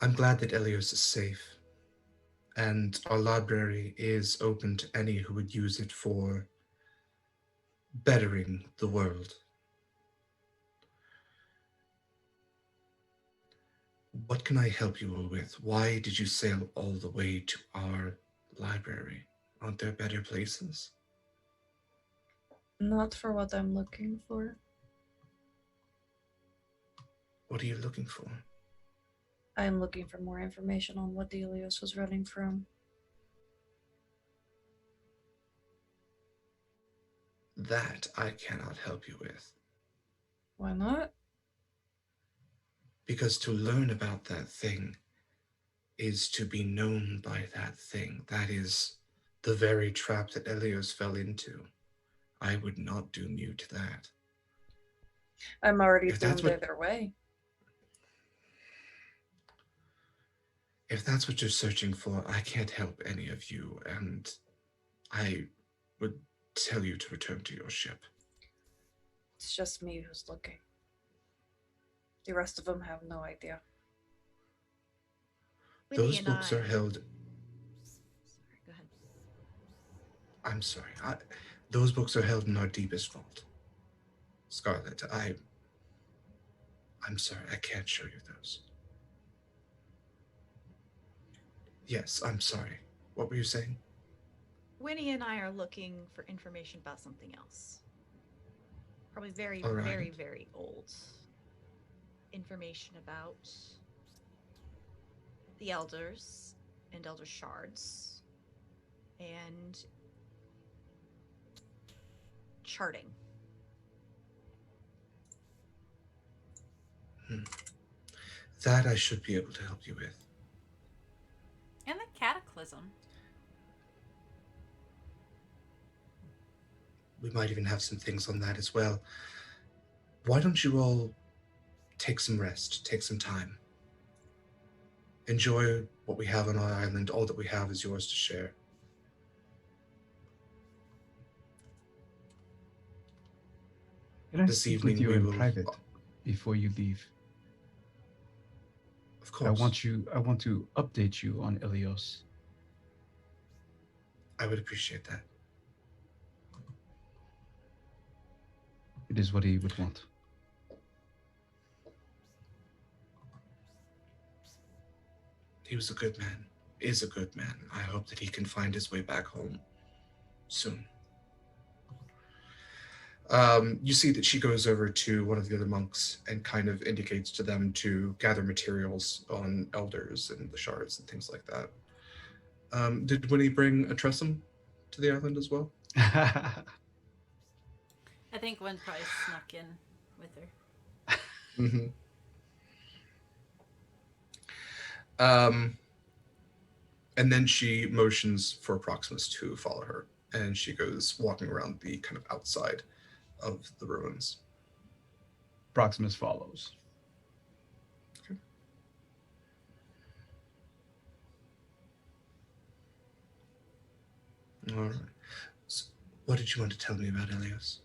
I'm glad that Elios is safe, and our library is open to any who would use it for bettering the world. What can I help you all with? Why did you sail all the way to our library? Aren't there better places? Not for what I'm looking for. What are you looking for? I'm looking for more information on what Elios was running from. That I cannot help you with. Why not? Because to learn about that thing is to be known by that thing. That is the very trap that Elios fell into. I would not doom you to that. I'm already If that's doomed what- either way. If that's what you're searching for, I can't help any of you, and I would tell you to return to your ship. It's just me who's looking. The rest of them have no idea. Those books are held. Sorry, go ahead. I'm sorry. Those books are held in our deepest vault. Scarlett, I'm sorry, I can't show you those. Yes, I'm sorry. What were you saying? Wynni and I are looking for information about something else. Probably very, All right. very, very old information about the elders and elder shards and charting. That I should be able to help you with. And the cataclysm. We might even have some things on that as well. Why don't you all take some rest, take some time. Enjoy what we have on our island. All that we have is yours to share. Can I This speak evening with you we in will- private before you leave? Of course. I want to update you on Elios. I would appreciate that. It is what he would want. He was a good man, is a good man. I hope that he can find his way back home soon. You see that she goes over to one of the other monks and kind of indicates to them to gather materials on elders and the shards and things like that. Did Wynni bring a Tressum to the island as well? I think one probably snuck in with her. Mm-hmm. And then she motions for Proximus to follow her, and she goes walking around the kind of outside of the ruins. Proximus follows. Okay. All right. So what did you want to tell me about Elios?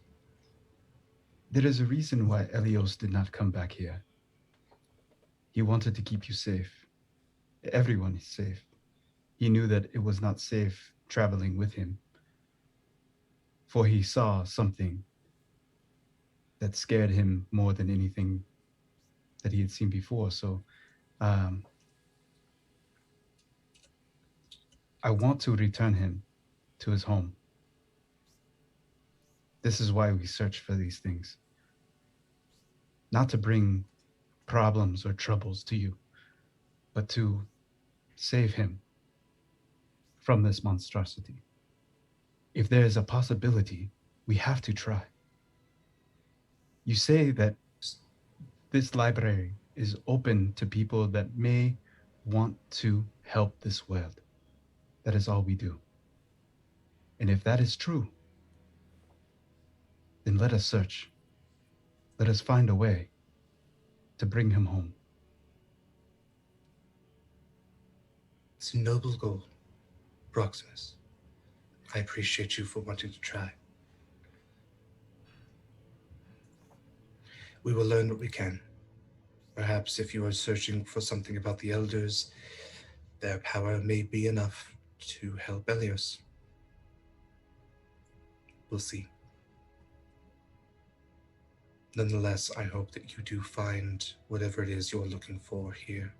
There is a reason why Elios did not come back here. He wanted to keep you safe. Everyone is safe. He knew that it was not safe traveling with him, for he saw something that scared him more than anything that he had seen before. So I want to return him to his home. This is why we search for these things. Not to bring problems or troubles to you, but to save him from this monstrosity. If there is a possibility, we have to try. You say that this library is open to people that may want to help this world. That is all we do. And if that is true, then let us search. Let us find a way to bring him home. It's a noble goal, Proximus. I appreciate you for wanting to try. We will learn what we can. Perhaps if you are searching for something about the elders, their power may be enough to help Elios. We'll see. Nonetheless, I hope that you do find whatever it is you're looking for here.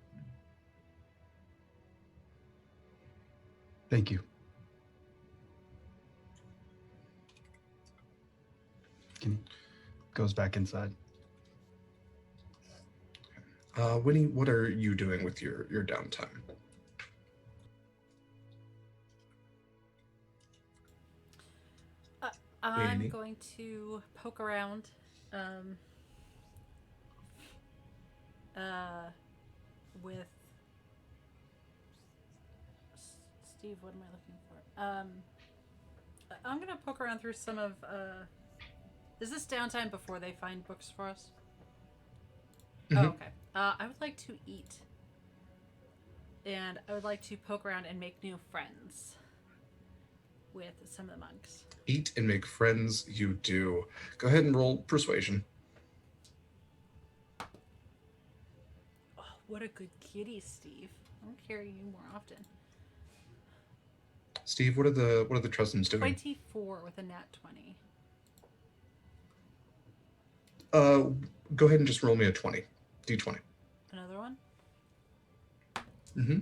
Thank you. Goes back inside. Wynni, what are you doing with your downtime? I'm Wynni? going to poke around. With Steve, what am I looking for? I'm gonna poke around through some of. Is this downtime before they find books for us? Mm-hmm. Oh, okay. I would like to eat, and I would like to poke around and make new friends with some of the monks. Eat and make friends, you do. Go ahead and roll persuasion. Oh, what a good kitty, Steve. I'll carry you more often. Steve, what are the Trustums doing? 24 with a nat 20. Go ahead and just roll me a 20. D20. Another one? Mm-hmm.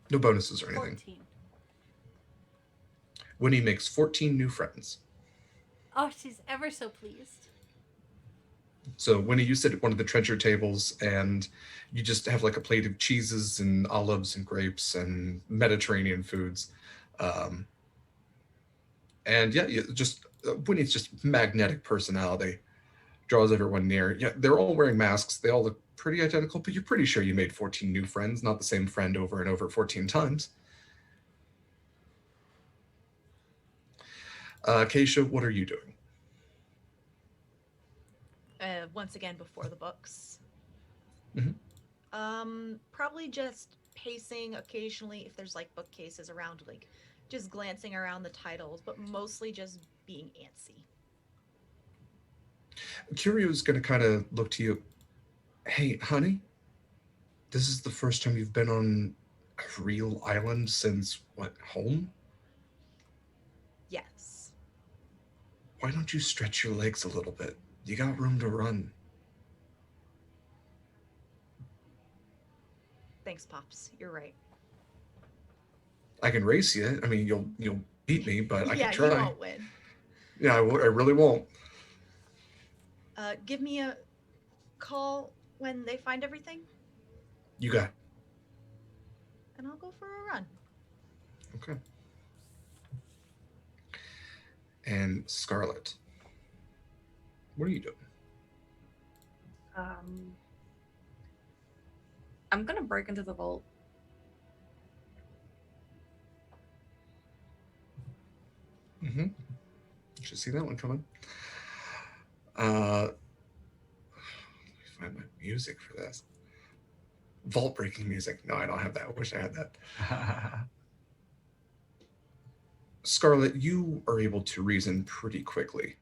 No bonuses or anything. 14. Wynni makes 14 new friends. Oh, she's ever so pleased. So Wynni, you sit at one of the treasure tables and you just have like a plate of cheeses and olives and grapes and Mediterranean foods. And yeah, Wynni's just magnetic personality. Draws everyone near. Yeah, they're all wearing masks. They all look pretty identical, but you're pretty sure you made 14 new friends, not the same friend over and over 14 times. Acacia, what are you doing? Once again, before the books. Mm-hmm. Probably just pacing occasionally if there's like bookcases around, like just glancing around the titles, but mostly just being antsy. Curio's going to kind of look to you. Hey, honey, this is the first time you've been on a real island since, what, home? Yes. Why don't you stretch your legs a little bit? You got room to run. Thanks, Pops. You're right. I can race you. I mean, you'll beat me, but I can try. Yeah, you won't win. Yeah, I really won't. Give me a call when they find everything. You got it. And I'll go for a run. Okay. And Scarlett, what are you doing? I'm gonna break into the vault. Mm-hmm. You should see that one coming. Let me find my music for this. Vault breaking music. No, I don't have that. I wish I had that. Scarlett, you are able to reason pretty quickly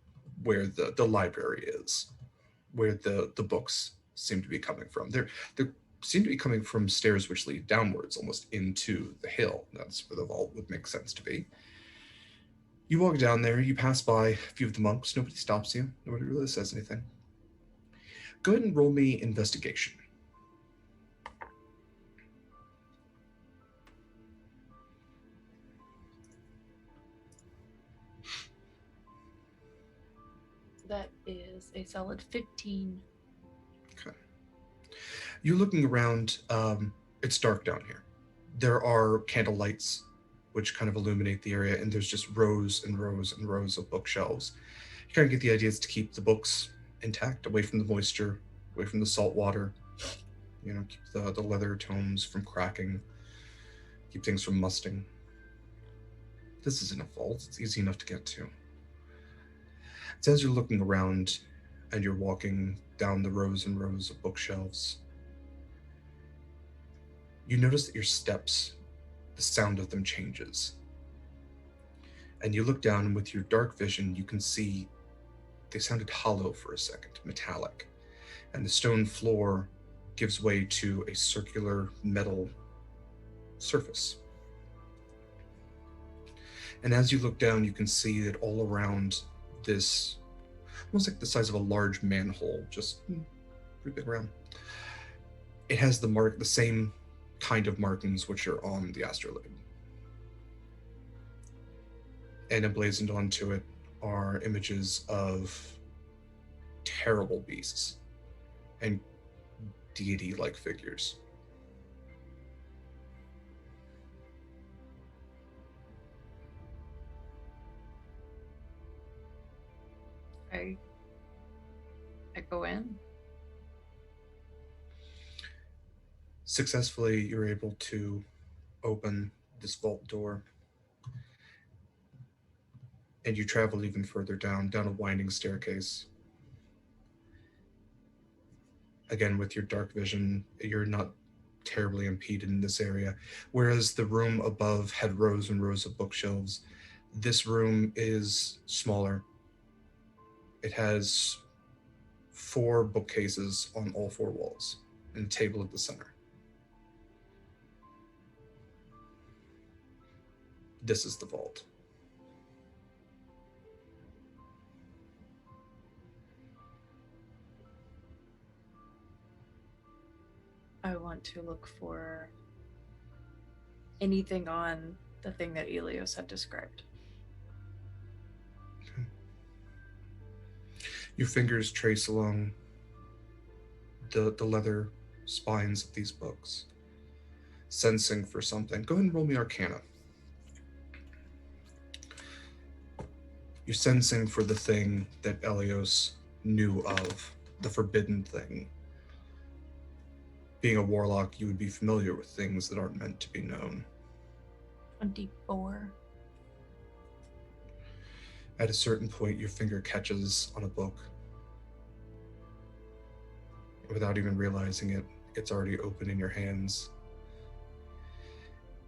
where the library is, where the books seem to be coming from. They seem to be coming from stairs which lead downwards, almost into the hill. That's where the vault would make sense to be. You walk down there, you pass by a few of the monks. Nobody stops you. Nobody really says anything. Go ahead and roll me investigation. That is a solid 15. Okay. You're looking around. It's dark down here. There are candle lights which kind of illuminate the area, and there's just rows and rows and rows of bookshelves. You kind of get the idea is to keep the books intact, away from the moisture, away from the salt water. You know, keep the leather tomes from cracking, keep things from musting. This isn't a vault. It's easy enough to get to. So as you're looking around and you're walking down the rows and rows of bookshelves, you notice that your steps, the sound of them changes. And you look down, and with your dark vision, you can see they sounded hollow for a second, metallic. And the stone floor gives way to a circular metal surface. And as you look down, you can see that all around this, almost like the size of a large manhole, just pretty big around, it has the same kind of markings which are on the astrolabe. And emblazoned onto it are images of terrible beasts and deity-like figures. I go in. Successfully, you're able to open this vault door, and you travel even further down a winding staircase. Again, with your dark vision, you're not terribly impeded in this area. Whereas the room above had rows and rows of bookshelves, this room is smaller. It has 4 bookcases on all 4 walls and a table at the center. This is the vault. I want to look for anything on the thing that Elios had described. Okay. Your fingers trace along the leather spines of these books, sensing for something. Go ahead and roll me Arcana. You're sensing for the thing that Elios knew of, the forbidden thing. Being a warlock, you would be familiar with things that aren't meant to be known. 24. At a certain point, your finger catches on a book. Without even realizing it, it's already open in your hands.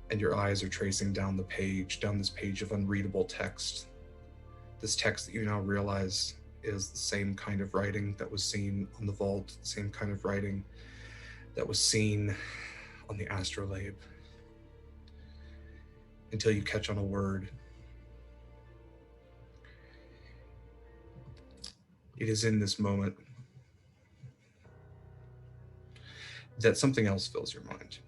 And your eyes are tracing down the page, down this page of unreadable text. This text that you now realize is the same kind of writing that was seen on the vault, the same kind of writing that was seen on the astrolabe. Until you catch on a word. It is in this moment that something else fills your mind.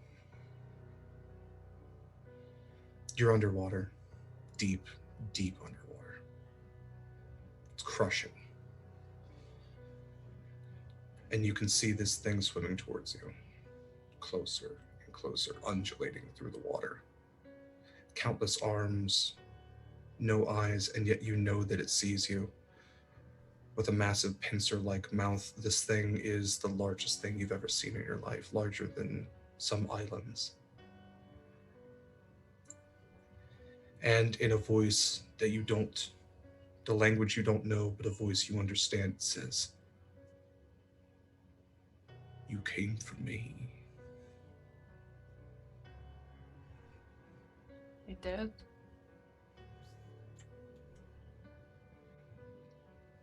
You're underwater, deep, deep underwater. It's crushing. And you can see this thing swimming towards you, closer and closer, undulating through the water. Countless arms, no eyes, and yet you know that it sees you. With a massive pincer-like mouth, this thing is the largest thing you've ever seen in your life, larger than some islands. And in a voice that you don't, the language you don't know, but a voice you understand, it says, "You came for me." I did.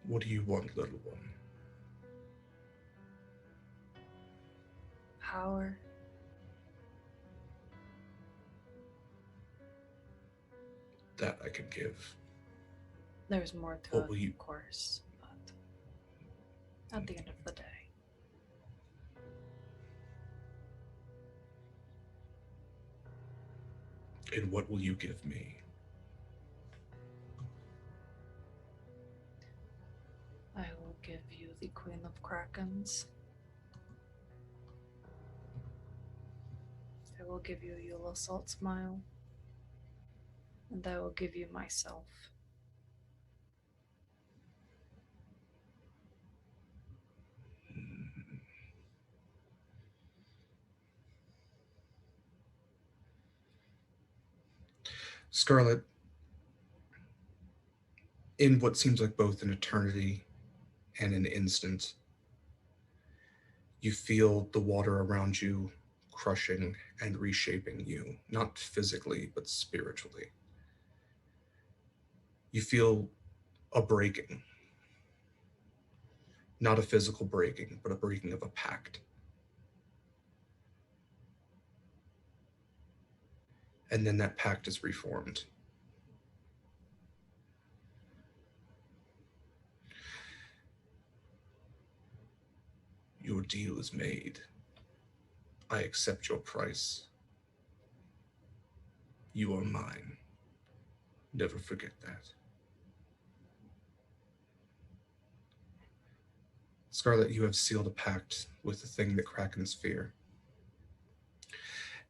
What do you want, little one? Power. That I can give. There's more to What it, will you- of course, but at the end of the day. And what will you give me? I filthy queen of krakens. I will give you Eula Salt Smile, and I will give you myself. Scarlett, in what seems like both an eternity and an instant, you feel the water around you crushing and reshaping you, not physically, but spiritually. You feel a breaking, not a physical breaking, but a breaking of a pact. And then that pact is reformed. Your deal is made. I accept your price. You are mine. Never forget that. Scarlett, you have sealed a pact with the thing that krakens fear.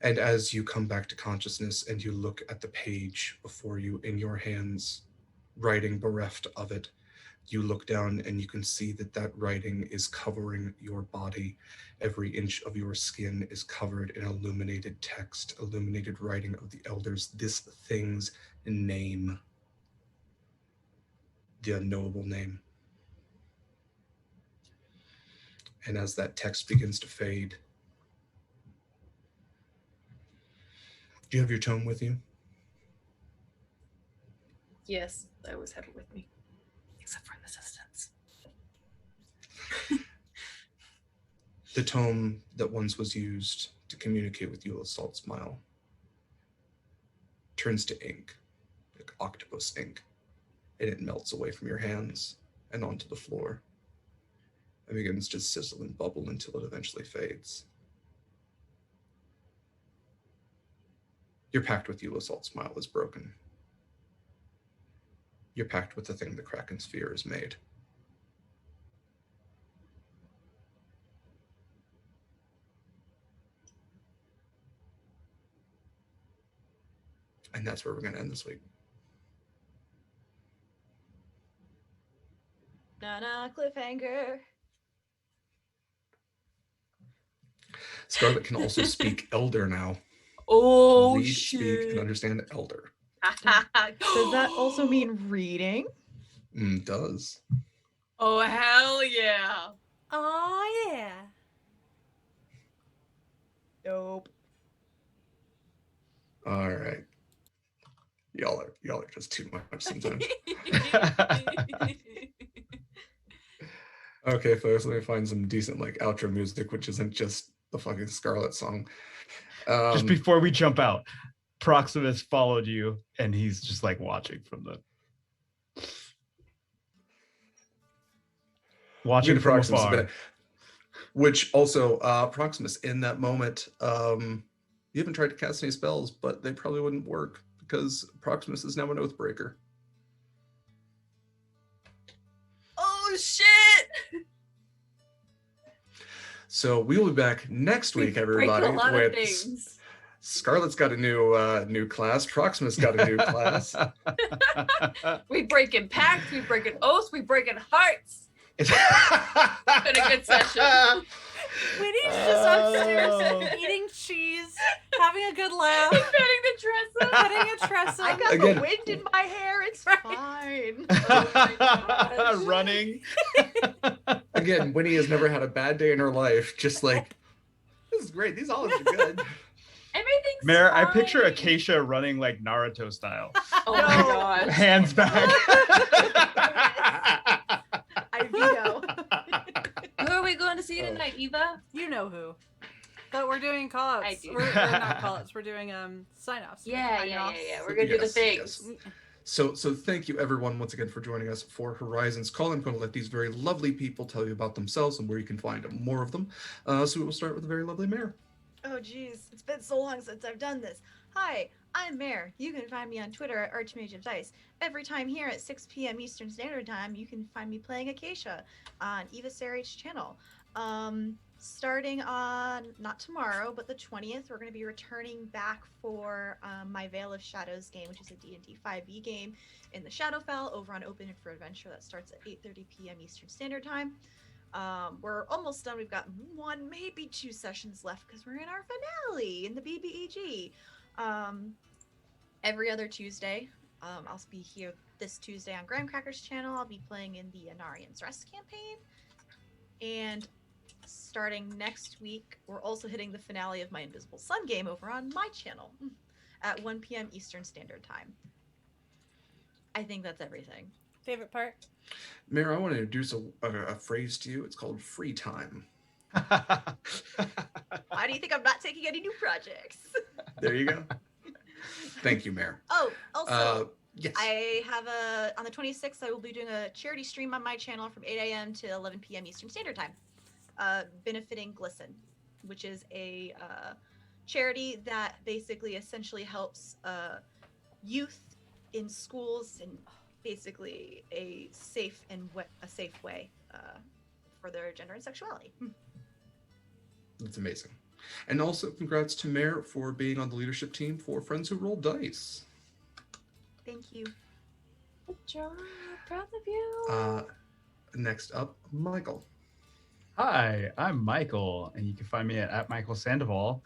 And as you come back to consciousness and you look at the page before you in your hands, writing bereft of it, you look down and you can see that that writing is covering your body. Every inch of your skin is covered in illuminated text, illuminated writing of the elders, this thing's name, the unknowable name. And as that text begins to fade, do you have your tome with you? Yes, I always have it with me. Except for an assistance. The tome that once was used to communicate with Eula Salt Smile turns to ink, like octopus ink, and it melts away from your hands and onto the floor and begins to sizzle and bubble until it eventually fades. Your pact with Eula Salt Smile is broken. Your pact with the thing the Kraken's fear is made. And that's where we're going to end this week. Cliffhanger. Scarlett can also speak Elder now. Oh, Read, shit. speak, and understand Elder. Does that also mean reading? Does. Oh, hell yeah. Oh, yeah. Nope. All right. Y'all are just too much sometimes. Okay, folks, let me find some decent outro music, which isn't just the fucking Scarlett song. Just before we jump out, Proximus followed you, and he's just watching from Proximus afar. a bit. Which also, Proximus, in that moment, you haven't tried to cast any spells, but they probably wouldn't work because Proximus is now an Oathbreaker. Oh, shit. So we'll be back next week, everybody. A lot of with things. Scarlett's got a new class. Proximus got a new class. We breaking pacts, we breaking oaths, we breaking hearts. It's been a good session. Wynni's just upstairs eating cheese, having a good laugh, petting the Tressa. petting a Tressa. I got the wind in my hair. It's fine. Oh running. Again, Wynni has never had a bad day in her life. Just this is great. These olives are good. Everything's Mare, I fine. picture Acacia running Naruto style. Oh my god. Hands back. I veto. Who are we going to see tonight, Eva? You know who. But we're doing call-outs. I do. We're not call-outs. We're doing sign-offs. Yeah. We're gonna do the things. Yes. So thank you everyone once again for joining us for Horizons Call. I'm going to let these very lovely people tell you about themselves and where you can find more of them. So we will start with the very lovely Mare. Oh geez, it's been so long since I've done this. Hi, I'm Mare. You can find me on Twitter at Archmage of Dice. Every time here at 6 p.m. Eastern Standard Time, you can find me playing Acacia on Eva Sarah's channel. Starting on, not tomorrow, but the 20th, we're going to be returning back for my Veil of Shadows game, which is a D&D 5e game in the Shadowfell over on Open for Adventure. That starts at 8:30 p.m. Eastern Standard Time. We're almost done. We've got 1, maybe 2 sessions left because we're in our finale in the BBEG. Every other Tuesday, I'll be here this Tuesday on Graham Cracker's channel. I'll be playing in the Anarian's Rest campaign. And starting next week, we're also hitting the finale of my Invisible Sun game over on my channel at 1 p.m. Eastern Standard Time. I think that's everything. Favorite part? Mare, I want to introduce a phrase to you. It's called free time. Why do you think I'm not taking any new projects? There you go. Thank you, Mare. Oh, also, yes. I have on the 26th, I will be doing a charity stream on my channel from 8 a.m. to 11 p.m. Eastern Standard Time, benefiting Glisten, which is a charity that basically essentially helps youth in schools and basically a safe way for their gender and sexuality. That's amazing. And also congrats to Mare for being on the leadership team for Friends Who Roll Dice. Thank you. Good job. Proud of you. Next up, Mikyl. Hi, I'm Mikyl, and you can find me at Mikyl Sandoval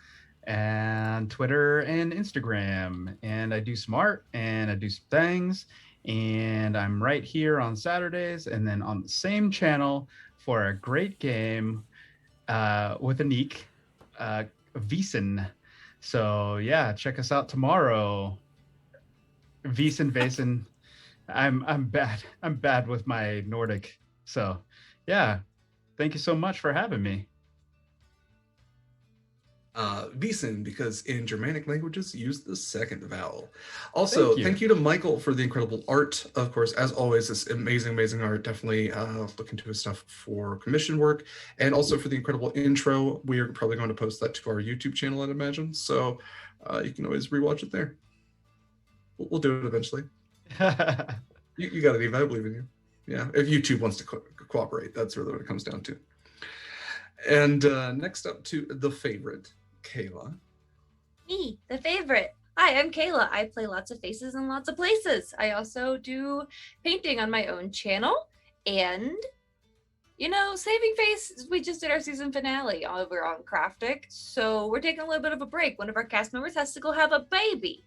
and Twitter and Instagram. And I do some art and I do some things. And I'm right here on Saturdays and then on the same channel for a great game with Anik, Wiesen. So yeah, check us out tomorrow. Wiesen. I'm bad with my Nordic. So yeah, thank you so much for having me. Wiesen, because in Germanic languages use the second vowel. Also, thank you to Mikyl for the incredible art. Of course, as always, this amazing art. Definitely look into his stuff for commission work, and also for the incredible intro. We are probably going to post that to our YouTube channel, I'd imagine. So you can always rewatch it there. We'll do it eventually. You got it, Eva. I believe in you. Yeah, if YouTube wants to cooperate, that's really what it comes down to. And next up to the favorite, Kaila. Me, the favorite. Hi, I'm Kaila. I play lots of faces in lots of places. I also do painting on my own channel. And, you know, Saving Face, we just did our season finale over on Craftic. So we're taking a little bit of a break. One of our cast members has to go have a baby.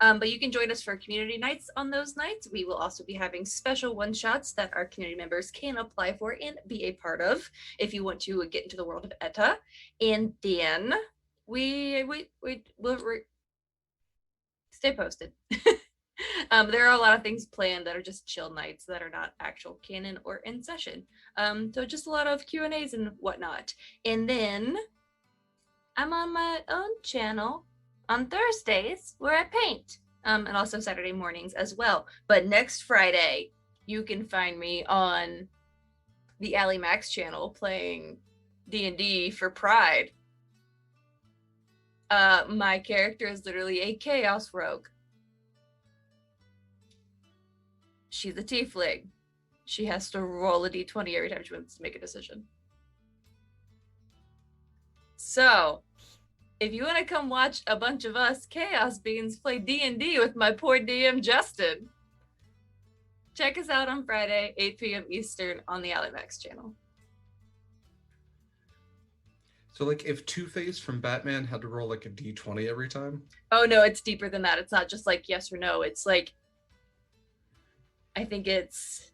But you can join us for community nights on those nights. We will also be having special one-shots that our community members can apply for and be a part of if you want to get into the world of ETA. And then we'll stay posted. There are a lot of things planned that are just chill nights that are not actual canon or in session. So just a lot of Q&As and whatnot. And then I'm on my own channel on Thursdays where I paint, and also Saturday mornings as well. But next Friday, you can find me on the Allie Max channel playing D&D for Pride. My character is literally a chaos rogue. She's a tiefling. She has to roll a d20 every time she wants to make a decision. So, if you want to come watch a bunch of us Chaos Beings play D&D with my poor DM Justin, check us out on Friday, 8 p.m. Eastern on the Alimax channel. So, like, if Two-Face from Batman had to roll like a d20 every time? Oh no, it's deeper than that. It's not just like yes or no. It's like, I think it's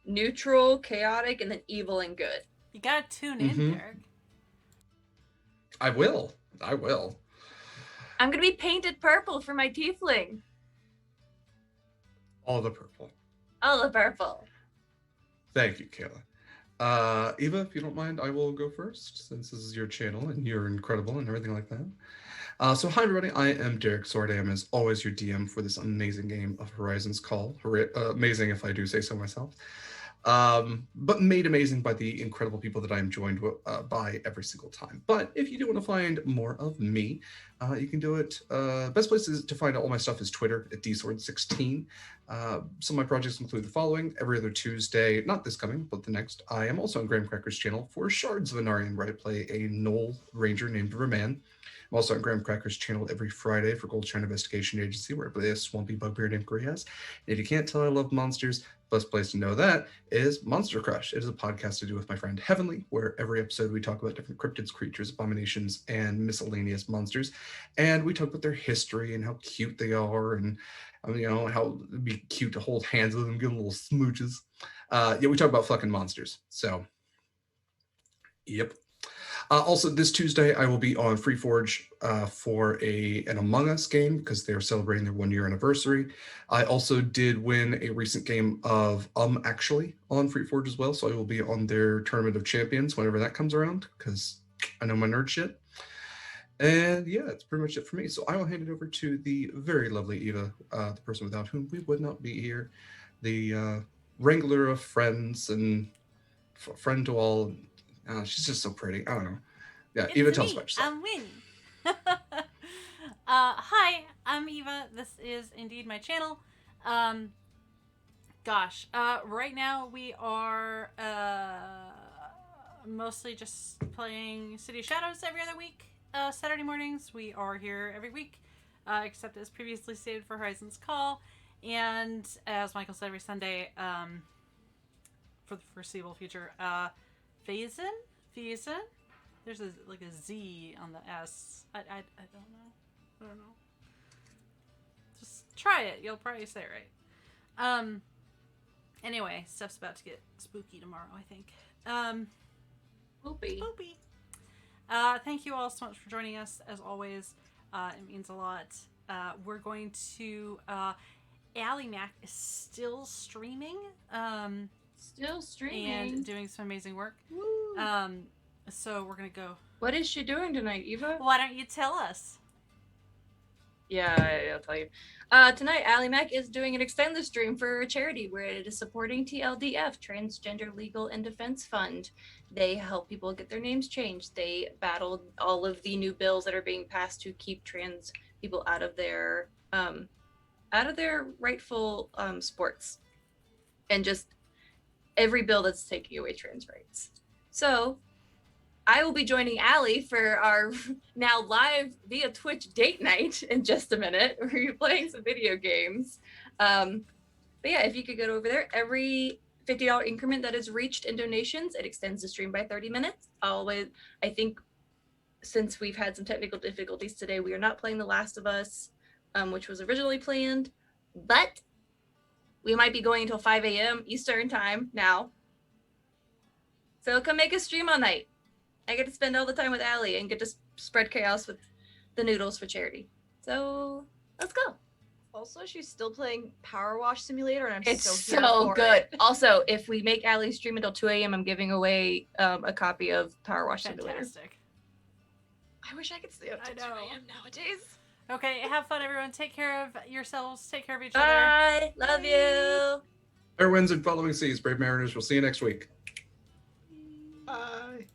neutral, chaotic, and then evil and good. You gotta tune in, Derek. I will. I'm gonna be painted purple for my tiefling. All the purple. All the purple. Thank you, Kaila. Eva, if you don't mind, I will go first, since this is your channel and you're incredible and everything like that. So hi everybody, I am Derek Sword. I am as always your DM for this amazing game of Horizons Call. Amazing if I do say so myself. but made amazing by the incredible people that I'm joined by every single time. But if you do want to find more of me, you can do it. Best places to find all my stuff is Twitter at dsword16. Some of my projects include the following: every other Tuesday, not this coming, but the next, I am also on Graham Cracker's channel for Shards of Anarian, where I play a Knoll Ranger named Riverman. I'm also on Graham Cracker's channel every Friday for Gold Shine Investigation Agency, where I play a swampy bugbear named Griaz. And if you can't tell I love monsters, best place to know that is Monster Crush. It is a podcast I do with my friend Heavenly, where every episode we talk about different cryptids, creatures, abominations, and miscellaneous monsters. And we talk about their history and how cute they are, and how it'd be cute to hold hands with them, give them little smooches. We talk about fucking monsters. So, yep. Also, this Tuesday, I will be on FreeForge for an Among Us game because they're celebrating their 1-year anniversary. I also did win a recent game of Actually on FreeForge as well, so I will be on their Tournament of Champions whenever that comes around because I know my nerd shit. And yeah, that's pretty much it for me. So I will hand it over to the very lovely Eva, the person without whom we would not be here, the wrangler of friends and friend to all. She's just so pretty. I don't know. Yeah, It's Eva, tell us me. about yourself. I'm Wynni. Hi, I'm Eva. This is indeed my channel. Right now we are mostly just playing City of Shadows every other week. Saturday mornings. We are here every week, except as previously stated for Horizon's Call. And as Michael said, every Sunday for the foreseeable future. Phazin? There's a Z on the S. I don't know. Just try it. You'll probably say it right. Anyway, stuff's about to get spooky tomorrow, I think. Spoopy. Thank you all so much for joining us. As always, it means a lot. We're going to... Allie Mac is still streaming. And doing some amazing work. Woo. So we're gonna go. What is she doing tonight, Eva? Why don't you tell us? Yeah, I'll tell you. Tonight, Allie Mac is doing an extended stream for a charity where it is supporting TLDF, Transgender Legal and Defense Fund. They help people get their names changed. They battled all of the new bills that are being passed to keep trans people out of their rightful sports, and just every bill that's taking away trans rights. So I will be joining Allie for our now live via Twitch date night in just a minute. We're playing some video games. But yeah, if you could go over there, every $50 increment that is reached in donations, it extends the stream by 30 minutes. I think since we've had some technical difficulties today, we are not playing The Last of Us, which was originally planned, but we might be going until 5 a.m. Eastern time now. So come make a stream all night. I get to spend all the time with Allie and get to spread chaos with the noodles for charity. So let's go. Also, she's still playing Power Wash Simulator, and It's so here so for good. it. Also, if we make Allie stream until 2 a.m., I'm giving away a copy of Power Wash Simulator. Fantastic. I wish I could stay up till 2 a.m. nowadays. Okay, have fun, everyone. Take care of yourselves. Take care of each other. Bye. Love you. Fair winds and following seas, brave mariners. We'll see you next week. Bye.